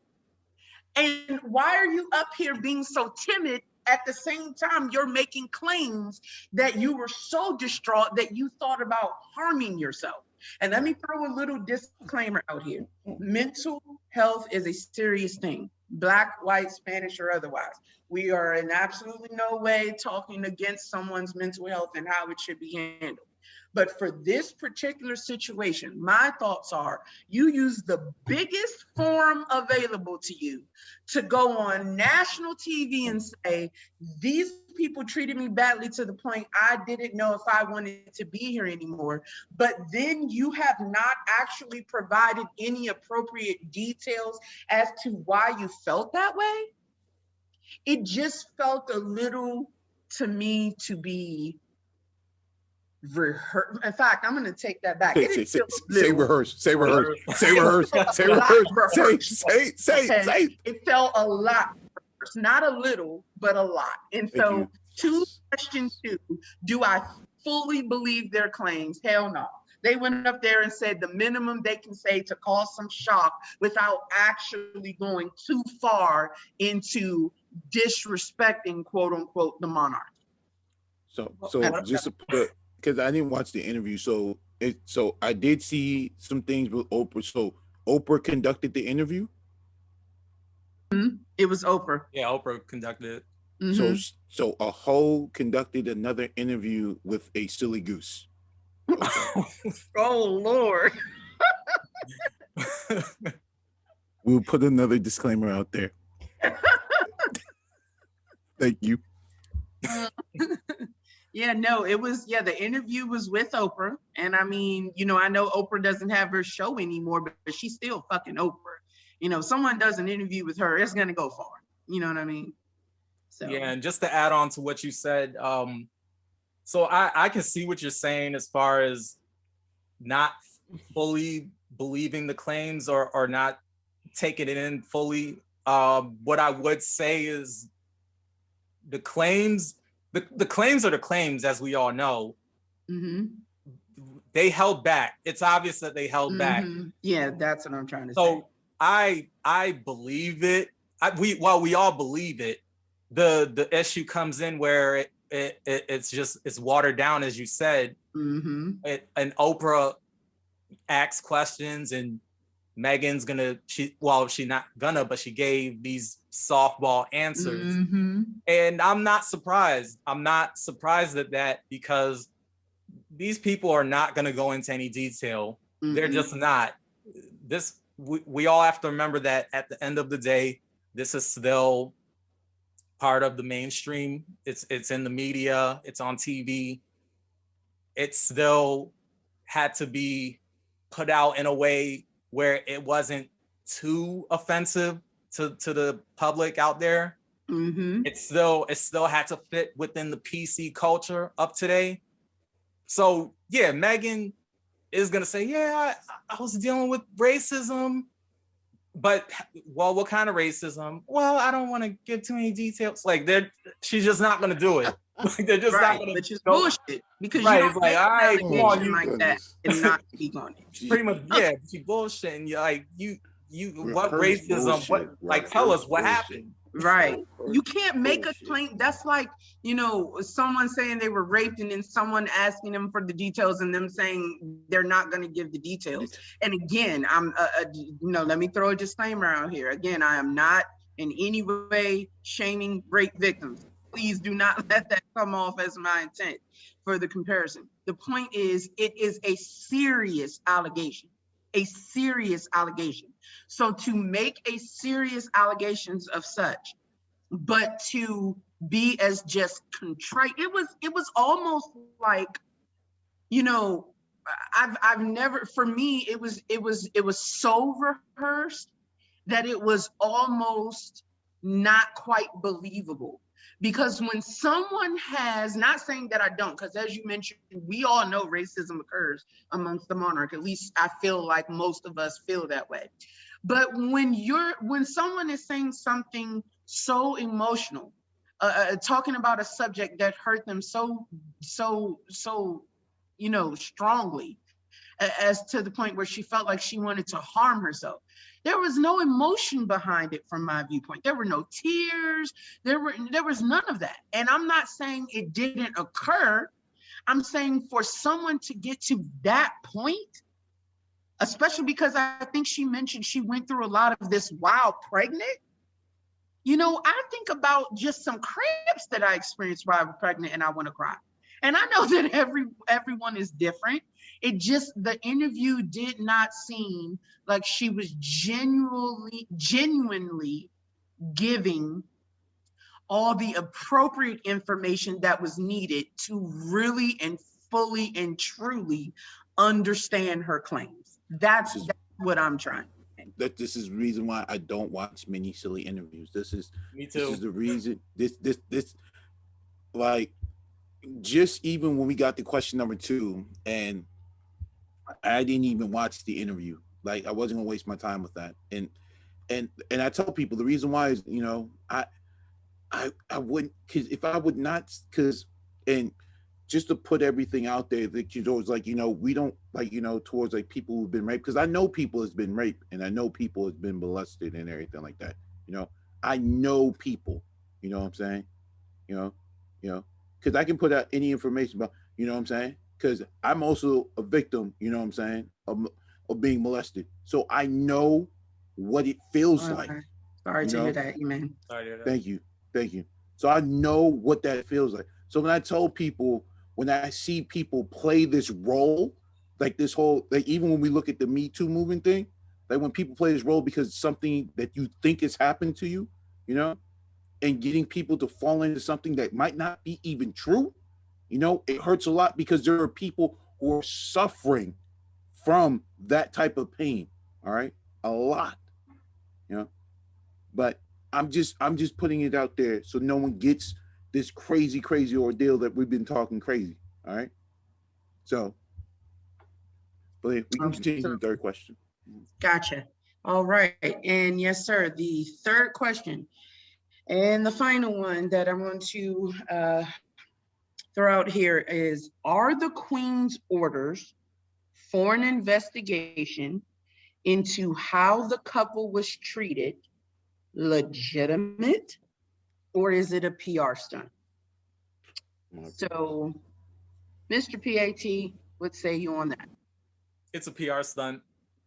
And why are you up here being so timid? At the same time, you're making claims that you were so distraught that you thought about harming yourself. And let me throw a little disclaimer out here. Mental health is a serious thing, Black, white, Spanish, or otherwise. We are in absolutely no way talking against someone's mental health and how it should be handled. But for this particular situation, my thoughts are, you use the biggest forum available to you to go on national TV and say, these people treated me badly to the point I didn't know if I wanted to be here anymore. But then you have not actually provided any appropriate details as to why you felt that way. It just felt a little, to me, to be rehearse. In fact, I'm going to take that back. Say rehearse. Say rehearse. Say rehearse. Say rehearse. Say. It felt a lot rehearsed. Not a little, but a lot. And so, to question 2, do I fully believe their claims? Hell no. They went up there and said the minimum they can say to cause some shock without actually going too far into disrespecting, quote unquote, the monarch. So just to put, because I didn't watch the interview, so I did see some things with Oprah. So Oprah conducted the interview. Mm-hmm. It was Oprah. Yeah, Oprah conducted it. Mm-hmm. So a hoe conducted another interview with a silly goose. Oh Lord. We'll put another disclaimer out there. Thank you. Yeah, no, it was, the interview was with Oprah. And I mean, I know Oprah doesn't have her show anymore, but she's still fucking Oprah. Someone does an interview with her, it's going to go far. You know what I mean? So. Yeah, and just to add on to what you said, so I can see what you're saying as far as not fully believing the claims or not taking it in fully. What I would say is the claims, the claims are the claims, as we all know. Mm-hmm. They held back. It's obvious that they held back. Yeah, that's what I'm trying to say. So I believe it. We all believe it. The issue comes in where it's watered down, as you said. Mm-hmm. And Oprah asks questions, and Meghan's she's not gonna, but she gave these softball answers. Mm-hmm. And I'm not surprised. I'm not surprised at that, because these people are not gonna go into any detail. Mm-hmm. They're just not. We all have to remember that at the end of the day, this is still part of the mainstream. It's in the media, it's on TV. It still had to be put out in a way where it wasn't too offensive to the public out there. Mm-hmm. It still had to fit within the PC culture of today. So yeah, Meghan is gonna say, yeah, I was dealing with racism. But, well, what kind of racism? Well, I don't want to give too many details. Like, she's just not going to do it. Like, they're just not going to. Which is bullshit. Because you don't like, all right, come on, you like that and not speak on it. Pretty much, yeah, she bullshit. And you're like, you, what racism? Bullshit. What, like, tell us what happened. Right. You can't make a claim. That's like, someone saying they were raped and then someone asking them for the details and them saying they're not going to give the details. And again, let me throw a disclaimer out here. Again, I am not in any way shaming rape victims. Please do not let that come off as my intent for the comparison. The point is, it is a serious allegation, a serious allegation. So to make a serious allegations of such, but to be as just contrite, it was almost like, you know, I've never, for me, it was so rehearsed that it was almost not quite believable. Because when someone has, not saying that I don't, because as you mentioned, we all know racism occurs amongst the monarch. At least I feel like most of us feel that way. But when someone is saying something so emotional, talking about a subject that hurt them so, you know, strongly, as to the point where she felt like she wanted to harm herself. There was no emotion behind it from my viewpoint. There were no tears. There was none of that. And I'm not saying it didn't occur. I'm saying for someone to get to that point, especially because I think she mentioned she went through a lot of this while pregnant. You know, I think about just some cramps that I experienced while I was pregnant and I want to cry. And I know that everyone is different. It just, the interview did not seem like she was genuinely giving all the appropriate information that was needed to really and fully and truly understand her claims. That's what I'm trying. This is the reason why I don't watch many silly interviews. Me too. This is the reason. This like, just even when we got to question number 2, and I didn't even watch the interview. Like, I wasn't gonna waste my time with that. And I tell people the reason why is, you know, I wouldn't, because if I would not, because, and just to put everything out there, that you know, it's like, you know, we don't, like, you know, towards like people who've been raped, because I know people has been raped and I know people has been molested and everything like that. You know, I know people, you know what I'm saying? You know, because I can put out any information about, you know what I'm saying? Because I'm also a victim, you know what I'm saying, of being molested. So I know what it feels like. Sorry to hear that, man. Sorry to hear that. Thank you. So I know what that feels like. So when I tell people, when I see people play this role, like this whole, like even when we look at the Me Too movement thing, like when people play this role because it's something that you think has happened to you, you know, and getting people to fall into something that might not be even true, you know, it hurts a lot, because there are people who are suffering from that type of pain. All right, a lot, you know. But I'm just putting it out there so no one gets this crazy ordeal that we've been talking crazy. All right. So, but we can continue to the third question. Gotcha. All right. And yes, sir, the third question and the final one that I want to throw out here is, are the Queen's orders for an investigation into how the couple was treated legitimate, or is it a PR stunt? So, Mr. PAT, what say you on that? It's a PR stunt.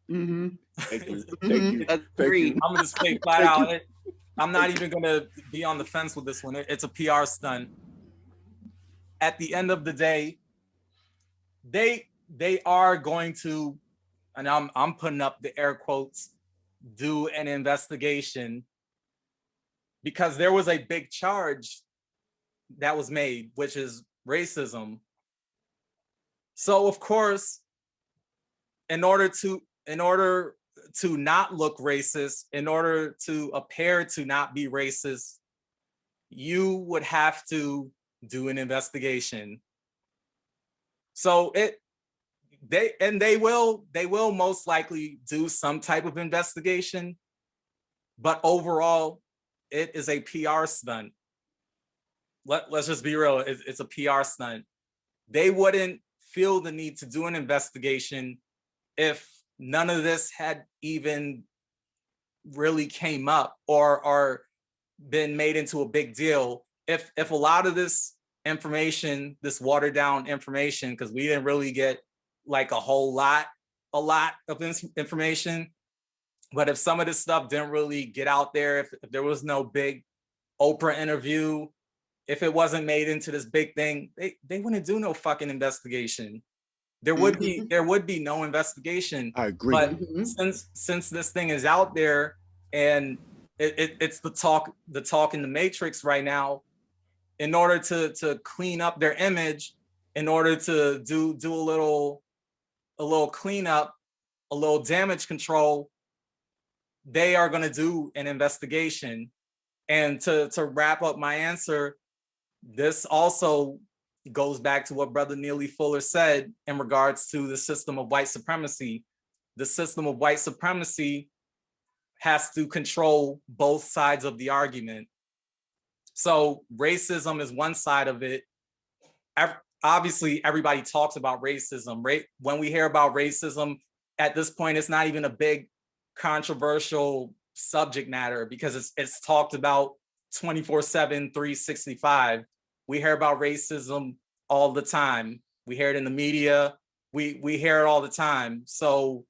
Mm-hmm. Thank you. Agreed. I'm gonna just say flat out. I'm not even gonna be on the fence with this one. It's a PR stunt. At the end of the day, they are going to, and I'm putting up the air quotes, do an investigation, because there was a big charge that was made, which is racism. So of course, in order to not look racist, in order to appear to not be racist, you would have to do an investigation. So they will most likely do some type of investigation, but overall, it is a PR stunt. Let's just be real. It's a PR stunt. They wouldn't feel the need to do an investigation if none of this had even really came up or been made into a big deal. If a lot of this information, this watered down information, because we didn't really get like a lot of information, but if some of this stuff didn't really get out there, if there was no big Oprah interview, if it wasn't made into this big thing, they wouldn't do no fucking investigation. There would be no investigation. I agree. But since this thing is out there and it's the talk in the Matrix right now, in order to clean up their image, in order to do a little cleanup, a little damage control, they are going to do an investigation. And to wrap up my answer, this also goes back to what Brother Neely Fuller said in regards to the system of white supremacy. The system of white supremacy has to control both sides of the argument. So racism is one side of it. Obviously, everybody talks about racism, right? When we hear about racism, at this point, it's not even a big controversial subject matter because it's talked about 24/7, 365. We hear about racism all the time. We hear it in the media. We hear it all the time. So,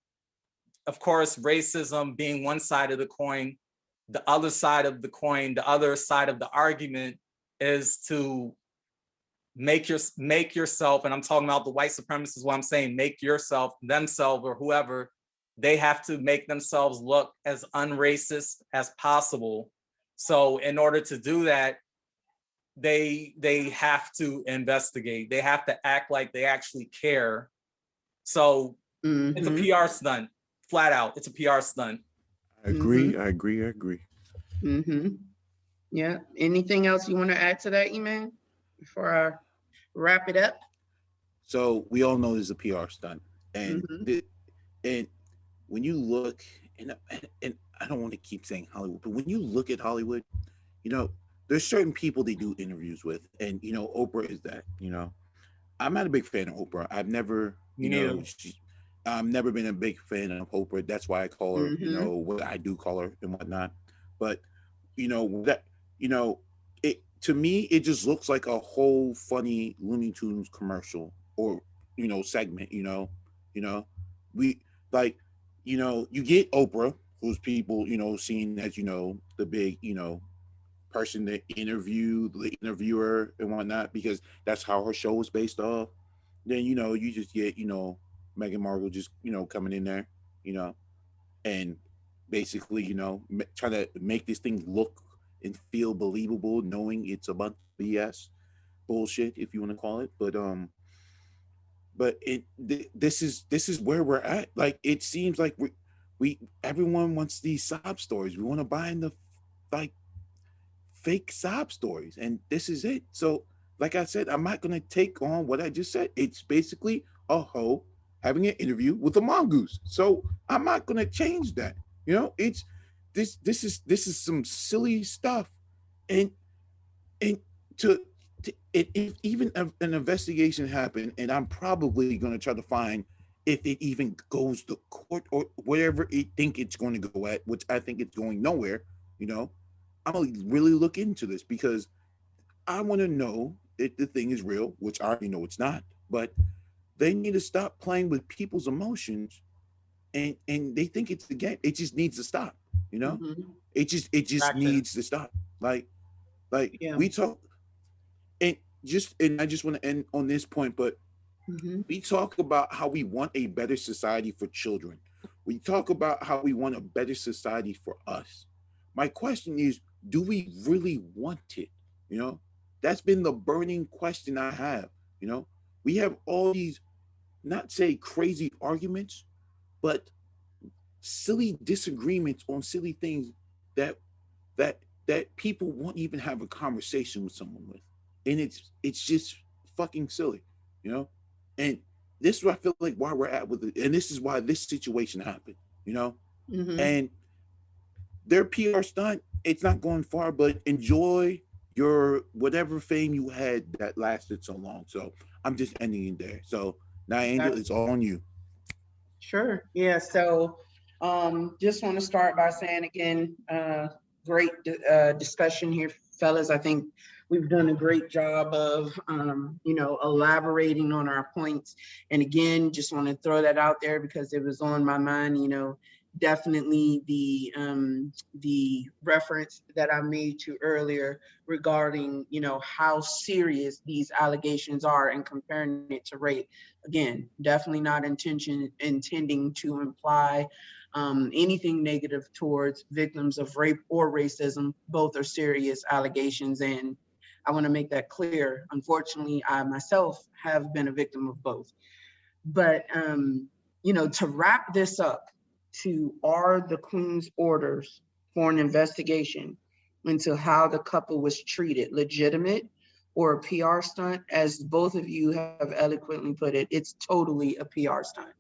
of course, racism being one side of the coin, the other side of the coin, the other side of the argument is to make yourself, and I'm talking about the white supremacists, what I'm saying, make yourself, themselves, or whoever, they have to make themselves look as unracist as possible. So in order to do that, they have to investigate. They have to act like they actually care. So it's a PR stunt, flat out. It's a PR stunt. I agree. I agree. Yeah. Anything else you want to add to that, Eman, before I wrap it up? So we all know this is a PR stunt, and and when you look, and I don't want to keep saying Hollywood, but when you look at Hollywood, you know, there's certain people they do interviews with, and you know, Oprah is that. You know, I'm not a big fan of Oprah. I've never, I've never been a big fan of Oprah. That's why I call her, you know, what I do call her and whatnot. But you know that, you know, it to me it just looks like a whole funny Looney Tunes commercial or you know segment. You know, we like, you know, you get Oprah, who's people you know seen as you know the big you know person to interview the interviewer and whatnot because that's how her show was based off. Then you know you just get you know Meghan Markle just you know coming in there, you know, and basically you know trying to make this thing look and feel believable, knowing it's a bunch of BS bullshit if you want to call it. But this is where we're at. Like it seems like we everyone wants these sob stories. We want to buy in the like fake sob stories, and this is it. So like I said, I'm not gonna take on what I just said. It's basically a hoe having an interview with a mongoose. So I'm not gonna change that. You know, it's this is some silly stuff, and to if even an investigation happened, and I'm probably gonna try to find if it even goes to court or whatever it think it's going to go at, which I think it's going nowhere. You know, I'm gonna really look into this because I want to know if the thing is real, which I already know it's not. But they need to stop playing with people's emotions, and they think it's the game. It just needs to stop. You know, it just needs to stop. Like we talk, and I just want to end on this point, but we talk about how we want a better society for children. We talk about how we want a better society for us. My question is, do we really want it? You know, that's been the burning question I have. You know, we have all these, not say crazy arguments, but silly disagreements on silly things that people won't even have a conversation with someone with, and it's just fucking silly, you know. And this is what I feel like why we're at with it, and this is why this situation happened, you know. And their PR stunt, it's not going far, but enjoy your whatever fame you had that lasted so long. So I'm just ending it there. So now, Angel, it's all on you. Sure. Yeah. So just want to start by saying again, great discussion here, fellas. I think we've done a great job of, you know, elaborating on our points. And again, just want to throw that out there because it was on my mind. You know, definitely the reference that I made to earlier regarding, you know, how serious these allegations are and comparing it to rape. Again, definitely not intending to imply anything negative towards victims of rape or racism. Both are serious allegations, and I want to make that clear. Unfortunately, I myself have been a victim of both. But you know, to wrap this up, to are the Queen's orders for an investigation into how the couple was treated legitimate or a PR stunt? As both of you have eloquently put it, it's totally a PR stunt.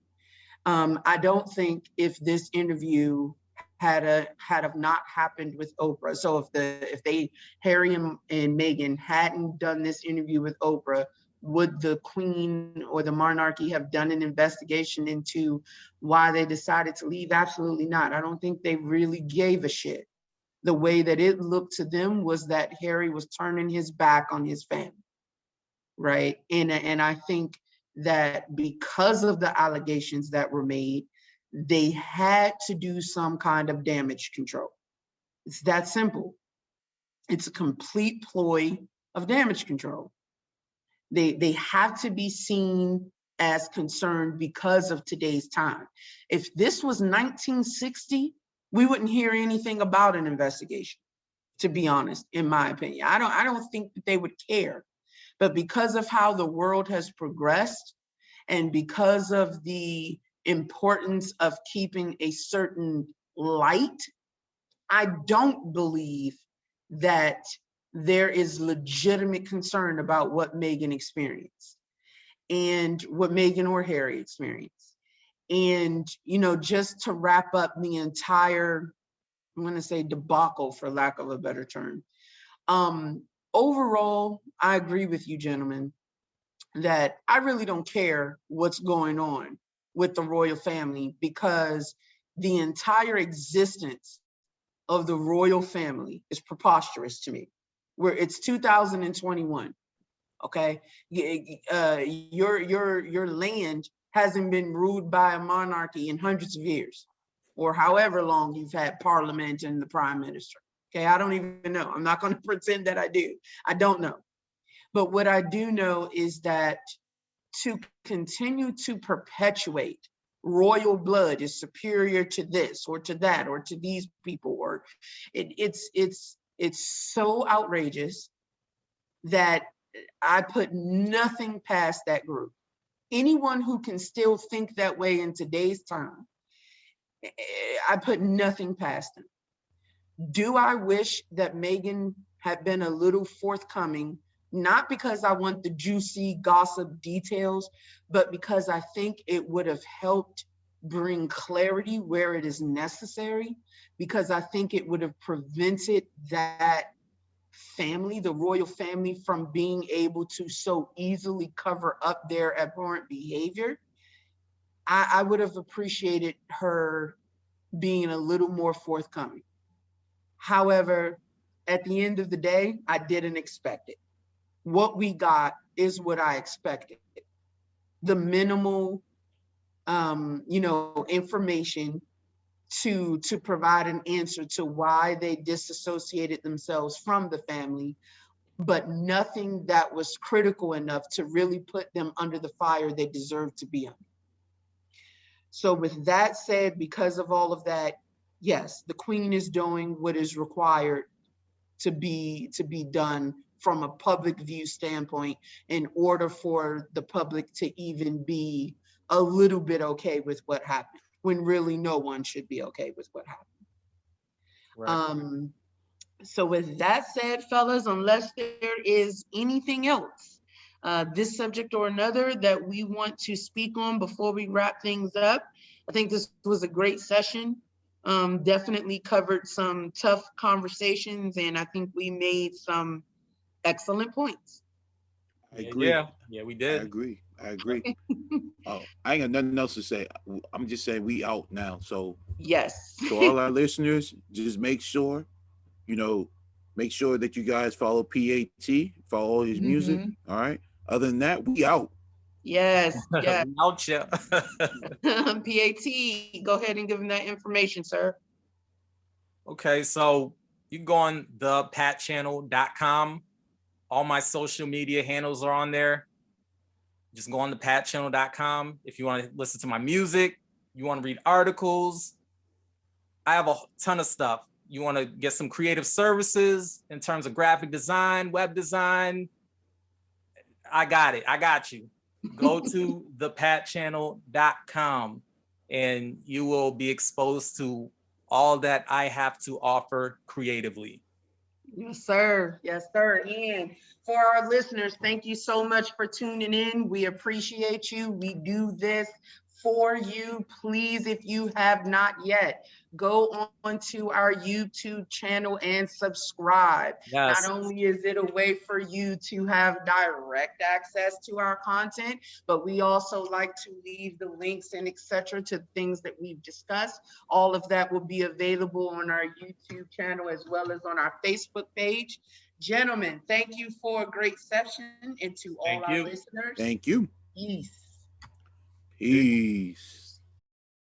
I don't think if this interview had have not happened with Oprah. So if they Harry and Meghan hadn't done this interview with Oprah, would the Queen or the monarchy have done an investigation into why they decided to leave? Absolutely not. I don't think they really gave a shit. The way that it looked to them was that Harry was turning his back on his family, right? And I think that because of the allegations that were made, they had to do some kind of damage control. It's that simple. It's a complete ploy of damage control. They have to be seen as concerned because of today's time. If this was 1960, we wouldn't hear anything about an investigation, to be honest, in my opinion. I don't think that they would care. But because of how the world has progressed and because of the importance of keeping a certain light, I don't believe that there is legitimate concern about what Meghan experienced and what Meghan or Harry experienced. And, you know, just to wrap up the entire, I'm going to say debacle, for lack of a better term. Overall, I agree with you, gentlemen, that I really don't care what's going on with the royal family, because the entire existence of the royal family is preposterous to me. Where it's 2021, okay? Your land hasn't been ruled by a monarchy in hundreds of years, or however long you've had parliament and the prime minister. Okay, I don't even know. I'm not going to pretend that I do. I don't know. But what I do know is that to continue to perpetuate royal blood is superior to this or to that or to these people, or it's so outrageous that I put nothing past that group. Anyone who can still think that way in today's time, I put nothing past them. Do I wish that Meghan had been a little forthcoming, not because I want the juicy gossip details, but because I think it would have helped bring clarity where it is necessary, because I think it would have prevented that family, the royal family, from being able to so easily cover up their abhorrent behavior. I would have appreciated her being a little more forthcoming. However, at the end of the day, I didn't expect it. What we got is what I expected. The minimal, information to provide an answer to why they disassociated themselves from the family, but nothing that was critical enough to really put them under the fire they deserve to be under. So with that said, because of all of that, yes, the Queen is doing what is required to be done from a public view standpoint in order for the public to even be a little bit okay with what happened, when really no one should be okay with what happened. Right. So with that said, fellas, unless there is anything else, this subject or another that we want to speak on before we wrap things up, I think this was a great session. Definitely covered some tough conversations, and I think we made some excellent points. I agree. Yeah, we did. I agree. Oh, I ain't got nothing else to say. I'm just saying we out now. So yes. To all our listeners, just make sure, make sure that you guys follow PAT, follow all his music. All right. Other than that, we out. Yes, yes. Out ya. PAT, go ahead and give them that information, sir. Okay, so you can go on thepatchannel.com. All my social media handles are on there. Just go on thepatchannel.com. If you want to listen to my music, you want to read articles, I have a ton of stuff. You want to get some creative services in terms of graphic design, web design, I got it. I got you. Go to thepatchannel.com and you will be exposed to all that I have to offer creatively. Yes, sir. Yes, sir. And for our listeners, thank you so much for tuning in. We appreciate you. We do this for you. Please, if you have not yet, go on to our YouTube channel and subscribe. Yes. Not only is it a way for you to have direct access to our content, but we also like to leave the links and etc. to things that we've discussed. All of that will be available on our YouTube channel as well as on our Facebook page. Gentlemen, thank you for a great session, and to all our listeners, thank you. peace. Peace.